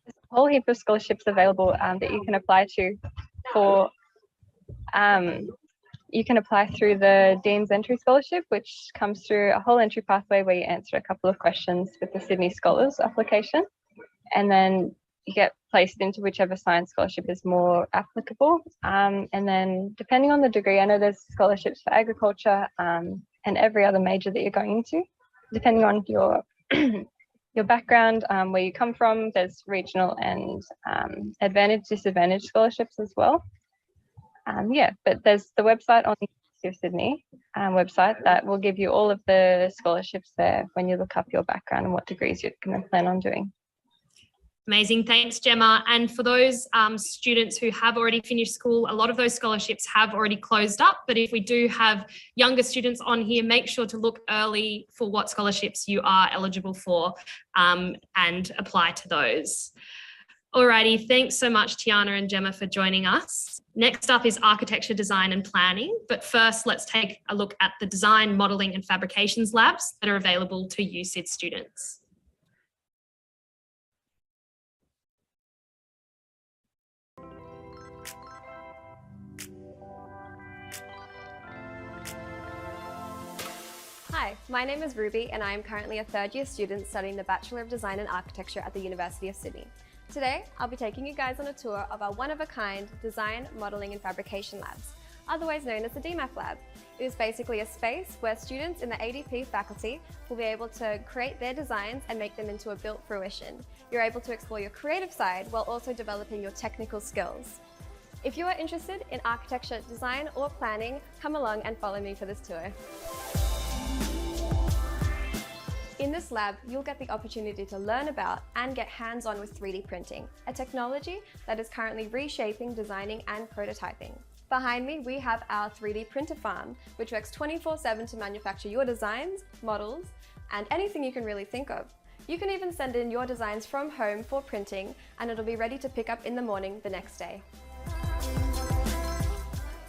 There's a whole heap of scholarships available that you can apply to for, you can apply through the Dean's Entry Scholarship, which comes through a whole entry pathway where you answer a couple of questions with the Sydney Scholars application. And then you get placed into whichever science scholarship is more applicable. And then depending on the degree, I know there's scholarships for agriculture and every other major that you're going into. Depending on your background, where you come from, there's regional and advantage, disadvantage scholarships as well. But there's the website on the University of Sydney website that will give you all of the scholarships there when you look up your background and what degrees you're going to plan on doing. Amazing, thanks Gemma. And for those students who have already finished school, a lot of those scholarships have already closed up, but if we do have younger students on here, make sure to look early for what scholarships you are eligible for and apply to those. Alrighty, thanks so much Tiana and Gemma for joining us. Next up is architecture, design and planning, but first let's take a look at the design, modelling and fabrications labs that are available to USyd students. Hi, my name is Ruby and I am currently a third-year student studying the Bachelor of Design and Architecture at the University of Sydney. Today, I'll be taking you guys on a tour of our one-of-a-kind Design, Modelling and Fabrication Labs, otherwise known as the DMAF Lab. It is basically a space where students in the ADP faculty will be able to create their designs and make them into a built fruition. You're able to explore your creative side while also developing your technical skills. If you are interested in architecture, design or planning, come along and follow me for this tour. In the this lab, you'll get the opportunity to learn about and get hands-on with 3D printing, a technology that is currently reshaping, designing and prototyping. Behind me, we have our 3D printer farm, which works 24/7 to manufacture your designs, models, and anything you can really think of. You can even send in your designs from home for printing, and it'll be ready to pick up in the morning the next day.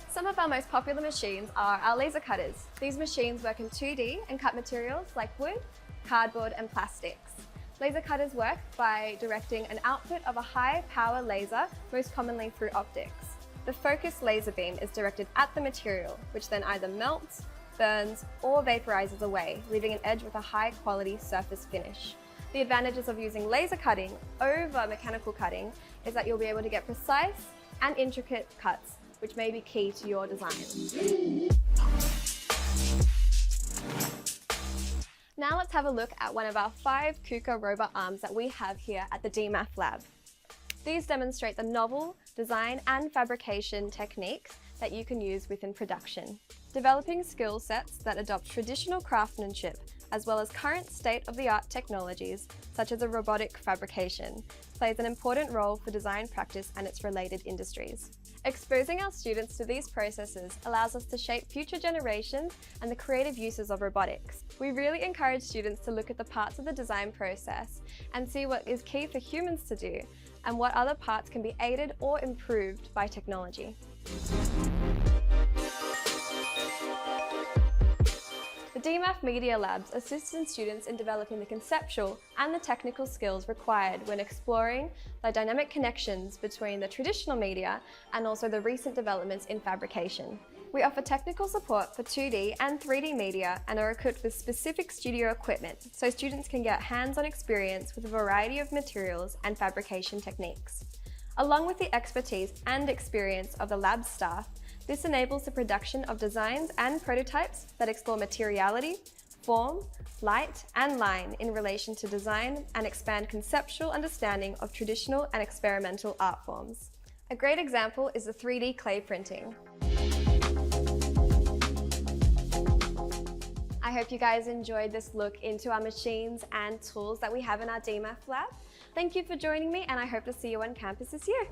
Some of our most popular machines are our laser cutters. These machines work in 2D and cut materials like wood, cardboard and plastics. Laser cutters work by directing an output of a high power laser, most commonly through optics. The focused laser beam is directed at the material, which then either melts, burns or vaporizes away, leaving an edge with a high quality surface finish. The advantages of using laser cutting over mechanical cutting is that you'll be able to get precise and intricate cuts, which may be key to your design. Now let's have a look at one of our 5 KUKA robot arms that we have here at the DMAF lab. These demonstrate the novel design and fabrication techniques that you can use within production. Developing skill sets that adopt traditional craftsmanship as well as current state-of-the-art technologies such as a robotic fabrication plays an important role for design practice and its related industries. Exposing our students to these processes allows us to shape future generations and the creative uses of robotics. We really encourage students to look at the parts of the design process and see what is key for humans to do and what other parts can be aided or improved by technology. The DMAF Media Labs assist students in developing the conceptual and the technical skills required when exploring the dynamic connections between the traditional media and also the recent developments in fabrication. We offer technical support for 2D and 3D media and are equipped with specific studio equipment so students can get hands-on experience with a variety of materials and fabrication techniques. Along with the expertise and experience of the lab staff, this enables the production of designs and prototypes that explore materiality, form, light and line in relation to design and expand conceptual understanding of traditional and experimental art forms. A great example is the 3D clay printing. I hope you guys enjoyed this look into our machines and tools that we have in our DMAF lab. Thank you for joining me and I hope to see you on campus this year.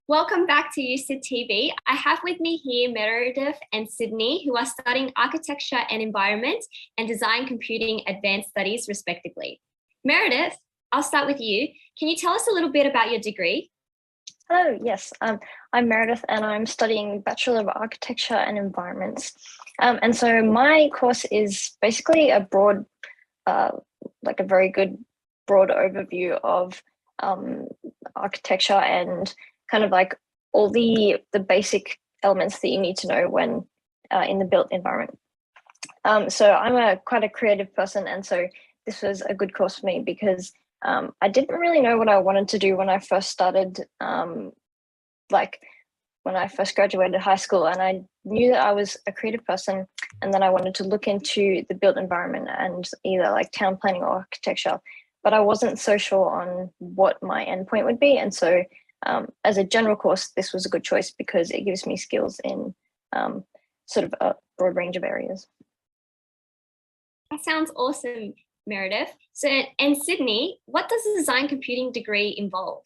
Welcome back to USyd TV. I have with me here Meredith and Sydney, who are studying Architecture and Environment and Design Computing Advanced Studies, respectively. Meredith, I'll start with you. Can you tell us a little bit about your degree? Hello, yes. I'm Meredith and I'm studying Bachelor of Architecture and Environments. And so my course is basically a broad, like a very good broad overview of architecture and kind of like all the basic elements that you need to know when in the built environment. So I'm quite a creative person, and so this was a good course for me because I didn't really know what I wanted to do when I first started, like when I first graduated high school, and I knew that I was a creative person and then I wanted to look into the built environment and either like town planning or architecture, but I wasn't so sure on what my endpoint would be. And so as a general course, this was a good choice because it gives me skills in sort of a broad range of areas. That sounds awesome, Meredith. So, and Sydney, what does a design computing degree involve?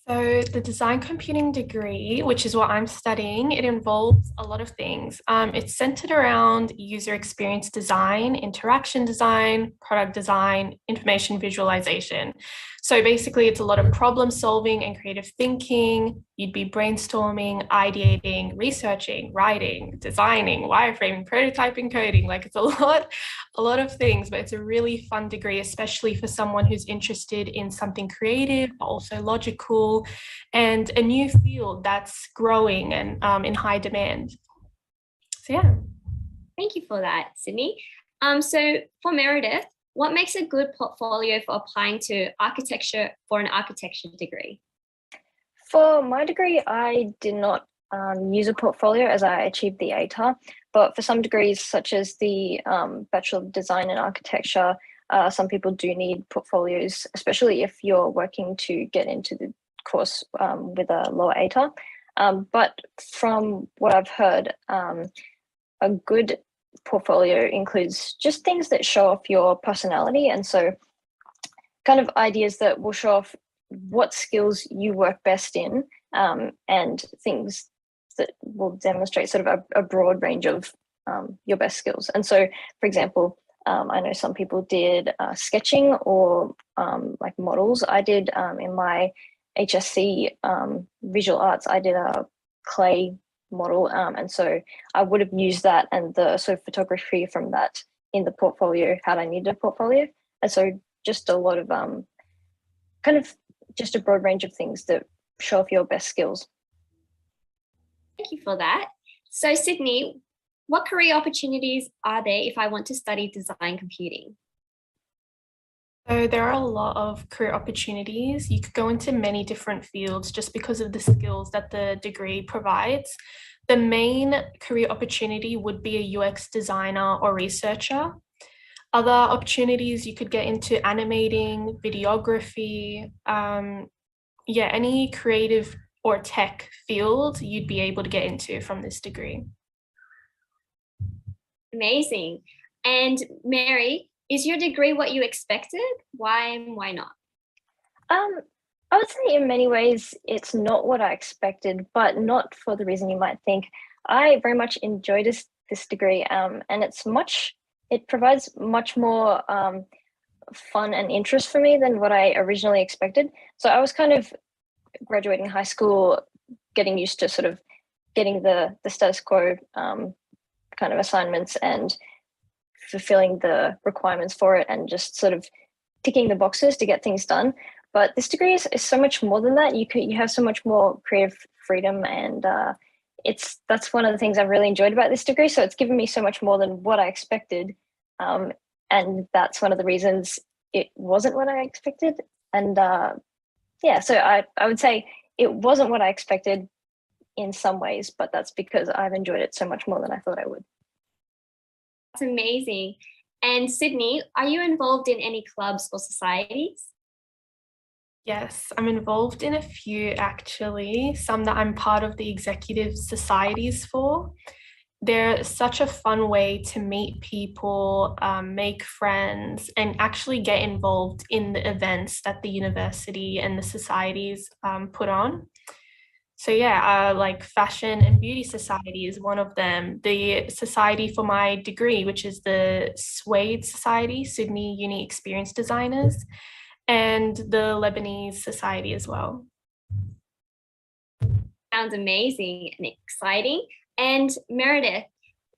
So the design computing degree, which is what I'm studying, it involves a lot of things. It's centered around user experience design, interaction design, product design, information visualization. So basically it's a lot of problem solving and creative thinking. You'd be brainstorming, ideating, researching, writing, designing, wireframing, prototyping, coding. Like it's a lot of things, but it's a really fun degree, especially for someone who's interested in something creative, but also logical, and a new field that's growing and in high demand. So yeah. Thank you for that, Sydney. So for Meredith, what makes a good portfolio for applying to architecture for an architecture degree? For my degree, I did not use a portfolio as I achieved the ATAR, but for some degrees such as the Bachelor of Design and Architecture, some people do need portfolios, especially if you're working to get into the course with a lower ATAR. But from what I've heard, a good portfolio includes just things that show off your personality, and so kind of ideas that will show off what skills you work best in, and things that will demonstrate sort of a broad range of your best skills. And so, for example, I know some people did sketching or like models. I did in my HSC visual arts, I did a clay model, and so I would have used that and the sort of photography from that in the portfolio had I needed a portfolio. And so just a lot of kind of just a broad range of things that show off your best skills. Thank you for that. So Sydney, what career opportunities are there if I want to study design computing? So there are a lot of career opportunities. You could go into many different fields just because of the skills that the degree provides. The main career opportunity would be a UX designer or researcher. Other opportunities, you could get into animating, videography, any creative or tech field you'd be able to get into from this degree. Amazing. And Mary, is your degree what you expected? Why and why not? I would say in many ways it's not what I expected, but not for the reason you might think. I very much enjoyed this degree, and it provides much more fun and interest for me than what I originally expected. So I was kind of graduating high school, getting used to sort of getting the status quo kind of assignments and fulfilling the requirements for it and just sort of ticking the boxes to get things done. But this degree is so much more than that. You have so much more creative freedom, and that's one of the things I've really enjoyed about this degree. So it's given me so much more than what I expected, and that's one of the reasons it wasn't what I expected. And so I would say it wasn't what I expected in some ways, but that's because I've enjoyed it so much more than I thought I would. That's amazing. And Sydney, are you involved in any clubs or societies? Yes, I'm involved in a few actually, some that I'm part of the executive societies for. They're such a fun way to meet people, make friends, and actually get involved in the events that the university and the societies put on. So like Fashion and Beauty Society is one of them. The society for my degree, which is the SUADE Society, Sydney Uni Experience Designers, and the Lebanese Society as well. Sounds amazing and exciting. And Meredith,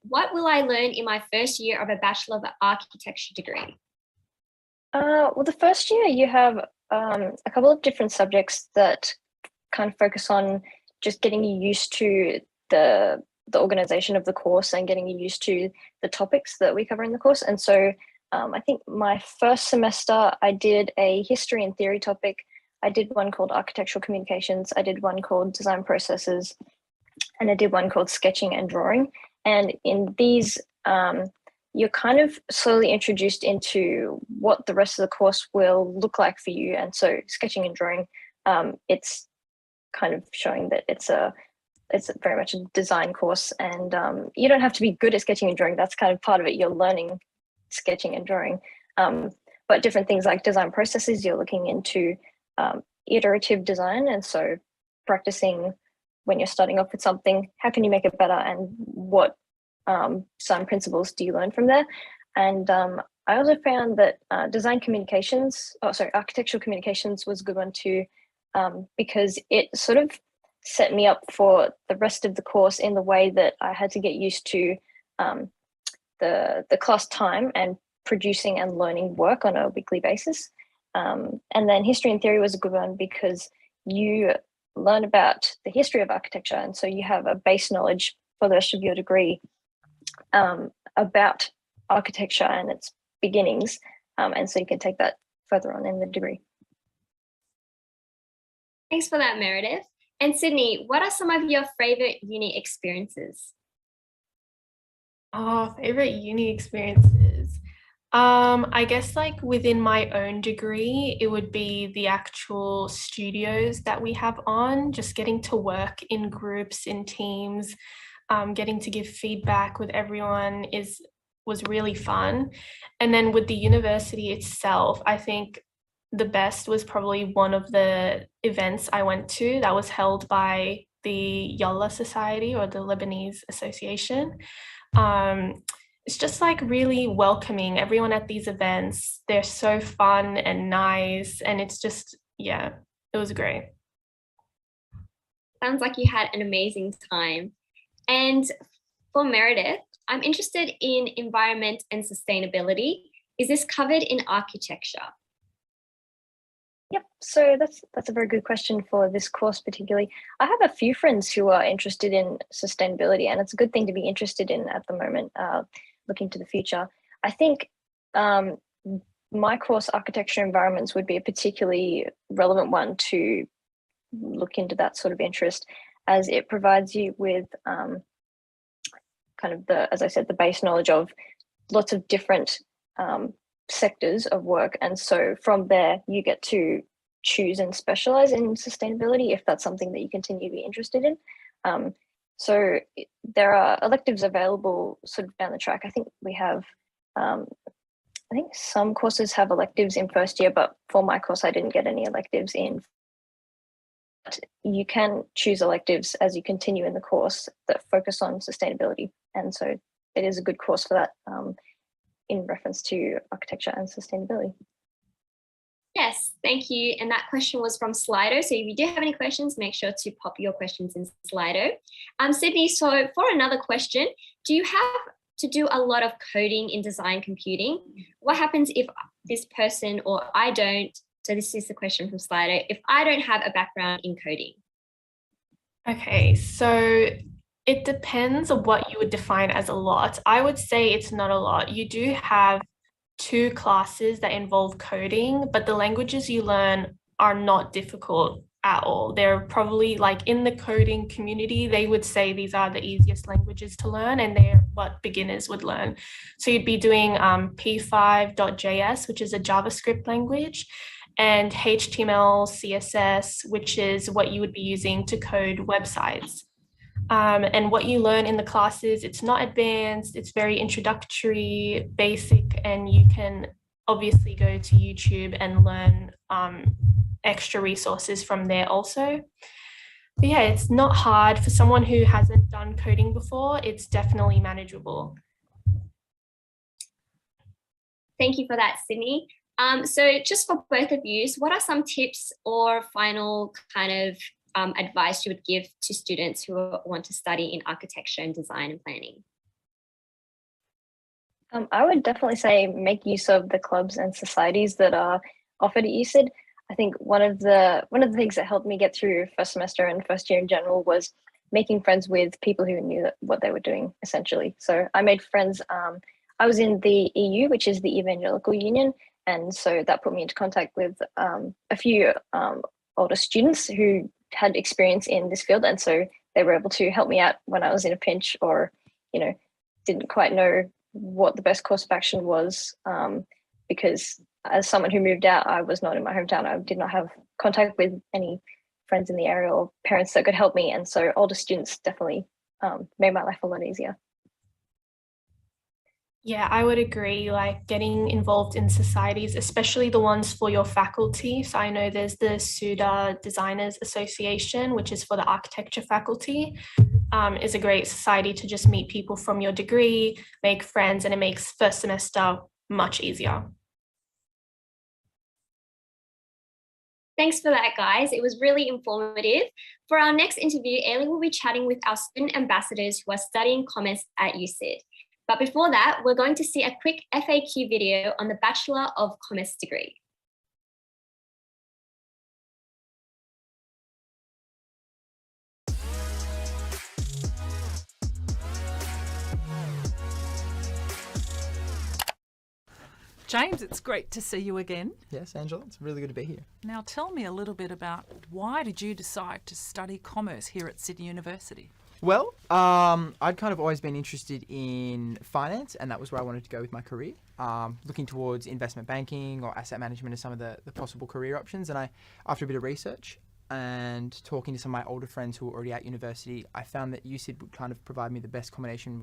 what will I learn in my first year of a Bachelor of Architecture degree? Well, the first year you have a couple of different subjects that kind of focus on just getting you used to the organization of the course and getting you used to the topics that we cover in the course. And so I think my first semester I did a history and theory topic. I did one called architectural communications. I did one called design processes, and I did one called sketching and drawing. And in these, you're kind of slowly introduced into what the rest of the course will look like for you. And so sketching and drawing, it's kind of showing that it's very much a design course, and you don't have to be good at sketching and drawing. That's kind of part of it. You're learning sketching and drawing. But different things like design processes, you're looking into iterative design. And so practicing when you're starting off with something, how can you make it better, and what design principles do you learn from there? And I also found that architectural communications was a good one too, because it sort of set me up for the rest of the course in the way that I had to get used to the class time and producing and learning work on a weekly basis. And then history and theory was a good one because you learn about the history of architecture, and so you have a base knowledge for the rest of your degree about architecture and its beginnings, and so you can take that further on in the degree. Thanks for that, Meredith. And Sydney, what are some of your favourite uni experiences? Favorite uni experiences. I guess like within my own degree, it would be the actual studios that we have on, just getting to work in groups, in teams, getting to give feedback with everyone was really fun. And then with the university itself, I think the best was probably one of the events I went to that was held by the Yallah Society or the Lebanese Association. It's just like really welcoming everyone at these events. They're so fun and nice, and it's just, yeah, it was great. Sounds like you had an amazing time. And for Meredith, I'm interested in environment and sustainability. Is this covered in architecture? Yep, so that's a very good question for this course particularly. I have a few friends who are interested in sustainability, and it's a good thing to be interested in at the moment, looking to the future. I think my course, Architecture Environments, would be a particularly relevant one to look into that sort of interest, as it provides you with kind of as I said, the base knowledge of lots of different sectors of work. And so from there, you get to choose and specialize in sustainability if that's something that you continue to be interested in. So there are electives available sort of down the track. I think we have, I think some courses have electives in first year, but for my course, I didn't get any electives in. But you can choose electives as you continue in the course that focus on sustainability. And so it is a good course for that in reference to architecture and sustainability. Yes, thank you. And that question was from Slido. So if you do have any questions, make sure to pop your questions in Slido. Sydney, so for another question, do you have to do a lot of coding in design computing? What happens if this person or I don't? So this is the question from Slido. If I don't have a background in coding. Okay, so it depends on what you would define as a lot. I would say it's not a lot. You do have 2 classes that involve coding, but the languages you learn are not difficult at all. They're probably like in the coding community, they would say these are the easiest languages to learn and they're what beginners would learn. So you'd be doing p5.js, which is a JavaScript language, and HTML, CSS, which is what you would be using to code websites. And what you learn in the classes, it's not advanced, it's very introductory, basic, and you can obviously go to YouTube and learn extra resources from there also. But yeah, it's not hard for someone who hasn't done coding before. It's definitely manageable. Thank you for that, Sydney. So just for both of you, what are some tips or final kind of advice you would give to students who want to study in architecture and design and planning? I would definitely say make use of the clubs and societies that are offered at USyd. I think one of the things that helped me get through first semester and first year in general was making friends with people who knew what they were doing, essentially. So I made friends. I was in the EU, which is the Evangelical Union, and so that put me into contact with a few older students who had experience in this field, and so they were able to help me out when I was in a pinch or, didn't quite know what the best course of action was, because as someone who moved out, I was not in my hometown. I did not have contact with any friends in the area or parents that could help me, and so older students definitely made my life a lot easier. Yeah, I would agree, like getting involved in societies, especially the ones for your faculty. So I know there's the USyd Designers Association, which is for the architecture faculty, is a great society to just meet people from your degree, make friends, and it makes first semester much easier. Thanks for that, guys. It was really informative. For our next interview, Ailey will be chatting with our student ambassadors who are studying commerce at USyd. But before that, we're going to see a quick FAQ video on the Bachelor of Commerce degree. James, it's great to see you again. Yes, Angela, it's really good to be here. Now tell me a little bit about why did you decide to study commerce here at Sydney University? Well, I'd kind of always been interested in finance, and that was where I wanted to go with my career. Looking towards investment banking or asset management as some of the possible career options. And after a bit of research and talking to some of my older friends who were already at university, I found that USyd would kind of provide me the best combination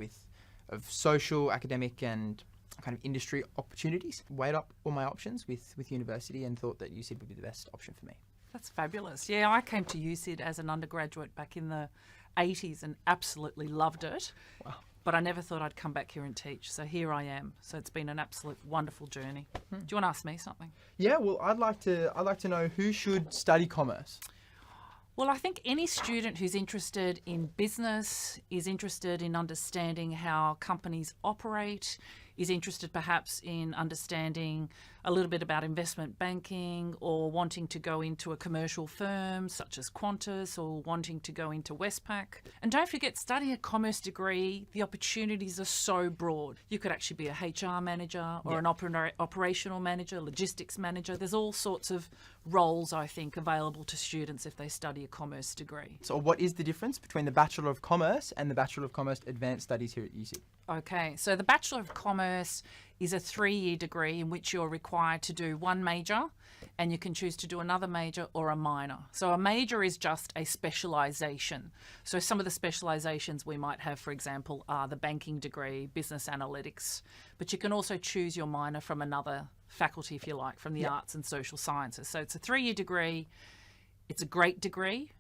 of social, academic, and kind of industry opportunities. Weighed up all my options with university and thought that USyd would be the best option for me. That's fabulous. Yeah, I came to USyd as an undergraduate back in the 80s and absolutely loved it. Wow. But I never thought I'd come back here and teach. So here I am. So it's been an absolute wonderful journey. Do you want to ask me something? Yeah, well, I'd like to know who should study commerce. Well, I think any student who's interested in business, is interested in understanding how companies operate, is interested perhaps in understanding a little bit about investment banking, or wanting to go into a commercial firm such as Qantas, or wanting to go into Westpac. And don't forget, studying a commerce degree, the opportunities are so broad. You could actually be a HR manager or an operational manager, logistics manager. There's all sorts of roles, I think, available to students if they study a commerce degree. So what is the difference between the Bachelor of Commerce and the Bachelor of Commerce Advanced Studies here at USyd? Okay, so the Bachelor of Commerce is a 3-year degree in which you're required to do one major, and you can choose to do another major or a minor. So a major is just a specialisation. So some of the specialisations we might have, for example, are the banking degree, business analytics, but you can also choose your minor from another faculty, if you like, from the arts and social sciences. So it's a 3-year degree. It's a great degree,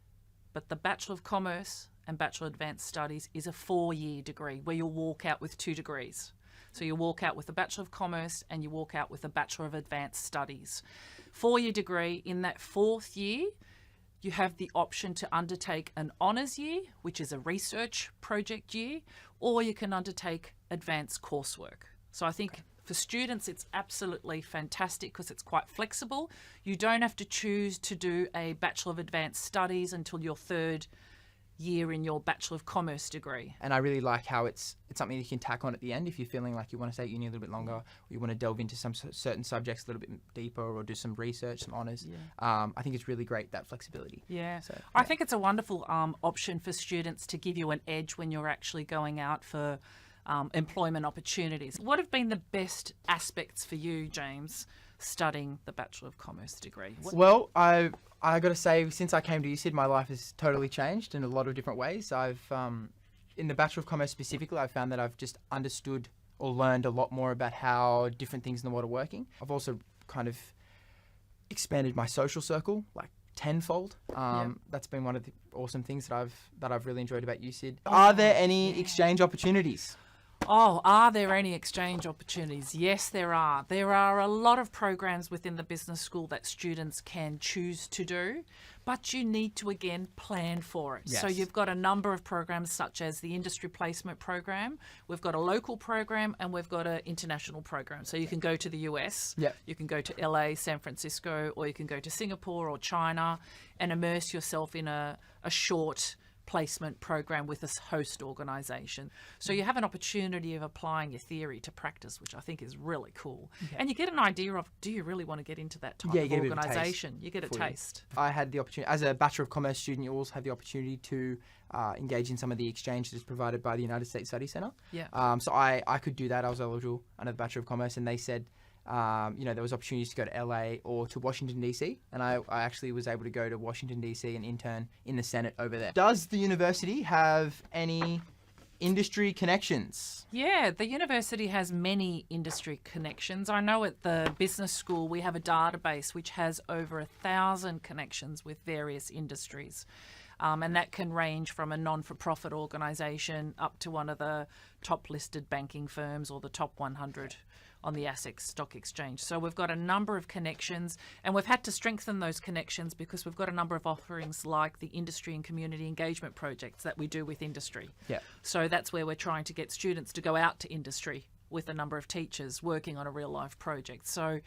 but the Bachelor of Commerce and Bachelor of Advanced Studies is a 4-year degree where you'll walk out with 2 degrees. So you walk out with a Bachelor of Commerce and you walk out with a Bachelor of Advanced Studies. 4-year degree. In that 4th year, you have the option to undertake an honours year, which is a research project year, or you can undertake advanced coursework. So I think for students, it's absolutely fantastic because it's quite flexible. You don't have to choose to do a Bachelor of Advanced Studies until your 3rd year in your Bachelor of Commerce degree. And I really like how it's something you can tack on at the end if you're feeling like you want to stay at uni a little bit longer, or you want to delve into some certain subjects a little bit deeper, or do some research, some honours. I think it's really great, that flexibility. I think it's a wonderful option for students to give you an edge when you're actually going out for employment opportunities. What have been the best aspects for you, James, studying the Bachelor of Commerce degree? Well, I got to say, since I came to USyd, my life has totally changed in a lot of different ways. I've, in the Bachelor of Commerce specifically, I've found that I've just understood or learned a lot more about how different things in the world are working. I've also kind of expanded my social circle, like tenfold. That's been one of the awesome things that I've really enjoyed about USyd. Are there any exchange opportunities? Oh, are there any exchange opportunities? Yes, there are. There are a lot of programs within the business school that students can choose to do, but you need to, again, plan for it. So you've got a number of programs such as the Industry Placement Program. We've got a local program and we've got an international program. So you can go to the US, you can go to LA, San Francisco, or you can go to Singapore or China and immerse yourself in a short placement program with a host organisation. So you have an opportunity of applying your theory to practice, which I think is really cool. And you get an idea of, do you really want to get into that type of organisation? You get a taste. I had the opportunity, as a Bachelor of Commerce student, you also have the opportunity to engage in some of the exchange that's provided by the United States Study Centre. So I could do that. I was eligible under the Bachelor of Commerce, and they said, there was opportunities to go to LA or to Washington, D.C. And I actually was able to go to Washington, D.C. and intern in the Senate over there. Does the university have any industry connections? Yeah, the university has many industry connections. I know at the business school we have a database which has over 1,000 connections with various industries. And that can range from a non-for-profit organisation up to one of the top listed banking firms or the top 100 on the ASX Stock Exchange. So we've got a number of connections, and we've had to strengthen those connections because we've got a number of offerings like the industry and community engagement projects that we do with industry. So that's where we're trying to get students to go out to industry with a number of teachers working on a real life project. So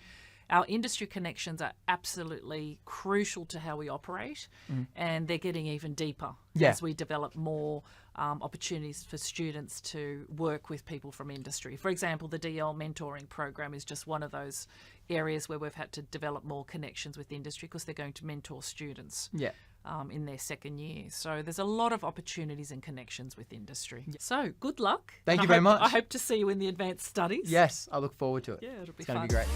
our industry connections are absolutely crucial to how we operate, and they're getting even deeper as we develop more opportunities for students to work with people from industry. For example, the DL mentoring program is just one of those areas where we've had to develop more connections with industry because they're going to mentor students in their second year. So there's a lot of opportunities and connections with industry. So good luck. Thank And you very much. I hope to see you in the advanced studies. Yes, I look forward to it. Yeah, it'll be It's going fun. to be great.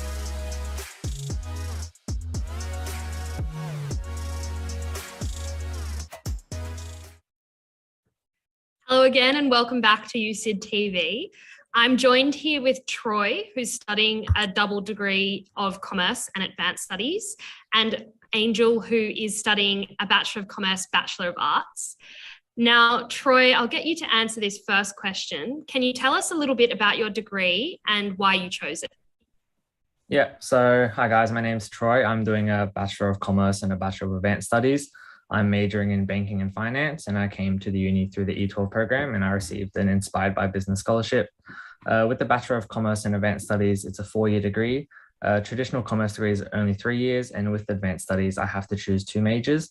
Hello again and welcome back to USyd TV. I'm joined here with Troy, who's studying a double degree of Commerce and Advanced Studies, and Angel, who is studying a Bachelor of Commerce, Bachelor of Arts. Now, Troy, I'll get you to answer this first question. Can you tell us a little bit about your degree and why you chose it? Yeah, so hi guys, my name's Troy. I'm doing a Bachelor of Commerce and a Bachelor of Advanced Studies. I'm majoring in banking and finance, and I came to the uni through the E12 program, and I received an Inspired by Business scholarship. With the Bachelor of Commerce and Advanced Studies, it's a 4-year degree. Traditional commerce degrees are only 3 years, and with Advanced Studies, I have to choose 2 majors.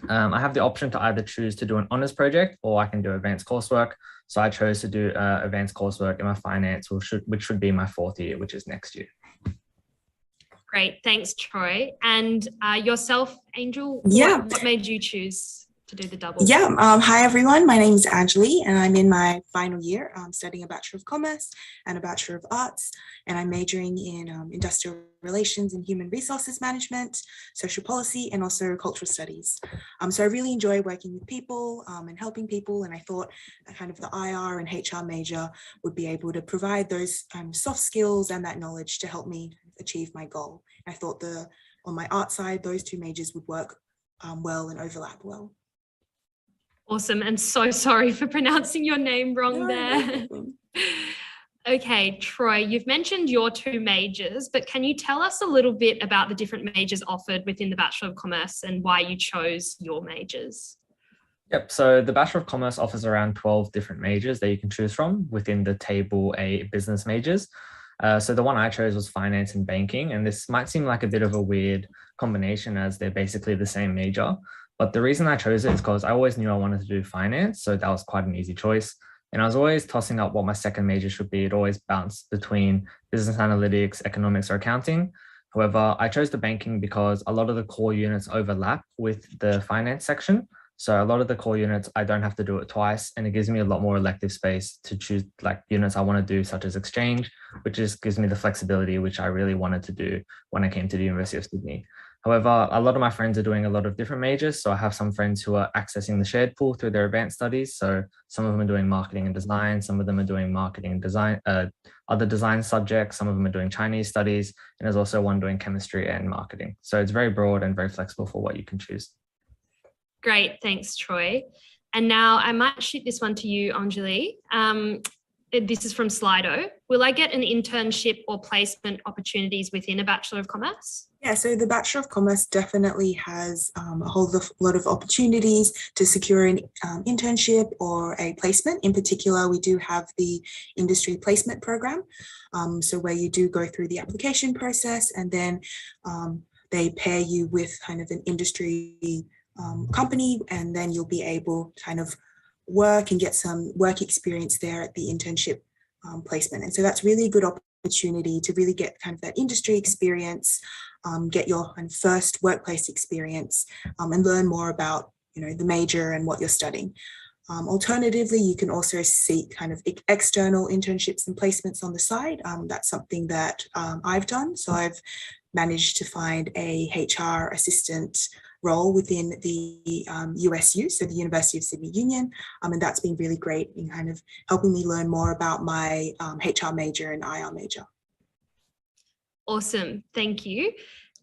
I have the option to either choose to do an honours project or I can do advanced coursework. So I chose to do advanced coursework in my finance, which should be my 4th year, which is next year. Great, thanks, Troy. And yourself, Angel, Yeah. what made you choose to do the double? Yeah, hi everyone, my name is Anjali and I'm in my final year. I'm studying a Bachelor of Commerce and a Bachelor of Arts, and I'm majoring in Industrial Relations and Human Resources Management, Social Policy, and also Cultural Studies. So I really enjoy working with people and helping people, and I thought kind of the IR and HR major would be able to provide those soft skills and that knowledge to help me achieve my goal. I thought on my art side, those 2 majors would work well and overlap well. Awesome, and so sorry for pronouncing your name wrong there. Okay, Troy, you've mentioned your 2 majors, but can you tell us a little bit about the different majors offered within the Bachelor of Commerce and why you chose your majors? Yep, so the Bachelor of Commerce offers around 12 different majors that you can choose from within the Table A business majors. So the one I chose was finance and banking, and this might seem like a bit of a weird combination as they're basically the same major. But the reason I chose it is because I always knew I wanted to do finance, so that was quite an easy choice. And I was always tossing up what my second major should be. It always bounced between business analytics, economics, or accounting. However, I chose the banking because a lot of the core units overlap with the finance section. So a lot of the core units, I don't have to do it twice, and it gives me a lot more elective space to choose like units I want to do, such as exchange, which just gives me the flexibility, which I really wanted to do when I came to the University of Sydney. However, a lot of my friends are doing a lot of different majors. So I have some friends who are accessing the shared pool through their advanced studies. So some of them are doing marketing and design, some of them are doing marketing and design, other design subjects, some of them are doing Chinese studies, and there's also one doing chemistry and marketing. So it's very broad and very flexible for what you can choose. Great, thanks, Troy. And now I might shoot this one to you, Anjali. This is from Slido. Will I get an internship or placement opportunities within a Bachelor of Commerce? Yeah, so the Bachelor of Commerce definitely has a whole lot of opportunities to secure an internship or a placement. In particular, we do have the industry placement program, so where you do go through the application process and then they pair you with kind of an industry company, and then you'll be able to kind of work and get some work experience there at the internship placement. And so that's really a good opportunity to really get kind of that industry experience, get your kind of first workplace experience, and learn more about, the major and what you're studying. Alternatively, you can also seek kind of external internships and placements on the side. That's something that I've done. So I've managed to find a HR assistant role within the USU, so the University of Sydney Union, and that's been really great in kind of helping me learn more about my HR major and IR major. Awesome, thank you.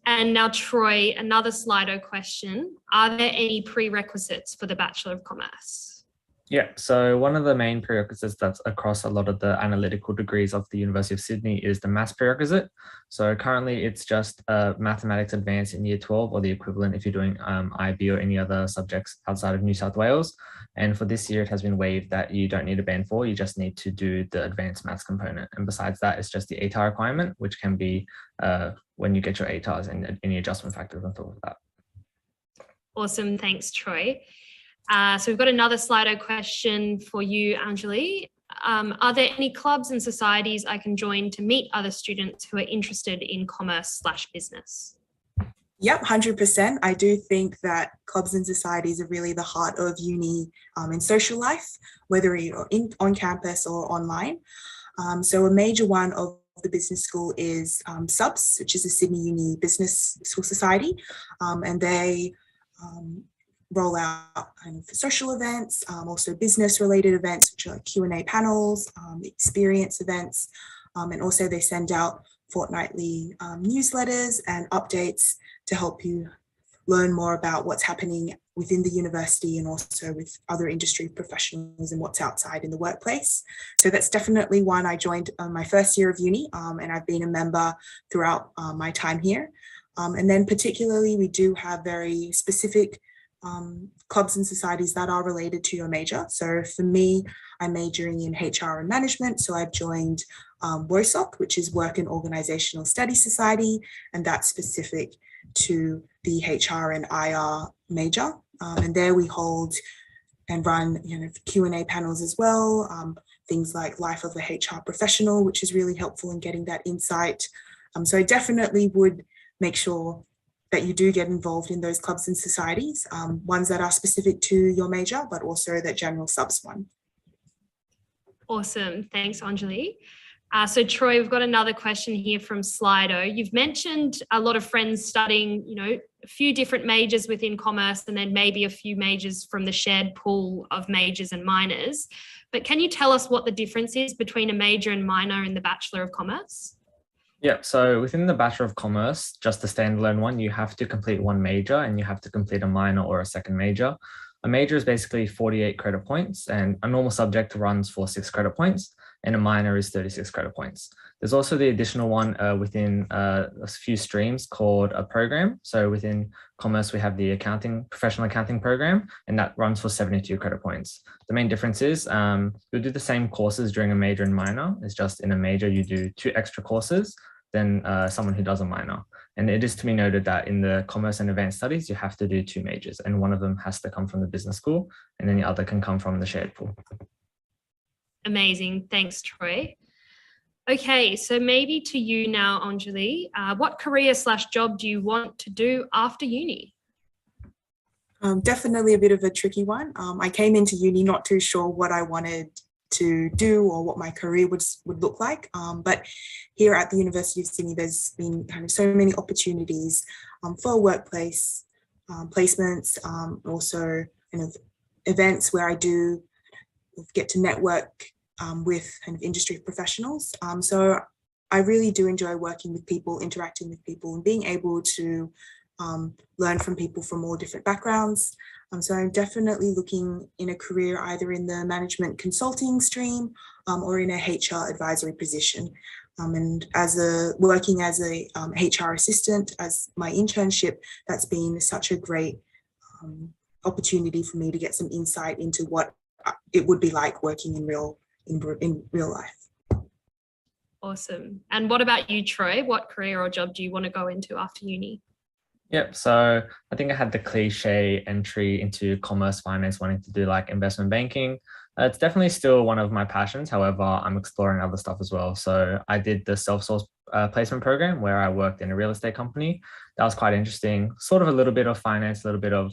And now, Troy, another Slido question. Are there any prerequisites for the Bachelor of Commerce? Yeah, so one of the main prerequisites that's across a lot of the analytical degrees of the University of Sydney is the maths prerequisite. So currently it's just mathematics advanced in year 12 or the equivalent if you're doing IB or any other subjects outside of New South Wales. And for this year, it has been waived that you don't need a band 4, you just need to do the advanced maths component. And besides that, it's just the ATAR requirement, which can be when you get your ATARs and any adjustment factors on top of that. Awesome, thanks, Troy. So we've got another Slido question for you, Anjali. Are there any clubs and societies I can join to meet other students who are interested in commerce/business? Yep, 100%. I do think that clubs and societies are really the heart of uni and social life, whether you're on campus or online. So a major one of the business school is SUBS, which is the Sydney Uni Business School Society, and they roll out kind of social events, also business related events, which are like Q&A panels, experience events, and also they send out fortnightly newsletters and updates to help you learn more about what's happening within the university and also with other industry professionals and what's outside in the workplace. So that's definitely one I joined my first year of uni, and I've been a member throughout my time here. And then particularly we do have very specific clubs and societies that are related to your major. So for me, I'm majoring in HR and management. So I've joined WOSOC, which is Work and Organizational Studies Society, and that's specific to the HR and IR major. And there we hold and run Q&A panels as well, things like Life of a HR Professional, which is really helpful in getting that insight. So I definitely would make sure that you do get involved in those clubs and societies, ones that are specific to your major, but also that general subs one. Awesome. Thanks, Anjali. So Troy, we've got another question here from Slido. You've mentioned a lot of friends studying, a few different majors within commerce and then maybe a few majors from the shared pool of majors and minors. But can you tell us what the difference is between a major and minor in the Bachelor of Commerce? Yep, so within the Bachelor of Commerce, just the standalone one, you have to complete one major and you have to complete a minor or a second major. A major is basically 48 credit points and a normal subject runs for 6 credit points and a minor is 36 credit points. There's also the additional one within a few streams called a program. So within commerce, we have the professional accounting program, and that runs for 72 credit points. The main difference is you'll do the same courses during a major and minor. It's just in a major, you do 2 extra courses than someone who does a minor. And it is to be noted that in the commerce and advanced studies, you have to do 2 majors, and one of them has to come from the business school, and then the other can come from the shared pool. Amazing. Thanks, Troy. Okay, so maybe to you now, Anjali, what career/job do you want to do after uni? Definitely a bit of a tricky one. I came into uni not too sure what I wanted to do or what my career would look like. But here at the University of Sydney, there's been kind of so many opportunities for workplace placements, also kind of events where I do get to network with kind of industry professionals. So I really do enjoy working with people, interacting with people, and being able to learn from people from all different backgrounds. So I'm definitely looking in a career either in the management consulting stream or in a HR advisory position. And working as a HR assistant, as my internship, that's been such a great opportunity for me to get some insight into what it would be like working in real life. Awesome. And what about you, Troy? What career or job do you want to go into after uni? Yep, so I think I had the cliche entry into commerce finance, wanting to do like investment banking. It's definitely still one of my passions. However, I'm exploring other stuff as well. So I did the self-source placement program where I worked in a real estate company. That was quite interesting. Sort of a little bit of finance, a little bit of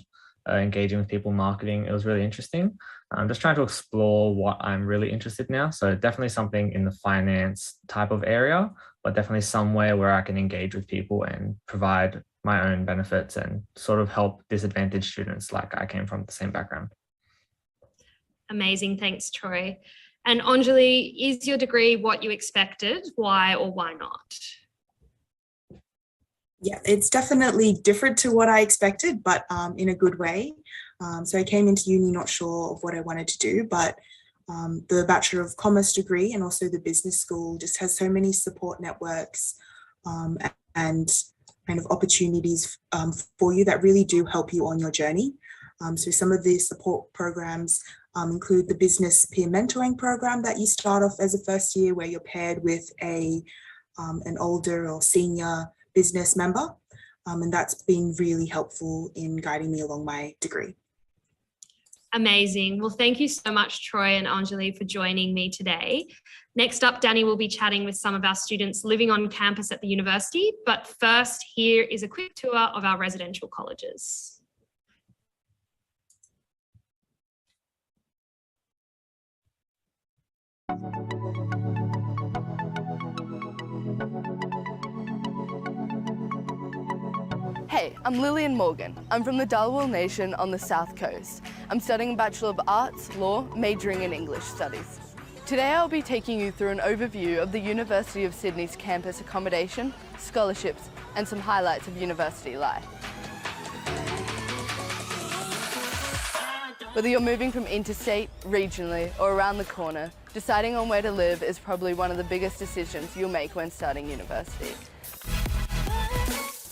engaging with people, marketing. It was really interesting. I'm just trying to explore what I'm really interested in now. So definitely something in the finance type of area, but definitely somewhere where I can engage with people and provide my own benefits and sort of help disadvantaged students like I came from the same background. Amazing. Thanks, Troy. And Anjali, is your degree what you expected? Why or why not? Yeah, it's definitely different to what I expected, but in a good way. So I came into uni not sure of what I wanted to do, but the Bachelor of Commerce degree and also the business school just has so many support networks and kind of opportunities for you that really do help you on your journey. So some of the support programs include the business peer mentoring program that you start off as a first year, where you're paired with an older or senior business member. And that's been really helpful in guiding me along my degree. Amazing. Well, thank you so much, Troy and Anjali, for joining me today. Next up, Danny will be chatting with some of our students living on campus at the university. But first, here is a quick tour of our residential colleges. Hey, I'm Lillian Morgan. I'm from the Dalwal Nation on the South Coast. I'm studying a Bachelor of Arts, Law, majoring in English Studies. Today I'll be taking you through an overview of the University of Sydney's campus accommodation, scholarships, and some highlights of university life. Whether you're moving from interstate, regionally, or around the corner, deciding on where to live is probably one of the biggest decisions you'll make when starting university.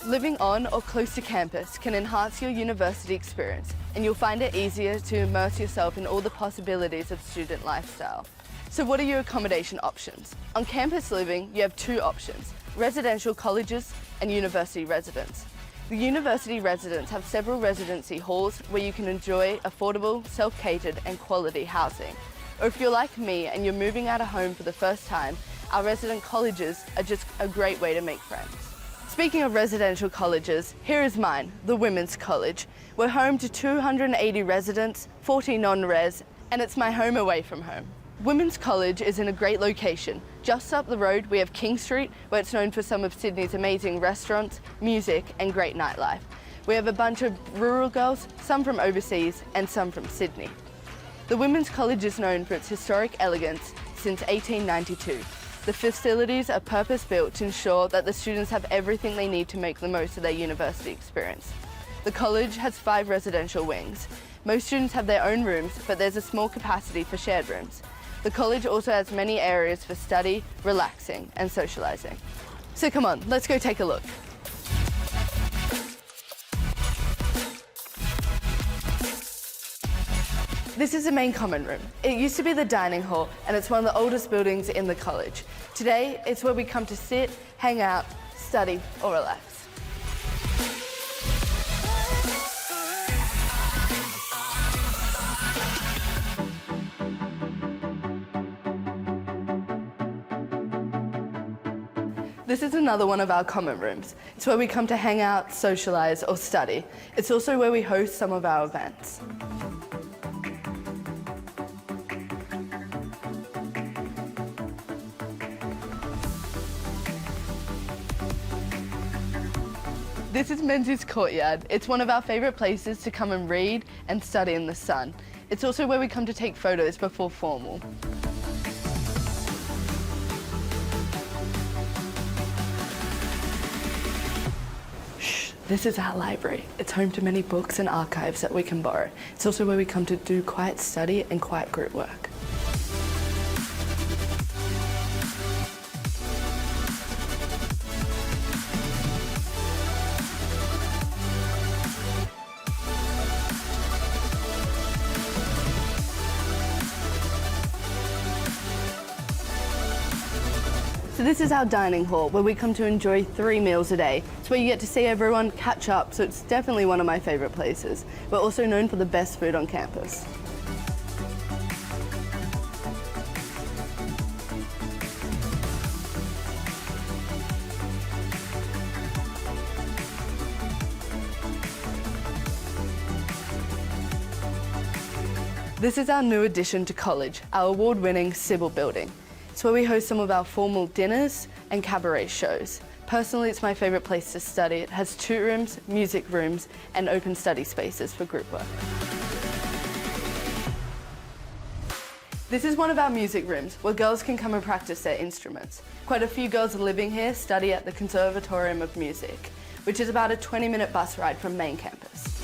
Living on or close to campus can enhance your university experience, and you'll find it easier to immerse yourself in all the possibilities of student lifestyle. So what are your accommodation options? On campus living, you have two options: residential colleges and university residence. The university residents have several residency halls where you can enjoy affordable, self-catered and quality housing. Or if you're like me and you're moving out of home for the first time, our resident colleges are just a great way to make friends. Speaking of residential colleges, here is mine, the Women's College. We're home to 280 residents, 40 non-res, and it's my home away from home. Women's College is in a great location. Just up the road we have King Street, where it's known for some of Sydney's amazing restaurants, music and great nightlife. We have a bunch of rural girls, some from overseas and some from Sydney. The Women's College is known for its historic elegance since 1892. The facilities are purpose-built to ensure that the students have everything they need to make the most of their university experience. The college has 5 residential wings. Most students have their own rooms, but there's a small capacity for shared rooms. The college also has many areas for study, relaxing and socialising. So come on, let's go take a look. This is the main common room. It used to be the dining hall and it's one of the oldest buildings in the college. Today, it's where we come to sit, hang out, study or relax. This is another one of our common rooms. It's where we come to hang out, socialise or study. It's also where we host some of our events. This is Menzies Courtyard. It's one of our favourite places to come and read and study in the sun. It's also where we come to take photos before formal. This is our library. It's home to many books and archives that we can borrow. It's also where we come to do quiet study and quiet group work. So this is our dining hall where we come to enjoy 3 meals a day. It's where you get to see everyone, catch up, so it's definitely one of my favourite places. We're also known for the best food on campus. This is our new addition to college, our award-winning Sybil building. It's where we host some of our formal dinners and cabaret shows. Personally, it's my favourite place to study. It has tutor rooms, music rooms, and open study spaces for group work. This is one of our music rooms, where girls can come and practice their instruments. Quite a few girls living here study at the Conservatorium of Music, which is about a 20-minute bus ride from main campus.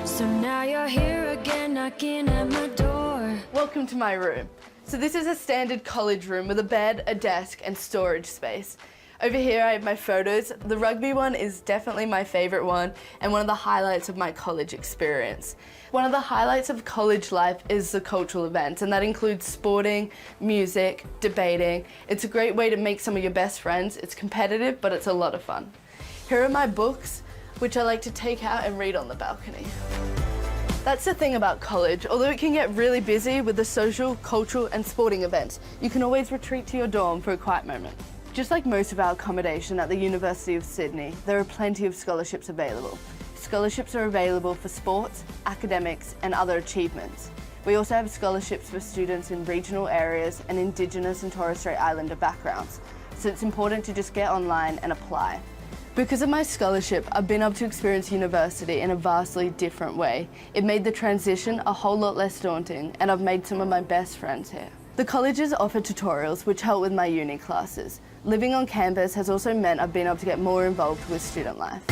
So now you're here again, knocking at my door. Welcome to my room. So this is a standard college room with a bed, a desk and storage space. Over here I have my photos. The rugby one is definitely my favourite one and one of the highlights of my college experience. One of the highlights of college life is the cultural events, and that includes sporting, music, debating. It's a great way to make some of your best friends. It's competitive, but it's a lot of fun. Here are my books, which I like to take out and read on the balcony. That's the thing about college. Although it can get really busy with the social, cultural and sporting events, you can always retreat to your dorm for a quiet moment. Just like most of our accommodation at the University of Sydney, there are plenty of scholarships available. Scholarships are available for sports, academics and other achievements. We also have scholarships for students in regional areas and Indigenous and Torres Strait Islander backgrounds, so it's important to just get online and apply. Because of my scholarship, I've been able to experience university in a vastly different way. It made the transition a whole lot less daunting, and I've made some of my best friends here. The colleges offer tutorials which help with my uni classes. Living on campus has also meant I've been able to get more involved with student life.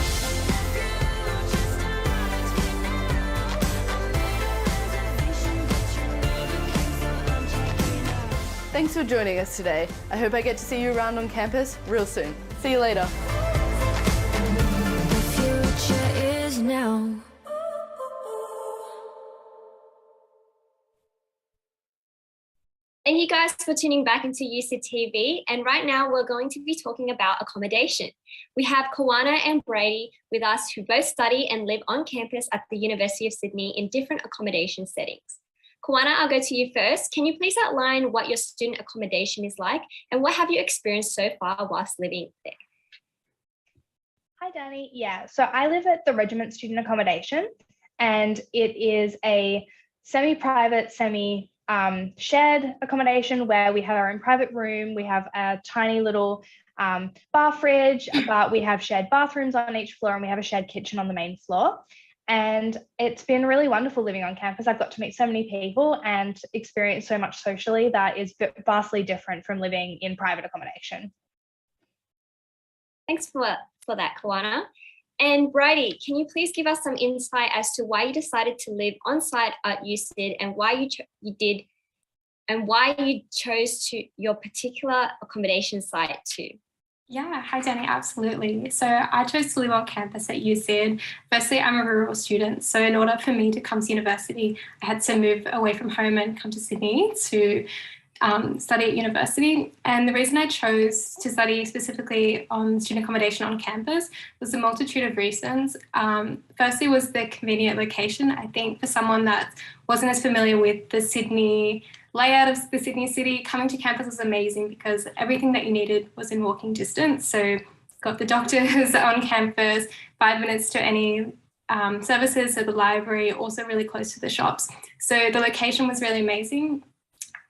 Thanks for joining us today. I hope I get to see you around on campus real soon. See you later. The future is now. Thank you guys for tuning back into USyd TV. And right now we're going to be talking about accommodation. We have Kawana and Brady with us who both study and live on campus at the University of Sydney in different accommodation settings. Kawana, I'll go to you first. Can you please outline what your student accommodation is like and what have you experienced so far whilst living there? Hi, Danny. Yeah, so I live at the Regiment Student Accommodation, and it is a semi-private, shared accommodation where we have our own private room. We have a tiny little bar fridge, but we have shared bathrooms on each floor, and we have a shared kitchen on the main floor. And it's been really wonderful living on campus. I've got to meet so many people and experience so much socially that is vastly different from living in private accommodation. Thanks for that, Kawana. And Brady, can you please give us some insight as to why you decided to live on site at USyd and why you chose your particular accommodation site too? Yeah, hi Danny, absolutely. So I chose to live on campus at USyd. Firstly, I'm a rural student, so in order for me to come to university, I had to move away from home and come to Sydney to study at university. And the reason I chose to study specifically on student accommodation on campus was a multitude of reasons. Firstly was the convenient location. I think for someone that wasn't as familiar with the Sydney layout of the Sydney city, coming to campus was amazing because everything that you needed was in walking distance. So got the doctors on campus, 5 minutes to any services, so the library, also really close to the shops. So the location was really amazing.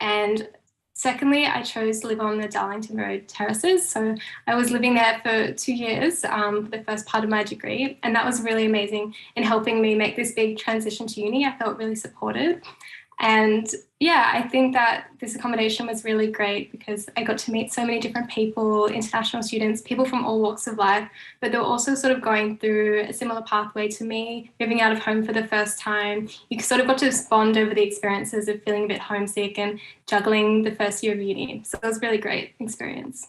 And secondly, I chose to live on the Darlington Road terraces. So I was living there for 2 years for the first part of my degree, and that was really amazing in helping me make this big transition to uni. I felt really supported. And yeah, I think that this accommodation was really great because I got to meet so many different people, international students, people from all walks of life, but they were also sort of going through a similar pathway to me, moving out of home for the first time. You sort of got to bond over the experiences of feeling a bit homesick and juggling the first year of uni. So it was a really great experience.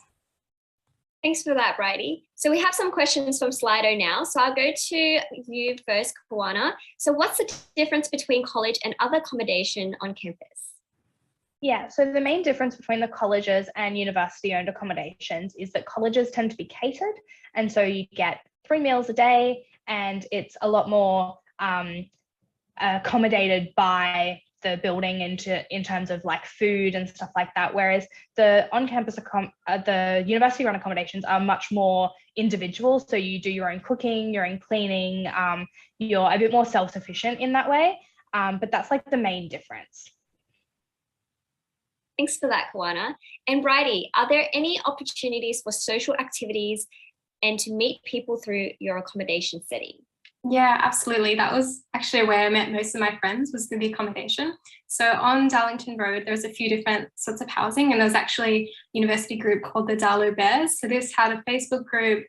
Thanks for that, Brady. So we have some questions from Slido now. So I'll go to you first, Kawana. So what's the difference between college and other accommodation on campus? Yeah, so the main difference between the colleges and university-owned accommodations is that colleges tend to be catered, and so you get 3 meals a day, and it's a lot more accommodated by the building in terms of like food and stuff like that, whereas the on-campus the university-run accommodations are much more individual, so you do your own cooking, your own cleaning, you're a bit more self-sufficient in that way, but that's like the main difference. Thanks for that, Kawana. And Brady, are there any opportunities for social activities and to meet people through your accommodation setting? Yeah, absolutely. That was actually where I met most of my friends, was through the accommodation. So on Darlington Road, there was a few different sorts of housing, and there was actually a university group called the Darloo Bears. So this had a Facebook group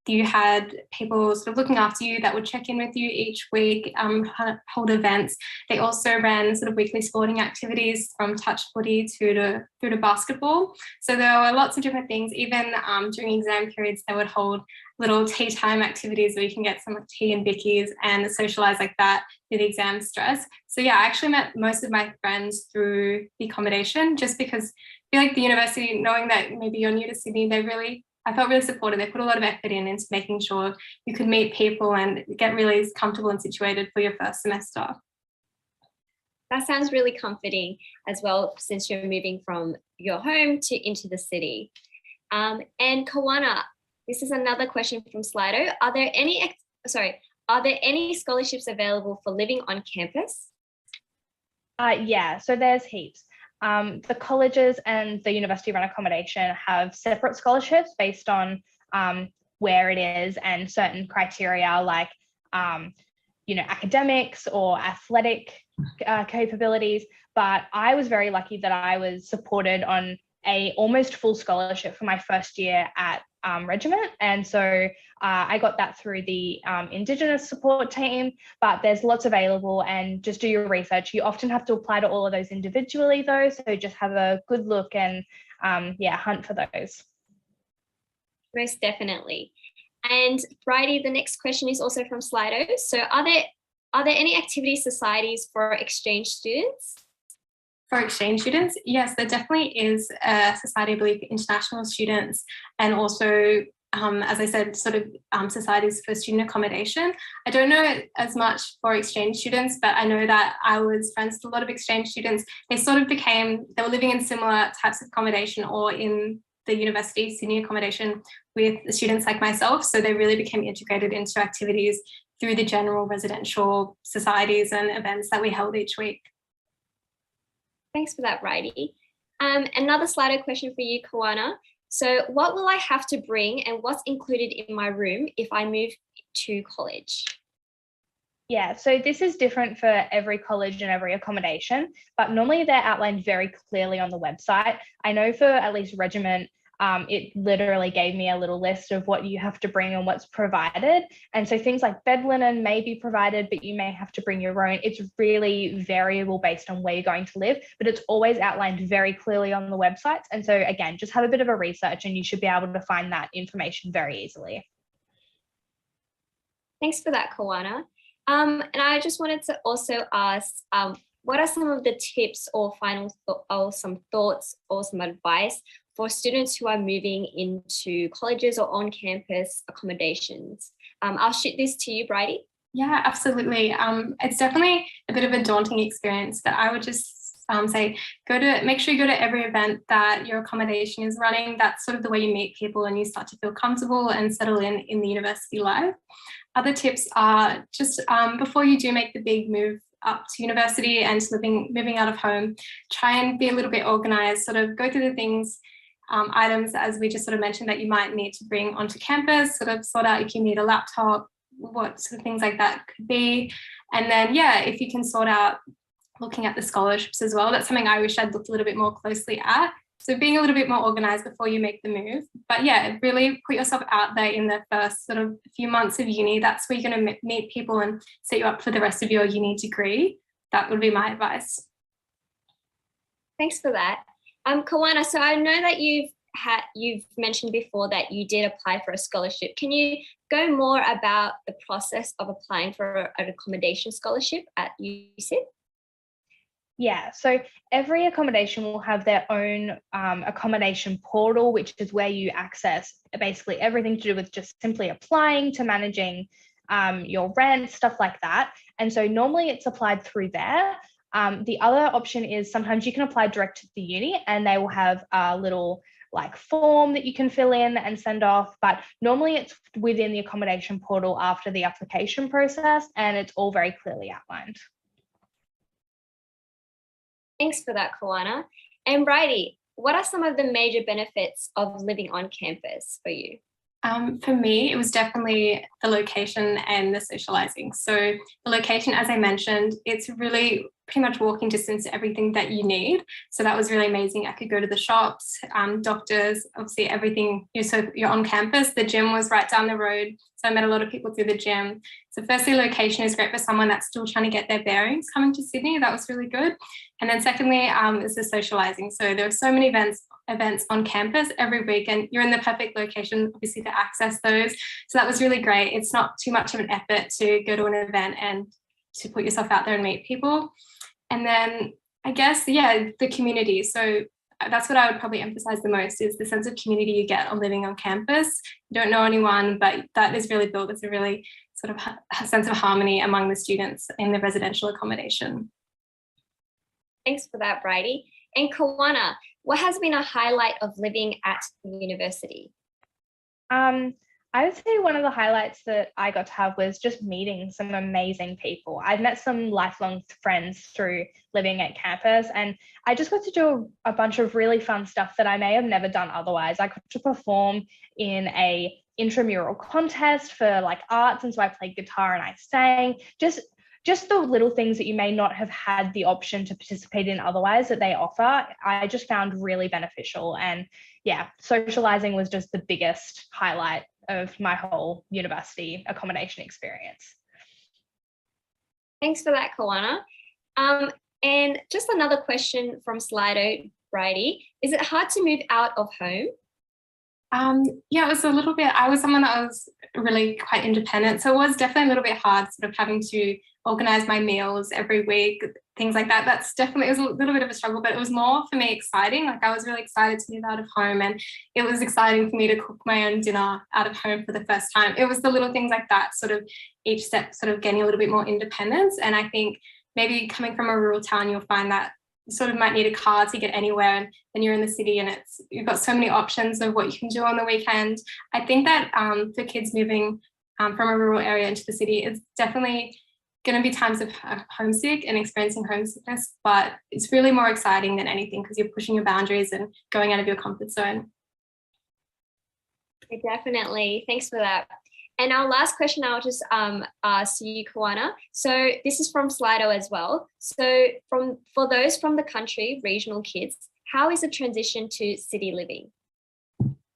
you had people sort of looking after you that would check in with you each week, hold events. They also ran sort of weekly sporting activities from touch footy through to basketball. So there were lots of different things. Even during exam periods, they would hold little tea time activities where you can get some like tea and bickies and socialise like that with exam stress. So yeah, I actually met most of my friends through the accommodation, just because I feel like the university, knowing that maybe you're new to Sydney, I felt really supported. They put a lot of effort into making sure you could meet people and get really comfortable and situated for your first semester. That sounds really comforting as well, since you're moving from your home into the city. And Kawana, this is another question from Slido. Are there any scholarships available for living on campus? Yeah, so there's heaps. The colleges and the university run accommodation have separate scholarships based on where it is and certain criteria like academics or athletic capabilities. But I was very lucky that I was supported on a almost full scholarship for my first year at Regiment, and so I got that through the Indigenous support team. But there's lots available, and just do your research. You often have to apply to all of those individually though, so just have a good look and hunt for those. Most definitely. And Bridie, the next question is also from Slido. So are there any activity societies for exchange students? For exchange students, yes, there definitely is a society, I believe, for international students, and also, as I said, sort of societies for student accommodation. I don't know as much for exchange students, but I know that I was friends with a lot of exchange students. They were living in similar types of accommodation or in the university Sydney accommodation with students like myself. So they really became integrated into activities through the general residential societies and events that we held each week. Thanks for that, Bridie. Another Slido question for you, Kawana. So what will I have to bring and what's included in my room if I move to college? Yeah, so this is different for every college and every accommodation, but normally they're outlined very clearly on the website. I know for at least Regiment, it literally gave me a little list of what you have to bring and what's provided. And so things like bed linen may be provided, but you may have to bring your own. It's really variable based on where you're going to live, but it's always outlined very clearly on the websites. And so again, just have a bit of a research and you should be able to find that information very easily. Thanks for that, Kawana. And I just wanted to also ask, what are some of the tips or some thoughts or some advice for students who are moving into colleges or on-campus accommodations? I'll shoot this to you, Bridie. Yeah, absolutely. It's definitely a bit of a daunting experience, but I would just say make sure you go to every event that your accommodation is running. That's sort of the way you meet people and you start to feel comfortable and settle in the university life. Other tips are just before you do make the big move up to university and moving out of home, try and be a little bit organized, sort of go through the things, items as we just sort of mentioned that you might need to bring onto campus, sort of sort out if you need a laptop, what sort of things like that could be. And then, yeah, if you can sort out looking at the scholarships as well, that's something I wish I'd looked a little bit more closely at. So being a little bit more organized before you make the move. But yeah, really put yourself out there in the first sort of few months of uni. That's where you're going to meet people and set you up for the rest of your uni degree. That would be my advice. Thanks for that. Kawana, so I know that you've mentioned before that you did apply for a scholarship. Can you go more about the process of applying for an accommodation scholarship at USyd? Yeah, so every accommodation will have their own accommodation portal, which is where you access basically everything to do with just simply applying to managing your rent, stuff like that. And so normally it's applied through there. The other option is sometimes you can apply direct to the uni and they will have a little form that you can fill in and send off, but normally it's within the accommodation portal after the application process and it's all very clearly outlined. Thanks for that, Kawana. And Bridie, what are some of the major benefits of living on campus for you? For me, it was definitely the location and the socializing. So the location, as I mentioned, it's really pretty much walking distance to everything that you need. So that was really amazing. I could go to the shops, doctors, obviously everything. So you're on campus. The gym was right down the road. So I met a lot of people through the gym. So firstly, location is great for someone that's still trying to get their bearings coming to Sydney. That was really good. And then secondly, is the socializing. So there were so many events on campus every week, and you're in the perfect location, obviously, to access those. So that was really great. It's not too much of an effort to go to an event and to put yourself out there and meet people. And then I guess, yeah, the community. So that's what I would probably emphasize the most, is the sense of community you get on living on campus. You don't know anyone, but that is really built. It's a really sort of a sense of harmony among the students in the residential accommodation. Thanks for that, Bridie. And Kawana, what has been a highlight of living at the university? I would say one of the highlights that I got to have was just meeting some amazing people. I've met some lifelong friends through living at campus, and I just got to do a bunch of really fun stuff that I may have never done otherwise. I got to perform in a intramural contest for like arts, and so I played guitar and I sang. Just the little things that you may not have had the option to participate in otherwise that they offer, I just found really beneficial. And yeah, socializing was just the biggest highlight of my whole university accommodation experience. Thanks for that, Kawana. And just another question from Slido, Bridie. Is it hard to move out of home? Yeah, it was a little bit. I was someone that was really quite independent, so it was definitely a little bit hard sort of having to organize my meals every week, things like that. That's definitely, it was a little bit of a struggle, but it was more for me exciting. Like I was really excited to move out of home, and it was exciting for me to cook my own dinner out of home for the first time. It was the little things like that, sort of each step sort of getting a little bit more independence. And I think maybe coming from a rural town, you'll find that you sort of might need a car to get anywhere, and then you're in the city and you've got so many options of what you can do on the weekend. I think that for kids moving from a rural area into the city, it's definitely going to be times of homesick and experiencing homesickness, but it's really more exciting than anything because you're pushing your boundaries and going out of your comfort zone. Definitely. Thanks for that. And our last question, I'll just ask you, Kawana. So this is from Slido as well. So for those from the country, regional kids, how is the transition to city living?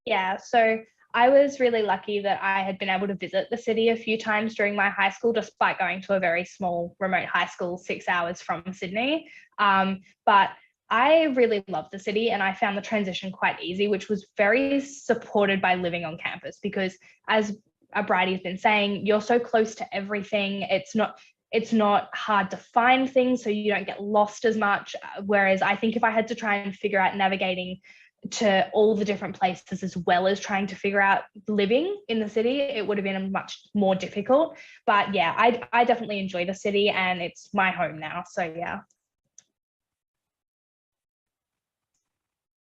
Yeah, so I was really lucky that I had been able to visit the city a few times during my high school, despite going to a very small remote high school 6 hours from Sydney. But I really loved the city, and I found the transition quite easy, which was very supported by living on campus, because as Bridie's been saying, you're so close to everything. It's not hard to find things, so you don't get lost as much. Whereas I think if I had to try and figure out navigating to all the different places as well as trying to figure out living in the city, it would have been much more difficult. But yeah, I definitely enjoy the city, and it's my home now. So yeah.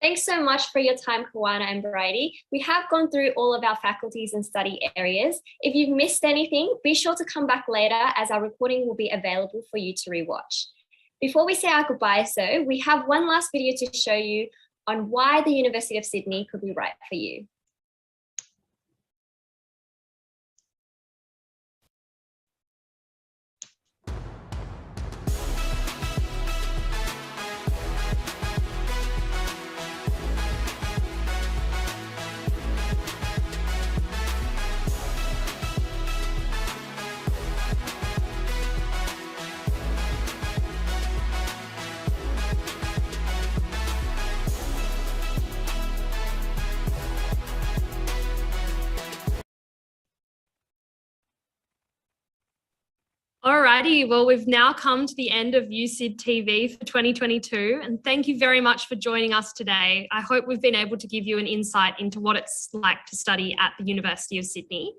Thanks so much for your time, Kawana and Bridie. We have gone through all of our faculties and study areas. If you've missed anything, be sure to come back later, as our recording will be available for you to rewatch. Before we say our goodbyes though, we have one last video to show you on why the University of Sydney could be right for you. Alrighty, well, we've now come to the end of USyd TV for 2022, and thank you very much for joining us today. I hope we've been able to give you an insight into what it's like to study at the University of Sydney.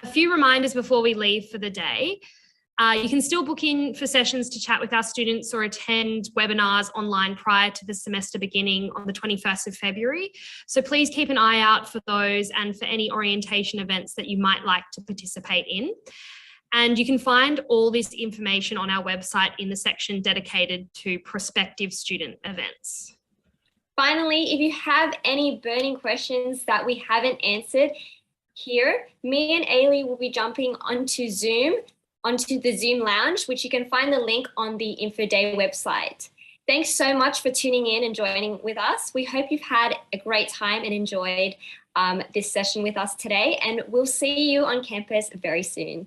A few reminders before we leave for the day. You can still book in for sessions to chat with our students or attend webinars online prior to the semester beginning on the 21st of February. So please keep an eye out for those and for any orientation events that you might like to participate in. And you can find all this information on our website in the section dedicated to prospective student events. Finally, if you have any burning questions that we haven't answered here, me and Ailey will be jumping onto Zoom onto the Zoom lounge, which you can find the link on the Info Day website. Thanks so much for tuning in and joining with us. We hope you've had a great time and enjoyed this session with us today, and we'll see you on campus very soon.